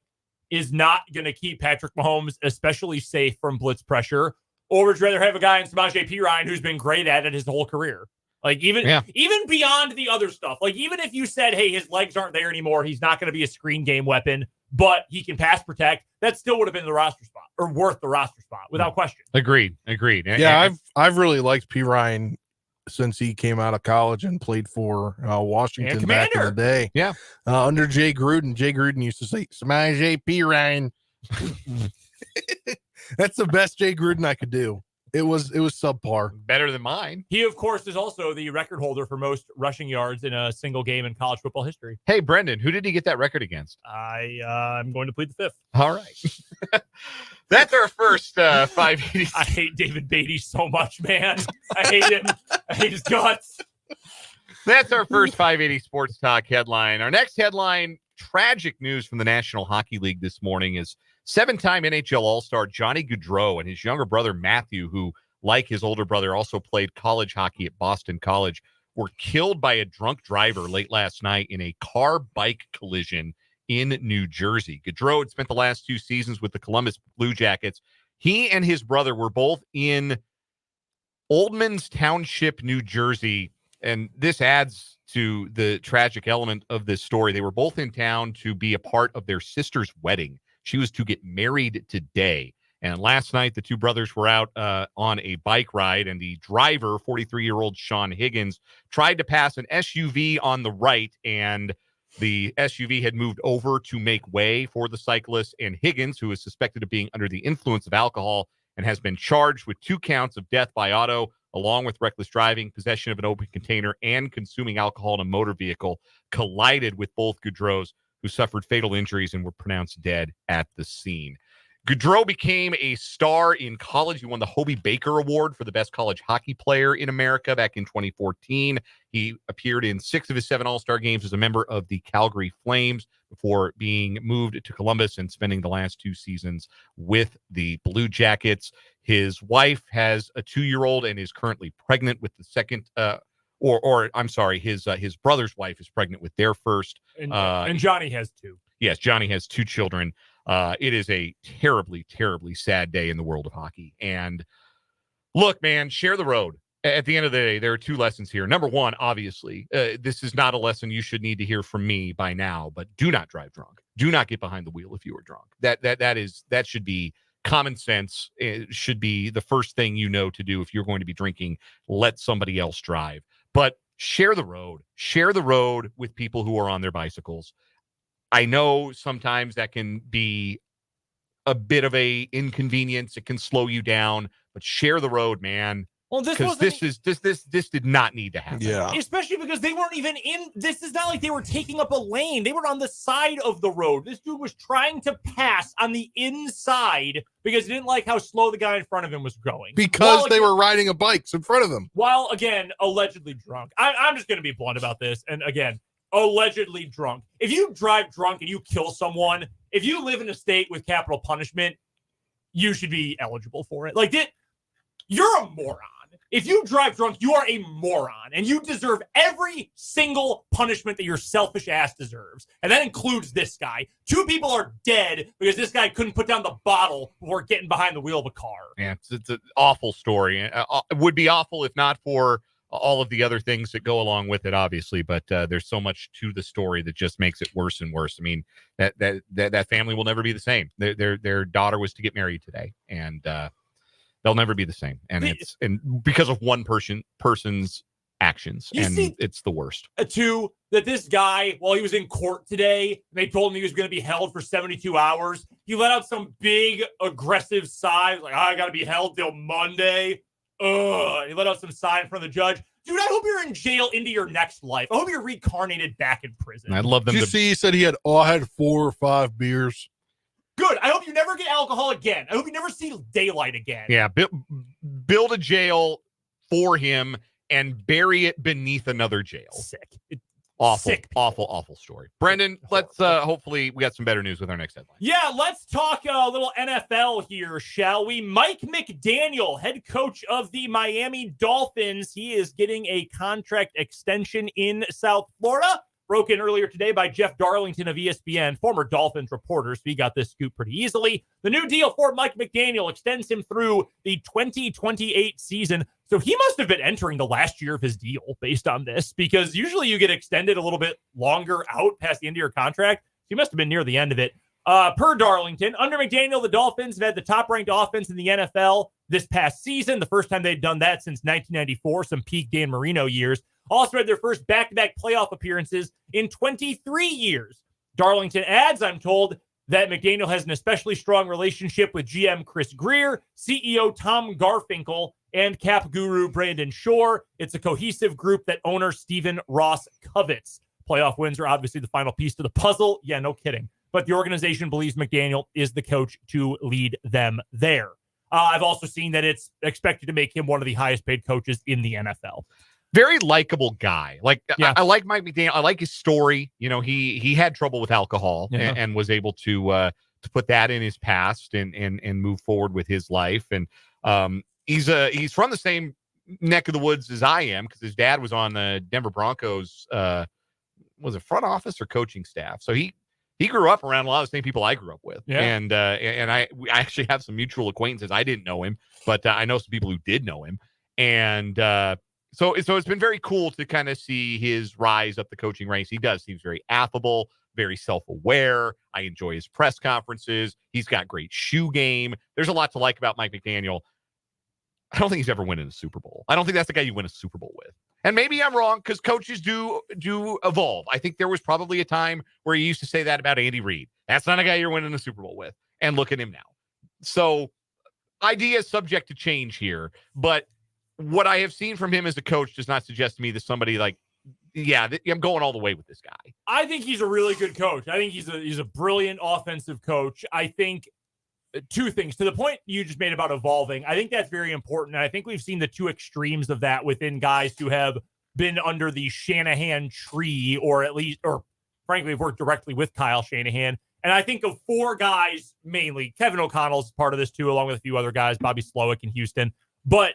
is not going to keep Patrick Mahomes especially safe from blitz pressure? Or would you rather have a guy in Samaje Perine who's been great at it his whole career? Like even beyond the other stuff, like even if you said, hey, his legs aren't there anymore, he's not going to be a screen game weapon, but he can pass protect, that still would have been the roster spot or worth the roster spot without question. Agreed. Yeah, I've really liked Perine since he came out of college and played for Washington back in the day. Yeah. Under Jay Gruden. Jay Gruden used to say, Samaje Perine. That's the best Jay Gruden I could do. It was subpar. Better than mine. He, of course, is also the record holder for most rushing yards in a single game in college football history. Hey, Brendan, who did he get that record against? I'm going to plead the fifth. All right. That's our first 580. I hate David Beatty so much, man. I hate him. I hate his guts. That's our first 580 Sports Talk headline. Our next headline, tragic news from the National Hockey League this morning, is 7-time NHL All-Star Johnny Gaudreau and his younger brother Matthew, who, like his older brother, also played college hockey at Boston College, were killed by a drunk driver late last night in a car-bike collision in New Jersey. Gaudreau had spent the last 2 seasons with the Columbus Blue Jackets. He and his brother were both in Oldmans Township, New Jersey, and this adds to the tragic element of this story. They were both in town to be a part of their sister's wedding. She was to get married today. And last night, the two brothers were out on a bike ride, and the driver, 43-year-old Sean Higgins, tried to pass an SUV on the right, and the SUV had moved over to make way for the cyclist. And Higgins, who is suspected of being under the influence of alcohol and has been charged with 2 counts of death by auto, along with reckless driving, possession of an open container, and consuming alcohol in a motor vehicle, collided with both Gaudreaus, who suffered fatal injuries and were pronounced dead at the scene. Gaudreau became a star in college. He won the Hobie Baker Award for the best college hockey player in America back in 2014. He appeared in 6 of his 7 All-Star games as a member of the Calgary Flames before being moved to Columbus and spending the last 2 seasons with the Blue Jackets. His wife has a 2-year-old and is currently pregnant with the second his brother's wife is pregnant with their first. And Johnny has 2. Yes, Johnny has 2 children. It is a terribly, terribly sad day in the world of hockey. And look, man, share the road. At the end of the day, there are 2 lessons here. Number one, obviously, this is not a lesson you should need to hear from me by now, but do not drive drunk. Do not get behind the wheel if you are drunk. That should be common sense. It should be the first thing you know to do if you're going to be drinking. Let somebody else drive. But share the road. Share the road with people who are on their bicycles. I know sometimes that can be a bit of a inconvenience. It can slow you down, but share the road, man. Well, this did not need to happen. Yeah. Especially because they weren't even in. This is not like they were taking up a lane. They were on the side of the road. This dude was trying to pass on the inside because he didn't like how slow the guy in front of him was going. Because they were riding a bikes in front of them. While, again, allegedly drunk. I'm just going to be blunt about this. And again, allegedly drunk. If you drive drunk and you kill someone, if you live in a state with capital punishment, you should be eligible for it. You're a moron. If you drive drunk, you are a moron, and you deserve every single punishment that your selfish ass deserves. And that includes this guy. 2 people are dead because this guy couldn't put down the bottle before getting behind the wheel of a car. Yeah, it's an awful story. It would be awful if not for all of the other things that go along with it, obviously. But there's so much to the story that just makes it worse and worse. I mean, that family will never be the same. Their daughter was to get married today, and they'll never be the same. And and because of one person's actions, it's the worst. Two, that this guy, while he was in court today, they told him he was going to be held for 72 hours. He let out some big aggressive sigh, like, I got to be held till Monday. He let out some sigh in front of the judge. Dude, I hope you're in jail into your next life. I hope you're reincarnated back in prison. I'd love them Did you see he said he had 4 or 5 beers? Good. I hope you never get alcohol again. I hope you never see daylight again. Yeah, build a jail for him and bury it beneath another jail. Sick. Awful story. Brendan, let's hopefully we got some better news with our next headline. Yeah, let's talk a little NFL here, shall we? Mike McDaniel, head coach of the Miami Dolphins. He is getting a contract extension in South Florida. Broken earlier today by Jeff Darlington of ESPN, former Dolphins reporter, so he got this scoop pretty easily. The new deal for Mike McDaniel extends him through the 2028 season. So he must have been entering the last year of his deal based on this, because usually you get extended a little bit longer out past the end of your contract. So he must have been near the end of it. Per Darlington, under McDaniel, the Dolphins have had the top-ranked offense in the NFL this past season, the first time they'd done that since 1994, some peak Dan Marino years. Also had their first back-to-back playoff appearances in 23 years. Darlington adds, I'm told, that McDaniel has an especially strong relationship with GM Chris Greer, CEO Tom Garfinkel, and cap guru Brandon Shore. It's a cohesive group that owner Stephen Ross covets. Playoff wins are obviously the final piece to the puzzle. Yeah, no kidding. But the organization believes McDaniel is the coach to lead them there. I've also seen that it's expected to make him one of the highest paid coaches in the NFL. Very likable guy. Like, yeah. I like Mike McDaniel. I like his story. You know, he had trouble with alcohol and was able to put that in his past and move forward with his life. And he's from the same neck of the woods as I am, because his dad was on the Denver Broncos. Was it front office or coaching staff? So he grew up around a lot of the same people I grew up with. Yeah. And I actually have some mutual acquaintances. I didn't know him, but I know some people who did know him. And so it's been very cool to kind of see his rise up the coaching ranks. He seems very affable, very self-aware. I enjoy his press conferences. He's got great shoe game. There's a lot to like about Mike McDaniel. I don't think he's ever winning a Super Bowl. I don't think that's the guy you win a Super Bowl with. And maybe I'm wrong, because coaches do evolve. I think there was probably a time where he used to say that about Andy Reid. That's not a guy you're winning a Super Bowl with. And look at him now. So ideas subject to change here, but what I have seen from him as a coach does not suggest to me that somebody like, I'm going all the way with this guy. I think he's a really good coach. I think he's a brilliant offensive coach. I think two things. To the point you just made about evolving, I think that's very important. And I think we've seen the two extremes of that within guys who have been under the Shanahan tree, or frankly, have worked directly with Kyle Shanahan. And I think of 4 guys mainly. Kevin O'Connell's part of this too, along with a few other guys, Bobby Slowick in Houston. But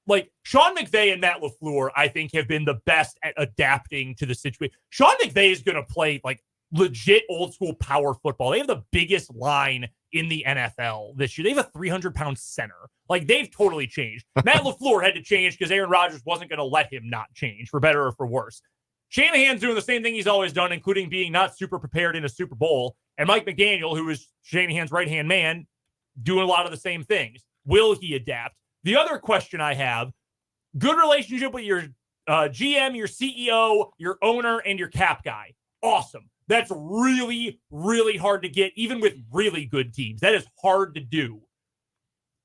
like Sean McVay and Matt LaFleur, I think, have been the best at adapting to the situation. Sean McVay is going to play like legit old school power football. They have the biggest line in the NFL this year. They have a 300-pound center. Like, they've totally changed. Matt LaFleur had to change because Aaron Rodgers wasn't going to let him not change, for better or for worse. Shanahan's doing the same thing he's always done, including being not super prepared in a Super Bowl. And Mike McDaniel, who is Shanahan's right-hand man, doing a lot of the same things. Will he adapt? The other question I have, good relationship with your GM, your CEO, your owner, and your cap guy. Awesome. That's really, really hard to get, even with really good teams. That is hard to do.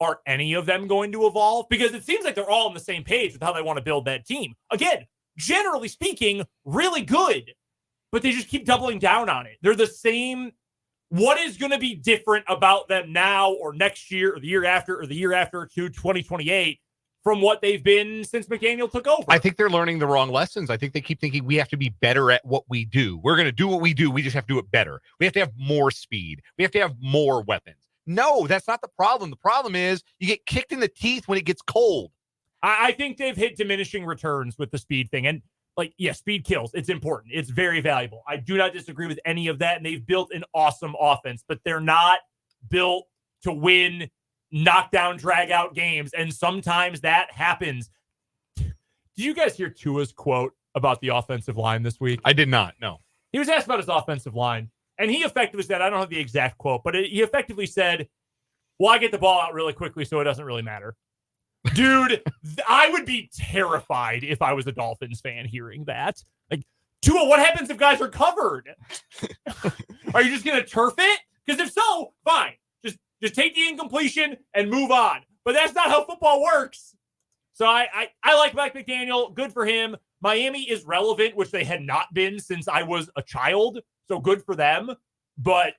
Are any of them going to evolve? Because it seems like they're all on the same page with how they want to build that team. Again, generally speaking, really good, but they just keep doubling down on it. They're the same. What is going to be different about them now or next year or the year after to 2028 from what they've been since McDaniel took over? I think they're learning the wrong lessons. I think they keep thinking we have to be better at what we do. We're going to do what we do. We just have to do it better. We have to have more speed. We have to have more weapons. No, that's not the problem. The problem is you get kicked in the teeth when it gets cold. I think they've hit diminishing returns with the speed thing. And speed kills. It's important. It's very valuable. I do not disagree with any of that. And they've built an awesome offense, but they're not built to win knockdown, drag out games. And sometimes that happens. Did you guys hear Tua's quote about the offensive line this week? I did not. No. He was asked about his offensive line, and he effectively said, I don't have the exact quote, but he effectively said, well, I get the ball out really quickly, so it doesn't really matter. Dude, I would be terrified if I was a Dolphins fan hearing that. Like, Tua, what happens if guys are covered? Are you just going to turf it? Because if so, fine. Just take the incompletion and move on. But that's not how football works. So I like Mike McDaniel. Good for him. Miami is relevant, which they had not been since I was a child. So good for them. But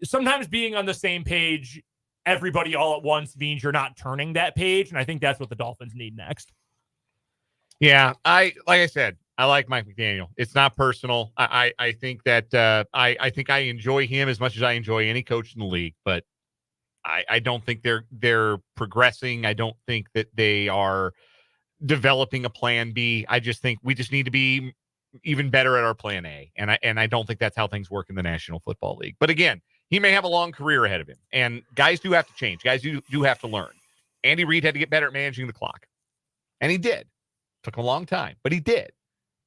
sometimes being on the same page, everybody all at once, means you're not turning that page. And I think that's what the Dolphins need next. Yeah, like I said, I like Mike McDaniel. It's not personal. I think that I think I enjoy him as much as I enjoy any coach in the league, but I don't think they're progressing. I don't think that they are developing a plan B. I just think we just need to be even better at our plan A. And I don't think that's how things work in the National Football League. But again, he may have a long career ahead of him. And guys do have to change. Guys do have to learn. Andy Reid had to get better at managing the clock. And he did. Took a long time, but he did.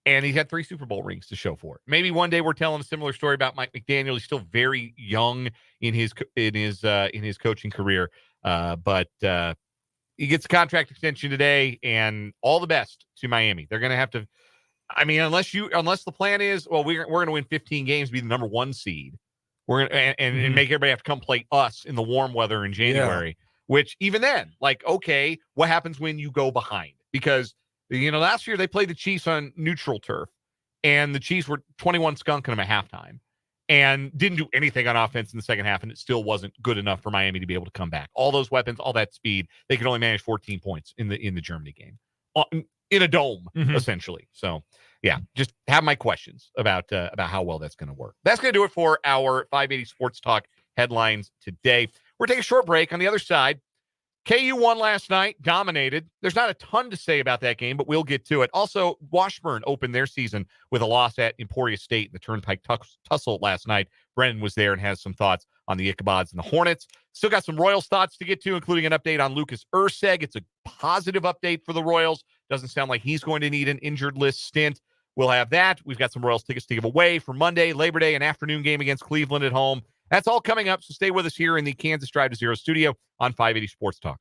And he had 3 Super Bowl rings to show for it. Maybe one day we're telling a similar story about Mike McDaniel. He's still very young in his coaching career, but he gets a contract extension today. And all the best to Miami. They're going to have to. I mean, unless the plan is, well, we're going to win 15 games, be the number 1 seed. We're going to and make everybody have to come play us in the warm weather in January. Yeah. Which even then, like, okay, what happens when you go behind? Because last year they played the Chiefs on neutral turf, and the Chiefs were 21 skunking them at halftime and didn't do anything on offense in the second half, and it still wasn't good enough for Miami to be able to come back. All those weapons, all that speed, they could only manage 14 points in the Germany game in a dome, essentially. So, yeah, just have my questions about how well that's going to work. That's going to do it for our 580 Sports Talk headlines today. We're taking a short break. On the other side, KU won last night, dominated. There's not a ton to say about that game, but we'll get to it. Also, Washburn opened their season with a loss at Emporia State in the Turnpike tussle last night. Brennan was there and has some thoughts on the Ichabod's and the Hornets. Still got some Royals thoughts to get to, including an update on Lucas Erceg. It's a positive update for the Royals. Doesn't sound like he's going to need an injured list stint. We'll have that. We've got some Royals tickets to give away for Monday, Labor Day, an afternoon game against Cleveland at home. That's all coming up, so stay with us here in the Kansas Drive to Zero studio on 580 Sports Talk.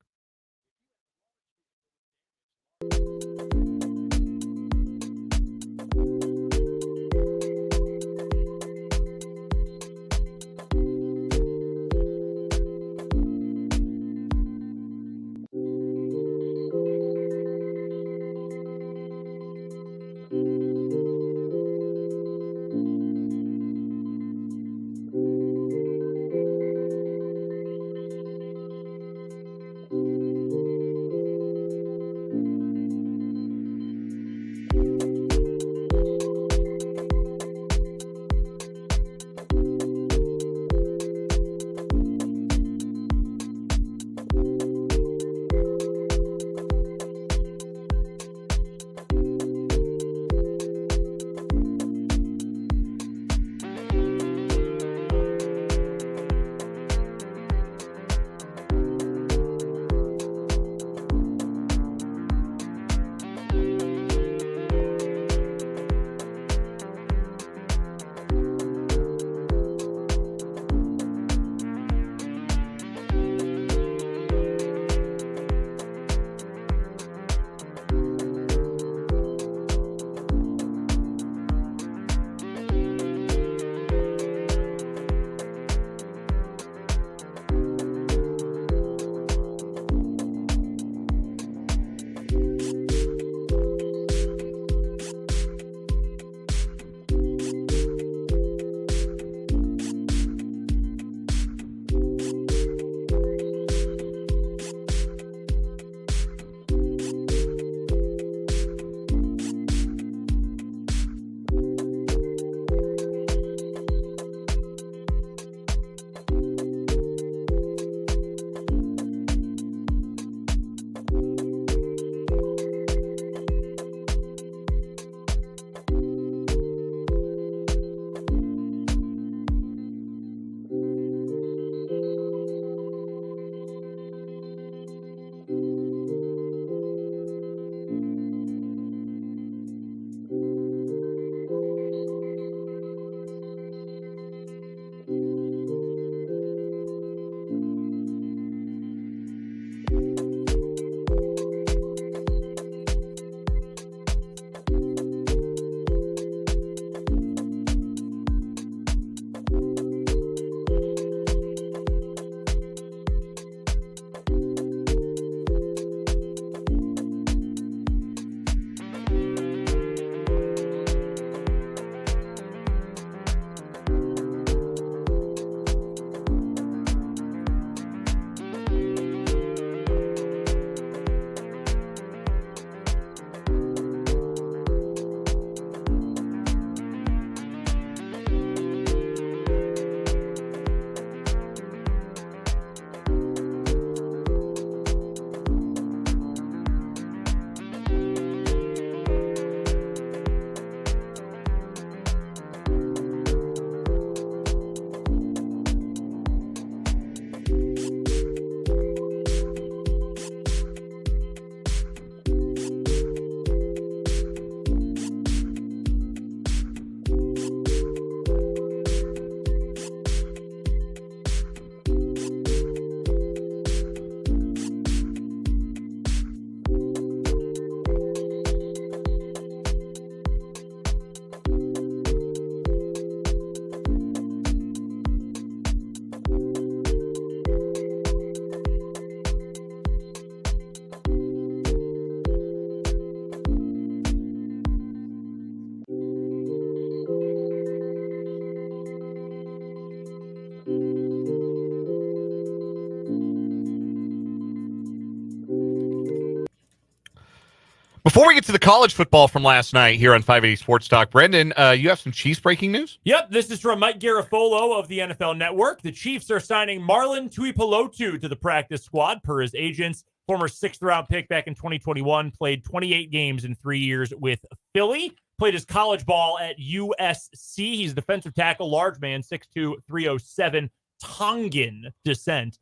Before we get to the college football from last night here on 580 Sports Talk, Brendan, you have some Chiefs breaking news? Yep, this is from Mike Garafolo of the NFL Network. The Chiefs are signing Marlon Tuipulotu to the practice squad per his agents. Former 6th-round pick back in 2021, played 28 games in 3 years with Philly. Played his college ball at USC. He's a defensive tackle, large man, 6'2", 307, Tongan descent.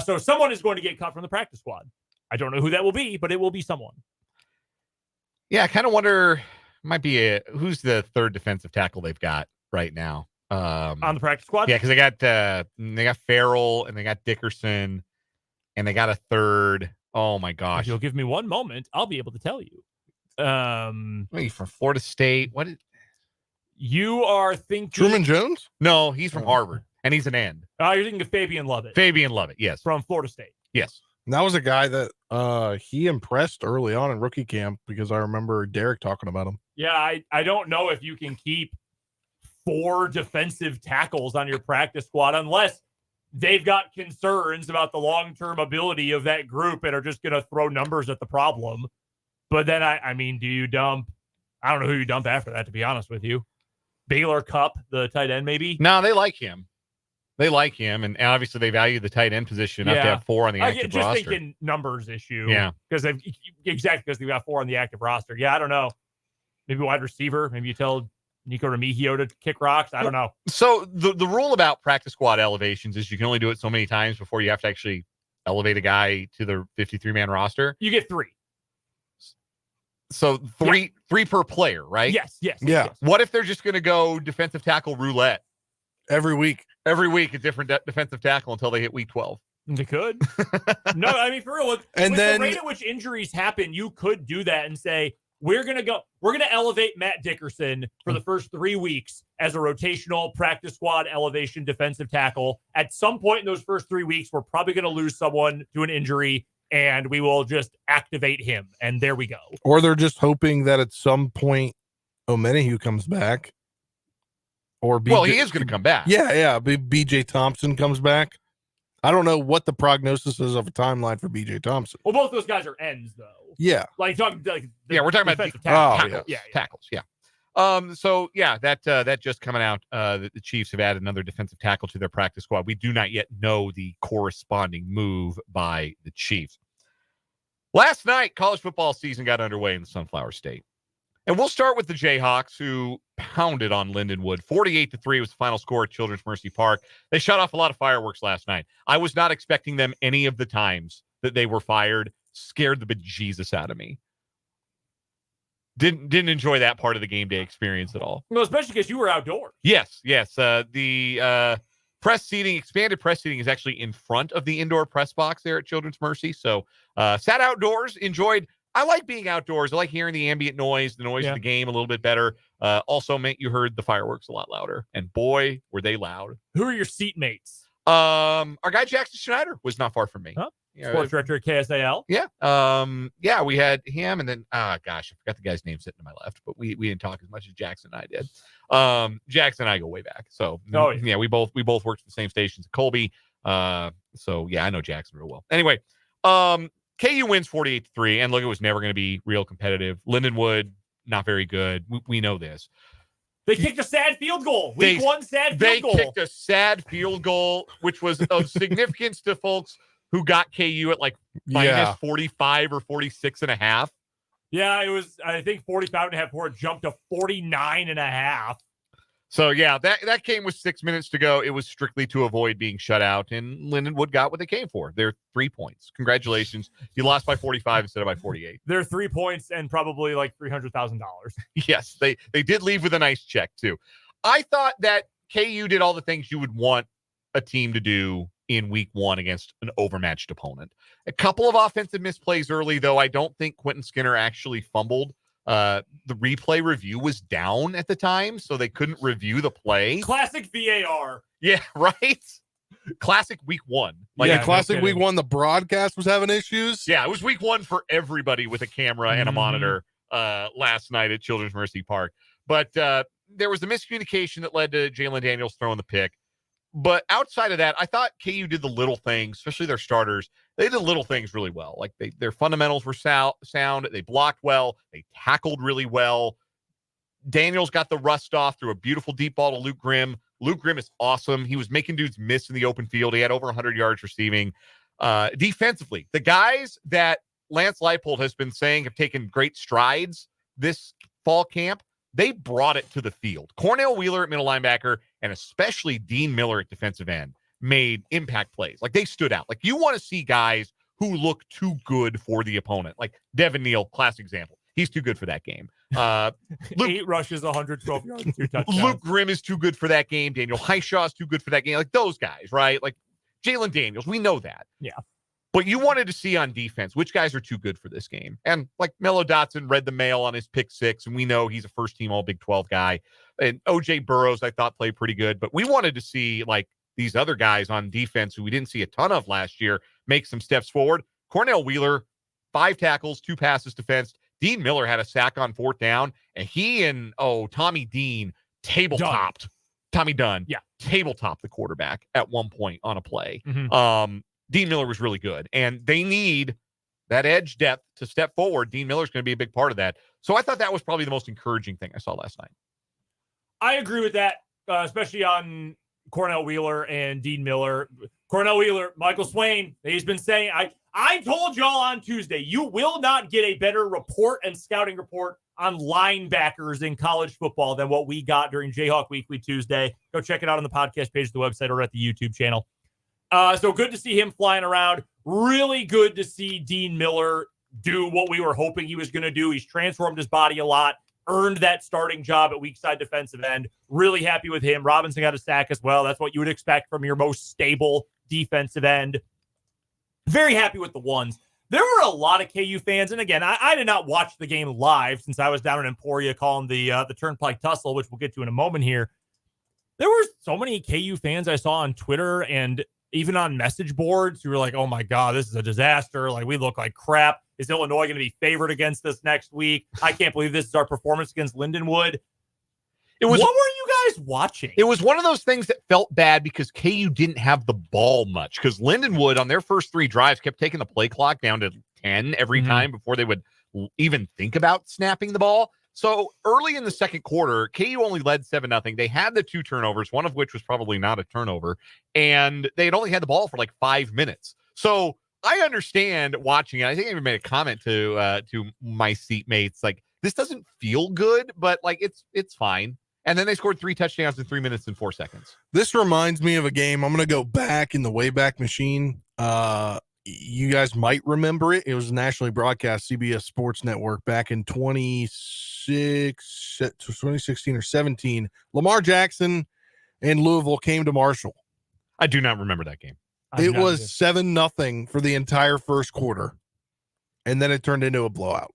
So someone is going to get cut from the practice squad. I don't know who that will be, but it will be someone. Yeah, I kind of wonder, might be who's the third defensive tackle they've got right now? On the practice squad? Yeah, because they got Farrell and they got Dickerson and they got a third. Oh my gosh! If you'll give me one moment, I'll be able to tell you. Wait, from Florida State? What? You are thinking Truman Jones? No, he's from Harvard and he's an end. Oh, you're thinking of Fabian Lovett. Fabian Lovett, yes, From Florida State. yes. And that was a guy that he impressed early on in rookie camp because I remember Derrick talking about him. Yeah, I don't know if you can keep 4 defensive tackles on your practice squad unless they've got concerns about the long-term ability of that group and are just going to throw numbers at the problem. But then, I mean, do you dump? I don't know who you dump after that, to be honest with you. Baylor Cupp, the tight end, maybe? No, they like him. They like him, and obviously they value the tight end position enough to have 4 on the active just roster. thinking numbers issue. Yeah. Because they've got 4 on the active roster. Yeah, I don't know. Maybe wide receiver. Maybe you tell Nico Remigio to kick rocks. I don't know. So the rule about practice squad elevations is you can only do it so many times before you have to actually elevate a guy to the 53-man roster. You get 3. So three per player, right? Yes. Yeah. What if they're just going to go defensive tackle roulette Every week. every week, a different defensive tackle until they hit week 12? They could. No, I mean, for real, with then the rate at which injuries happen, you could do that and say, we're going to elevate Matt Dickerson for the first 3 weeks as a rotational practice squad elevation defensive tackle. At some point in those first 3 weeks, we're probably going to lose someone to an injury, and we will just activate him. And there we go. Or they're just hoping that at some point Omenihu comes back. Or Well, he is going to come back. Yeah. BJ Thompson comes back. I don't know what the prognosis is of a timeline for BJ Thompson. Well, both those guys are ends, though. Yeah. We're talking about defensive tackles. tackles. Yeah. So yeah, that just coming out. The Chiefs have added another defensive tackle to their practice squad. We do not yet know the corresponding move by the Chiefs. Last night, college football season got underway in the Sunflower State. And we'll start with the Jayhawks, who pounded on Lindenwood. 48-3 was the final score at Children's Mercy Park. They shot off a lot of fireworks last night. I was not expecting them any of the times that they were fired. Scared the bejesus out of me. Didn't enjoy that part of the game day experience at all. Well, especially because you were outdoors. Yes. The expanded press seating is actually in front of the indoor press box there at Children's Mercy. So sat outdoors, enjoyed. I like being outdoors. I like hearing the ambient noise, the noise of the game a little bit better. Also meant you heard the fireworks a lot louder. And boy, were they loud. Who are your seatmates? Our guy Jackson Schneider was not far from me. Huh? Sports director at KSAL. Yeah. We had him, and then I forgot the guy's name sitting to my left, but we didn't talk as much as Jackson and I did. Jackson and I go way back. So we both worked at the same stations at Colby. So yeah, I know Jackson real well. Anyway, KU wins 48-3, and look, it was never going to be real competitive. Lindenwood, not very good. We know this. They kicked a sad field goal. Week 1 sad field goal. They kicked a sad field goal, which was of significance to folks who got KU at like minus 45 or 46.5. Yeah, it was, I think, 45.5 before it jumped to 49.5. So, yeah, that game was 6 minutes to go. It was strictly to avoid being shut out, and Lindenwood got what they came for. They're 3 points. Congratulations. You lost by 45 instead of by 48. They're 3 points and probably like $300,000. Yes, they did leave with a nice check, too. I thought that KU did all the things you would want a team to do in week 1 against an overmatched opponent. A couple of offensive misplays early, though. I don't think Quentin Skinner actually fumbled. The replay review was down at the time, so they couldn't review the play. Classic VAR. Yeah, right? Classic week 1. Classic week 1. The broadcast was having issues. Yeah, it was week 1 for everybody with a camera and a monitor last night at Children's Mercy Park. But there was a miscommunication that led to Jalen Daniels throwing the pick. But outside of that, I thought KU did the little things, especially their starters. They did little things really well. Like their fundamentals were sound. They blocked well. They tackled really well. Daniels got the rust off through a beautiful deep ball to Luke Grimm. Luke Grimm is awesome. He was making dudes miss in the open field. He had over 100 yards receiving. Defensively, the guys that Lance Leipold has been saying have taken great strides this fall camp, they brought it to the field. Cornell Wheeler at middle linebacker and especially Dean Miller at defensive end made impact plays. Like they stood out. Like you want to see guys who look too good for the opponent. Like Devin Neal, classic example. He's too good for that game. 8 rushes, 112 yards, 2 touchdowns. Luke Grimm is too good for that game. Daniel Highshaw is too good for that game. Like those guys, right? Like Jalen Daniels, we know that. Yeah. But you wanted to see on defense which guys are too good for this game. And like Mello Dotson read the mail on his pick 6, and we know he's a first-team All-Big 12 guy. And O.J. Burrows, I thought, played pretty good. But we wanted to see like these other guys on defense who we didn't see a ton of last year make some steps forward. Cornell Wheeler, 5 tackles, 2 passes defensed. Dean Miller had a sack on 4th down, and he and Tommy Dean tabletopped. Tommy Dunn, tabletopped the quarterback at one point on a play. Mm-hmm. Dean Miller was really good, and they need that edge depth to step forward. Dean Miller's going to be a big part of that. So I thought that was probably the most encouraging thing I saw last night. I agree with that, especially on Cornell Wheeler and Dean Miller. Cornell Wheeler, Michael Swain, he's been saying, I told y'all on Tuesday, you will not get a better report and scouting report on linebackers in college football than what we got during Jayhawk Weekly Tuesday. Go check it out on the podcast page of the website or at the YouTube channel. So good to see him flying around. Really good to see Dean Miller do what we were hoping he was going to do. He's transformed his body a lot, earned that starting job at weak side defensive end. Really happy with him. Robinson got a sack as well. That's what you would expect from your most stable defensive end. Very happy with the ones. There were a lot of KU fans, and again, I did not watch the game live since I was down in Emporia calling the Turnpike Tussle, which we'll get to in a moment here. There were so many KU fans I saw on Twitter and even on message boards who were like, oh my God, this is a disaster. Like, we look like crap. Is Illinois going to be favored against us next week? I can't believe this is our performance against Lindenwood. What were you guys watching? It was one of those things that felt bad because KU didn't have the ball much, because Lindenwood on their first 3 drives kept taking the play clock down to 10 every time before they would even think about snapping the ball. So early in the second quarter, KU only led 7-0. They had the 2 turnovers, one of which was probably not a turnover, and they had only had the ball for like 5 minutes. So I understand watching it. I think I even made a comment to my seatmates, like, this doesn't feel good, but like it's fine. And then they scored 3 touchdowns in 3 minutes and 4 seconds. This reminds me of a game. I'm going to go back in the Wayback Machine. You guys might remember it. It was nationally broadcast, CBS Sports Network, back in 2016 or 17. Lamar Jackson and Louisville came to Marshall. I do not remember that game. It was 7-0 for the entire first quarter, and then it turned into a blowout.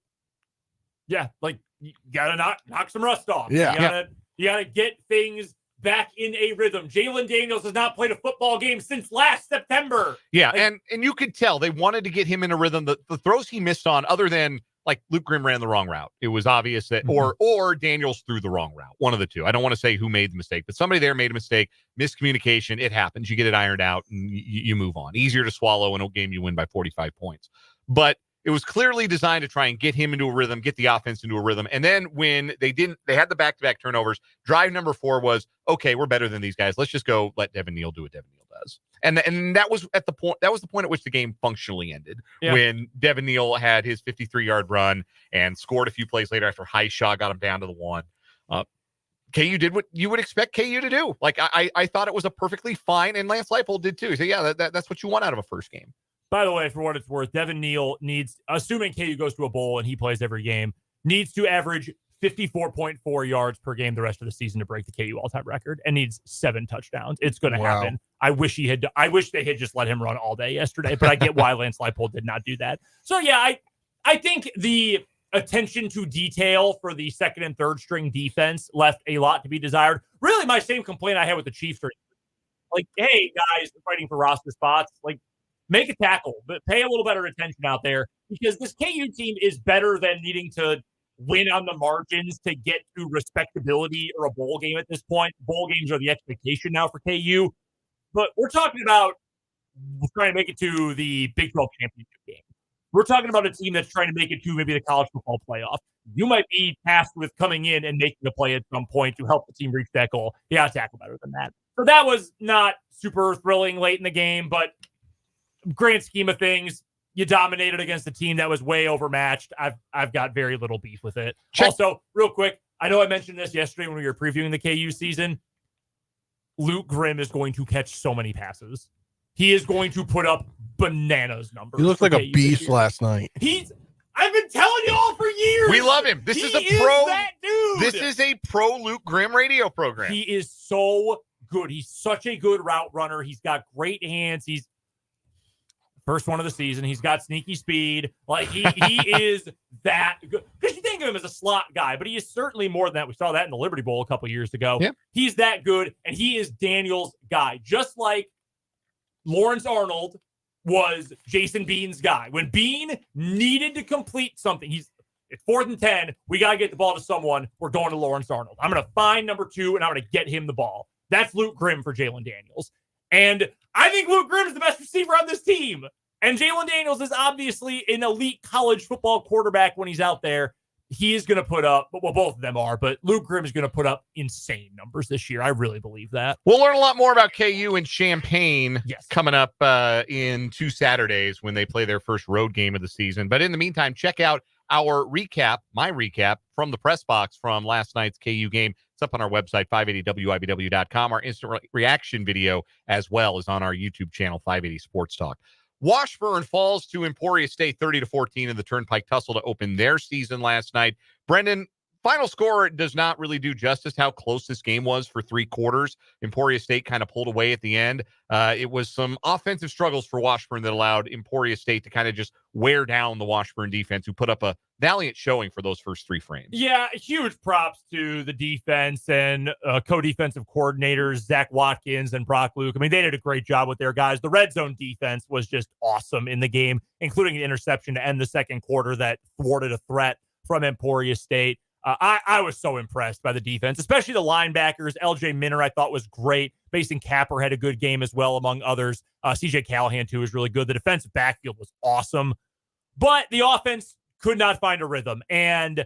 Yeah, like, you got to knock some rust off. Yeah. You got to get things back in a rhythm. Jalen Daniels has not played a football game since last September. Yeah, and you could tell they wanted to get him in a rhythm. The throws he missed on, other than like Luke Grimm ran the wrong route, it was obvious that, or Daniels threw the wrong route. One of the two. I don't want to say who made the mistake, but somebody there made a mistake. Miscommunication. It happens. You get it ironed out and you move on. Easier to swallow in a game you win by 45 points. But it was clearly designed to try and get him into a rhythm, get the offense into a rhythm. And then when they had the back-to-back turnovers. Drive number 4 was, okay, we're better than these guys. Let's just go let Devin Neal do what Devin Neal does. And that was the point at which the game functionally ended, when Devin Neal had his 53-yard run and scored a few plays later after Highshaw got him down to the 1. KU did what you would expect KU to do. Like, I thought it was a perfectly fine, and Lance Leipold did too. So yeah, that's what you want out of a first game. By the way, for what it's worth, Devin Neal needs, assuming KU goes to a bowl and he plays every game, needs to average 54.4 yards per game the rest of the season to break the KU all-time record, and needs 7 touchdowns. It's going to happen. I wish they had just let him run all day yesterday, but I get why Lance Leipold did not do that. So yeah, I think the attention to detail for the second and third string defense left a lot to be desired. Really, my same complaint I had with the Chiefs. Like, hey, guys, fighting for roster spots, like, make a tackle, but pay a little better attention out there, because this KU team is better than needing to win on the margins to get to respectability or a bowl game at this point. Bowl games are the expectation now for KU. but we're talking about trying to make it to the Big 12 championship game. We're talking about a team that's trying to make it to maybe the college football playoff. You might be tasked with coming in and making a play at some point to help the team reach that goal. You got to tackle better than that. So that was not super thrilling late in the game, but grand scheme of things, you dominated against a team that was way overmatched. I've got very little beef with it. Also, real quick, I know I mentioned this yesterday when we were previewing the KU season. Luke Grimm is going to catch so many passes. He is going to put up bananas numbers. He looked like a beast last night. I've been telling you all for years. We love him. This is that dude. This is a pro Luke Grimm radio program. He is so good. He's such a good route runner. He's got great hands. He's first one of the season. He's got sneaky speed. Like he is that good. Because you think of him as a slot guy, but he is certainly more than that. We saw that in the Liberty Bowl a couple years ago. Yeah. He's that good, and he is Daniel's guy. Just like Lawrence Arnold was Jason Bean's guy. When Bean needed to complete something, it's 4th and 10. We got to get the ball to someone. We're going to Lawrence Arnold. I'm going to find number 2, and I'm going to get him the ball. That's Luke Grimm for Jalen Daniels. And I think Luke Grimm is the best receiver on this team. And Jalen Daniels is obviously an elite college football quarterback when he's out there. He is going to put up, well, both of them are, but Luke Grimm is going to put up insane numbers this year. I really believe that. We'll learn a lot more about KU and Champaign coming up in 2 Saturdays when they play their first road game of the season. But in the meantime, check out our recap, my recap from the press box from last night's KU game. It's up on our website, 580wibw.com. Our instant reaction video as well is on our YouTube channel, 580 Sports Talk. Washburn falls to Emporia State 30-14 in the Turnpike Tussle to open their season last night. Brendan, final score does not really do justice how close this game was for 3 quarters. Emporia State kind of pulled away at the end. It was some offensive struggles for Washburn that allowed Emporia State to kind of just wear down the Washburn defense, who put up a valiant showing for those first 3 frames. Yeah, huge props to the defense and co-defensive coordinators, Zach Watkins and Brock Luke. I mean, they did a great job with their guys. The red zone defense was just awesome in the game, including an interception to end the second quarter that thwarted a threat from Emporia State. I was so impressed by the defense, especially the linebackers. LJ Minner, I thought, was great. Mason Capper had a good game as well, among others. CJ Callahan, too, was really good. The defensive backfield was awesome. But the offense could not find a rhythm. And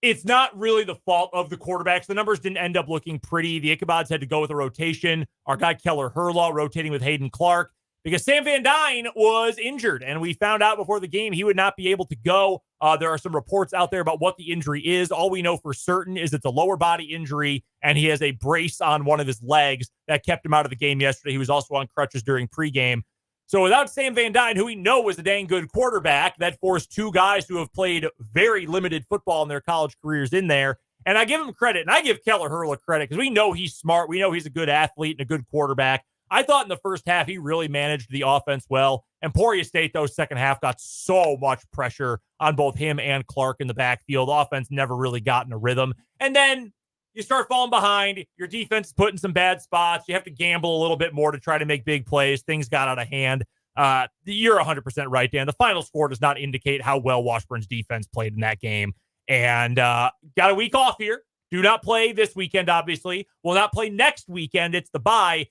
it's not really the fault of the quarterbacks. The numbers didn't end up looking pretty. The Ichabods had to go with a rotation. Our guy Keller Herlaw rotating with Hayden Clark because Sam Van Dyne was injured. And we found out before the game he would not be able to go. There are some reports out there about what the injury is. All we know for certain is it's a lower body injury, and he has a brace on one of his legs that kept him out of the game yesterday. He was also on crutches during pregame. So without Sam Van Dyne, who we know was a dang good quarterback, that forced 2 guys who have played very limited football in their college careers in there. And I give him credit, and I give Keller Herla credit because we know he's smart. We know he's a good athlete and a good quarterback. I thought in the first half he really managed the offense well. Emporia State, though, second half got so much pressure on both him and Clark in the backfield. Offense never really got in a rhythm. And then you start falling behind. Your defense is put in some bad spots. You have to gamble a little bit more to try to make big plays. Things got out of hand. You're 100% right, Dan. The final score does not indicate how well Washburn's defense played in that game. And got a week off here. Do not play this weekend, obviously. Will not play next weekend. It's the bye.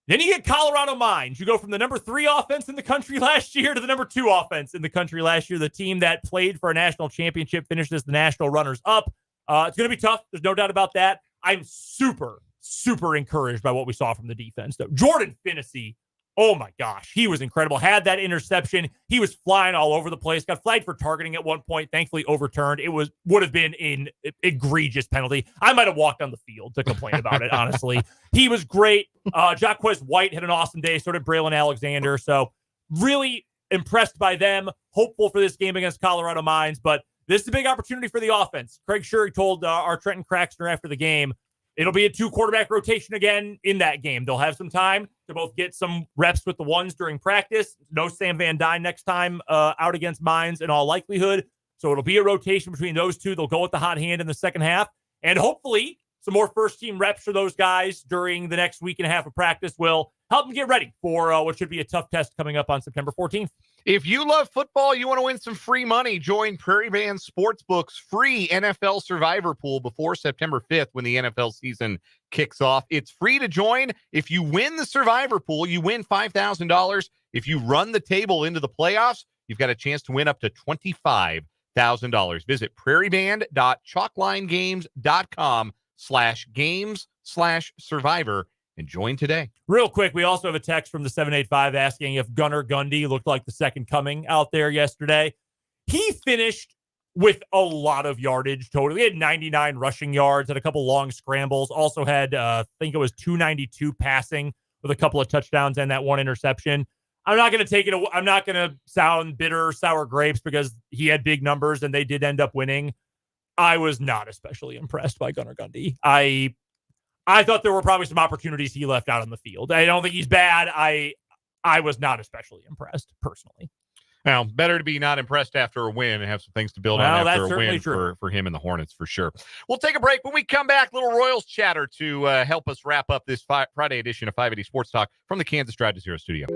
Then you get Colorado Mines. You go from the number 3 offense in the country last year to the number 2 offense in the country last year. The team that played for a national championship finished as the national runners-up. It's going to be tough. There's no doubt about that. I'm super, super encouraged by what we saw from the defense, though. Jordan Finney, oh my gosh, he was incredible. Had that interception. He was flying all over the place. Got flagged for targeting at one point. Thankfully overturned. It would have been an egregious penalty. I might have walked on the field to complain about it, honestly. He was great. Jaquez White had an awesome day. So did Braylon Alexander. So really impressed by them. Hopeful for this game against Colorado Mines. But this is a big opportunity for the offense. Craig Sherry told our Trenton Craxner after the game, it'll be a 2 quarterback rotation again in that game. They'll have some time to both get some reps with the ones during practice. No Sam Van Dyne next time out against Mines in all likelihood. So it'll be a rotation between those 2. They'll go with the hot hand in the second half. And hopefully some more first-team reps for those guys during the next week and a half of practice will help them get ready for what should be a tough test coming up on September 14th. If you love football, you want to win some free money, join Prairie Band Sportsbook's free NFL Survivor Pool before September 5th when the NFL season kicks off. It's free to join. If you win the Survivor Pool, you win $5,000. If you run the table into the playoffs, you've got a chance to win up to $25,000. Visit prairieband.chalklinegames.com/games/survivor and join today. Real quick, we also have a text from the 785 asking if Gunnar Gundy looked like the second coming out there yesterday. He finished with a lot of yardage total. He had 99 rushing yards, had a couple long scrambles, also had, I think it was 292 passing with a couple of touchdowns and that one interception. I'm not going to take it. I'm not going to sound bitter, sour grapes because he had big numbers and they did end up winning. I was not especially impressed by Gunnar Gundy. I thought there were probably some opportunities he left out on the field. I don't think he's bad. I was not especially impressed personally. Well, better to be not impressed after a win and have some things to build on after a win for him and the Hornets for sure. We'll take a break. When we come back, little Royals chatter to help us wrap up this Friday edition of 580 Sports Talk from the Kansas Drive to Zero studio.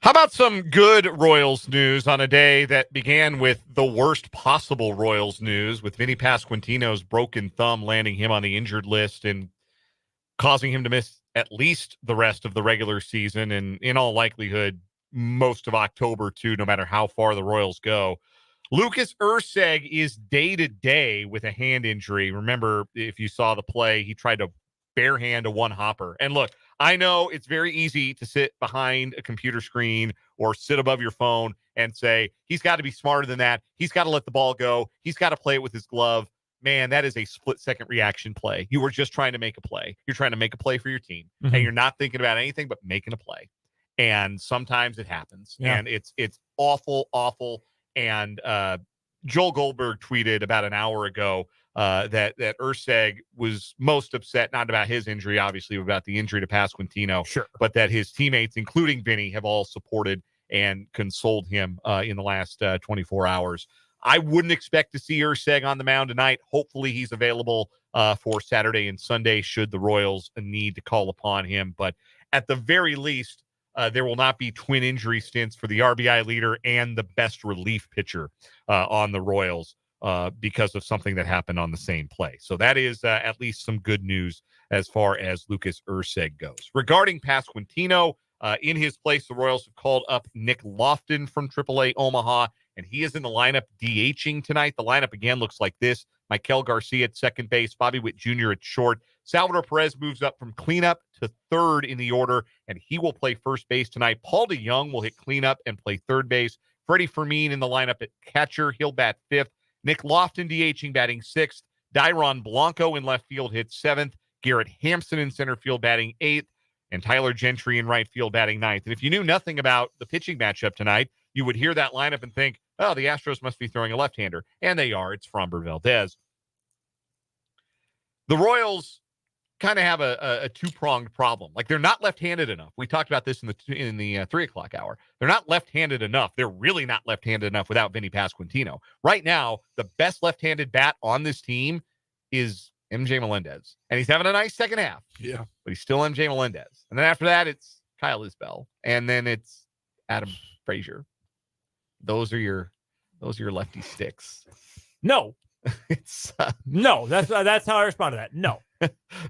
How about some good Royals news on a day that began with the worst possible Royals news, with Vinnie Pasquantino's broken thumb landing him on the injured list and causing him to miss at least the rest of the regular season and, in all likelihood, most of October, too, no matter how far the Royals go. Lucas Erceg is day-to-day with a hand injury. Remember, if you saw the play, he tried to barehand a one-hopper. And look, I know it's very easy to sit behind a computer screen or sit above your phone and say, he's got to be smarter than that. He's got to let the ball go. He's got to play it with his glove. Man, that is a split-second reaction play. You were just trying to make a play. You're trying to make a play for your team, and you're not thinking about anything but making a play. And sometimes it happens, and it's awful, awful. And Joel Goldberg tweeted about an hour ago that Erceg was most upset, not about his injury, obviously, but about the injury to Pasquantino, but that his teammates, including Vinny, have all supported and consoled him in the last 24 hours. I wouldn't expect to see Erceg on the mound tonight. Hopefully he's available for Saturday and Sunday should the Royals need to call upon him. But at the very least, there will not be twin injury stints for the RBI leader and the best relief pitcher on the Royals because of something that happened on the same play. So that is at least some good news as far as Lucas Erceg goes. Regarding Pasquantino, in his place, the Royals have called up Nick Lofton from AAA Omaha, and he is in the lineup DHing tonight. The lineup again looks like this. Michael Garcia at second base, Bobby Witt Jr. at short. Salvador Perez moves up from cleanup to third in the order, and he will play first base tonight. Paul DeYoung will hit cleanup and play third base. Freddie Fermin in the lineup at catcher. He'll bat fifth. Nick Lofton DHing, batting sixth. Dairon Blanco in left field hits seventh. Garrett Hampson in center field batting eighth. And Tyler Gentry in right field batting ninth. And if you knew nothing about the pitching matchup tonight, you would hear that lineup and think, oh, the Astros must be throwing a left-hander. And they are. It's Framber Valdez. The Royals kind of have a two-pronged problem. Like, they're not left-handed enough. We talked about this in the 3 o'clock hour. They're not left-handed enough. They're really not left-handed enough without Vinnie Pasquantino. Right now, the best left-handed bat on this team is MJ Melendez. And he's having a nice second half. Yeah. But he's still MJ Melendez. And then after that, it's Kyle Isbell. And then it's Adam Frazier. Those are your lefty sticks. No. It's no, that's how I respond to that. No.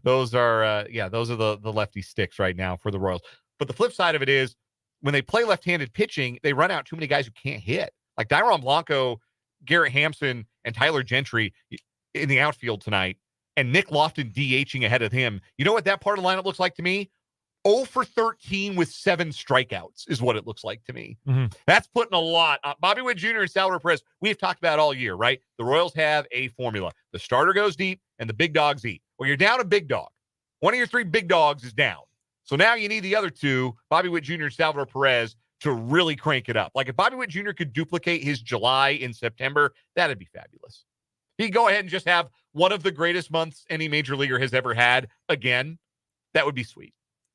those are the lefty sticks right now for the Royals. But the flip side of it is when they play left-handed pitching, they run out too many guys who can't hit. Like Dairon Blanco, Garrett Hampson, and Tyler Gentry in the outfield tonight, and Nick Lofton DHing ahead of him. You know what that part of the lineup looks like to me? 0 for 13 with 7 strikeouts is what it looks like to me. That's putting a lot on Bobby Witt Jr. and Salvador Perez. We've talked about it all year, right? The Royals have a formula. The starter goes deep and the big dogs eat. Well, you're down a big dog. One of your 3 big dogs is down. So now you need the other 2, Bobby Witt Jr. and Salvador Perez, to really crank it up. Like if Bobby Witt Jr. could duplicate his July in September, that'd be fabulous. He'd go ahead and just have one of the greatest months any major leaguer has ever had again. That would be sweet.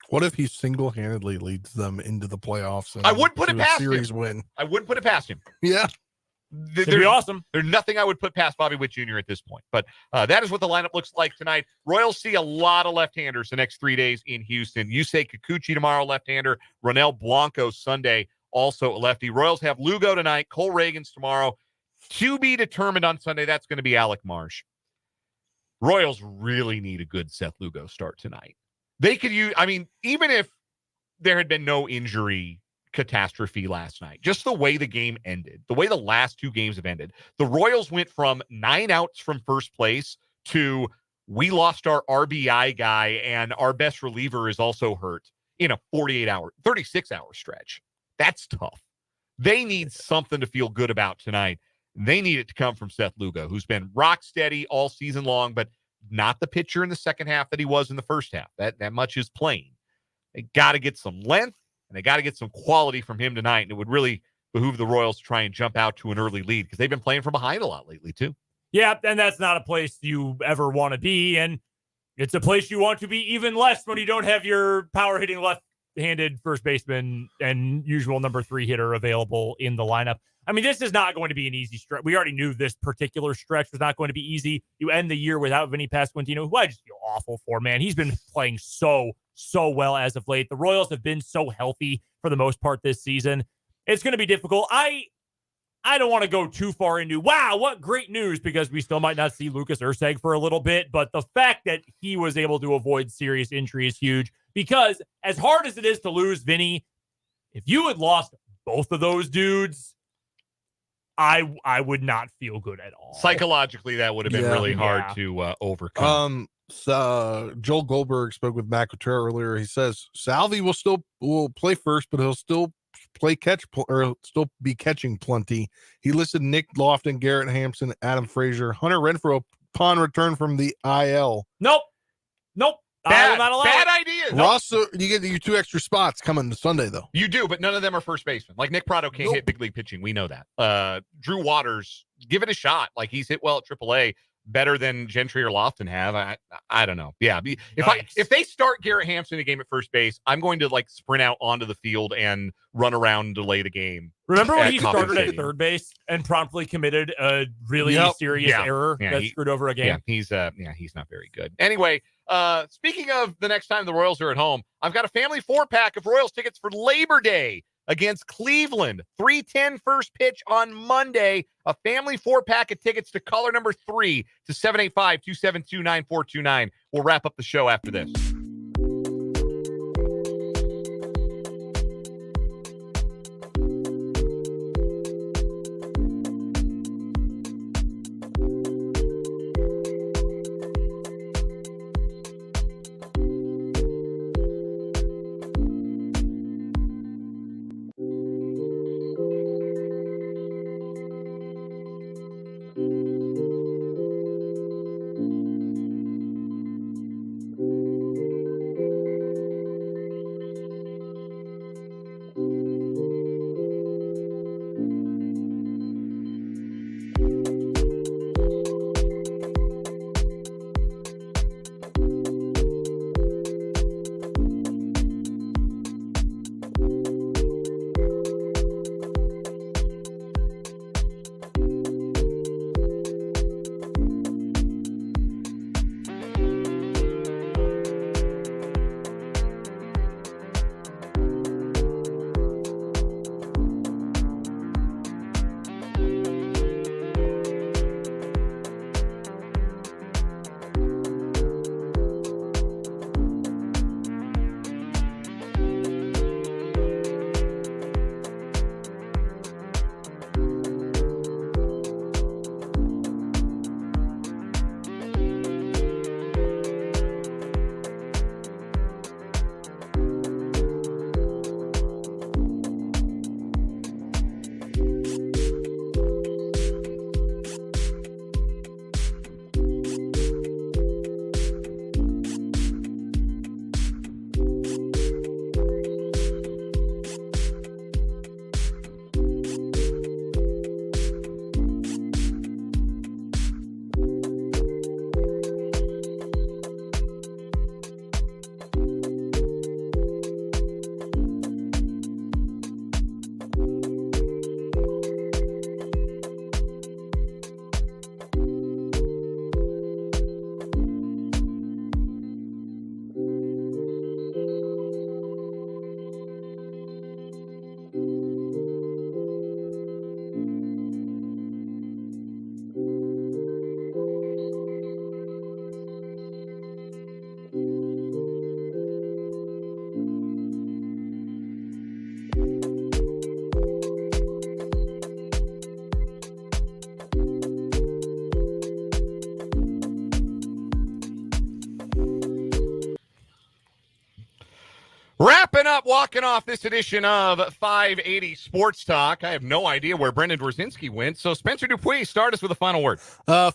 What if he single-handedly leads them into the playoffs? And I would put it past series him. Win. I wouldn't put it past him. Yeah. It'd be awesome. There's nothing I would put past Bobby Witt Jr. at this point. But that is what the lineup looks like tonight. Royals see a lot of left-handers the next 3 days in Houston. Yusei Kikuchi tomorrow, left-hander. Ronel Blanco Sunday, also a lefty. Royals have Lugo tonight. Cole Reagans tomorrow. To be determined on Sunday, that's going to be Alec Marsh. Royals really need a good Seth Lugo start tonight. They could use, even if there had been no injury catastrophe last night, just the way the game ended, the way the last 2 games have ended, the Royals went from 9 outs from first place to we lost our RBI guy and our best reliever is also hurt in a 36-hour stretch. That's tough. They need something to feel good about tonight. They need it to come from Seth Lugo, who's been rock steady all season long, but not the pitcher in the second half that he was in the first half. That much is plain. They got to get some length, and they got to get some quality from him tonight, and it would really behoove the Royals to try and jump out to an early lead because they've been playing from behind a lot lately, too. Yeah, and that's not a place you ever want to be, and it's a place you want to be even less when you don't have your power-hitting left-handed first baseman and usual number 3 hitter available in the lineup. This is not going to be an easy stretch. We already knew this particular stretch was not going to be easy. You end the year without Vinnie Pasquantino, who I just feel awful for, man. He's been playing so well as of late. The Royals have been so healthy for the most part this season. It's going to be difficult. I don't want to go too far into, wow, what great news, because we still might not see Lucas Erceg for a little bit. But the fact that he was able to avoid serious injury is huge, because as hard as it is to lose Vinny, if you had lost both of those dudes, I would not feel good at all. Psychologically, that would have been really hard to overcome. So Joel Goldberg spoke with Matt Couture earlier. He says Salvi will play first, but he'll still still be catching plenty. He listed Nick Lofton, Garrett Hampson, Adam Frazier, Hunter Renfroe upon return from the IL. Nope. I will not allow bad it. idea. Ross, you get your 2 extra spots coming Sunday, though. You do, but none of them are first baseman. Like Nick Prado can't hit big league pitching. We know that. Drew Waters, give it a shot. Like he's hit well at AAA, better than Gentry or Lofton have. I don't know. Yeah, if they start Garrett Hampson in the game at first base, I'm going to like sprint out onto the field and run around and delay the game. Remember when he started at third base and promptly committed a really serious error that screwed over a game? Yeah, he's not very good. Anyway, speaking of the next time the Royals are at home, I've got a family 4-pack of Royals tickets for Labor Day against Cleveland. 3:10 first pitch on Monday. A family 4-pack of tickets to caller number 3 to 785-272-9429. We'll wrap up the show after this. Wrapping up, walking off this edition of 580 Sports Talk. I have no idea where Brendan Dworzinski went. So, Spencer Dupuis, start us with a final word.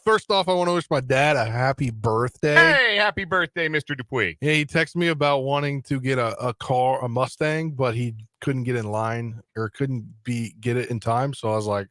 First off, I want to wish my dad a happy birthday. Hey, happy birthday, Mr. Dupuis. Yeah, he texted me about wanting to get a car, a Mustang, but he couldn't get in line or get it in time. So I was like,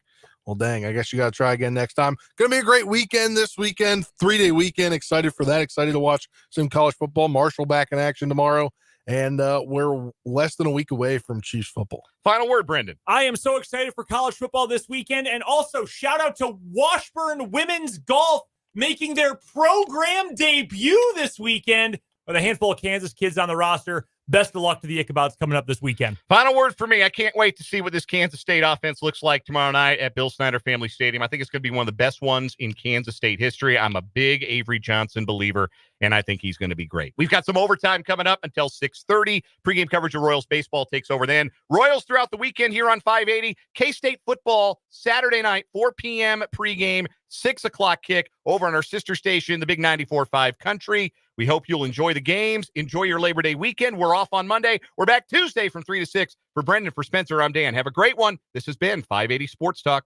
well, dang, I guess you got to try again next time. Going to be a great weekend this weekend, 3-day weekend. Excited for that. Excited to watch some college football. Marshall back in action tomorrow. And we're less than a week away from Chiefs football. Final word, Brendan. I am so excited for college football this weekend. And also shout out to Washburn Women's Golf making their program debut this weekend with a handful of Kansas kids on the roster. best of luck to the Ichabod's coming up this weekend. Final word for me. I can't wait to see what this Kansas State offense looks like tomorrow night at Bill Snyder Family Stadium. I think it's going to be one of the best ones in Kansas State history. I'm a big Avery Johnson believer, and I think he's going to be great. We've got some overtime coming up until 6:30. Pregame coverage of Royals baseball takes over then. Royals throughout the weekend here on 580. K-State football Saturday night, 4 p.m. pregame, 6 o'clock kick over on our sister station, the Big 94.5 Country. We hope you'll enjoy the games. Enjoy your Labor Day weekend. We're off on Monday. We're back Tuesday from 3 to 6. For Brendan, for Spencer, I'm Dan. Have a great one. This has been 580 Sports Talk.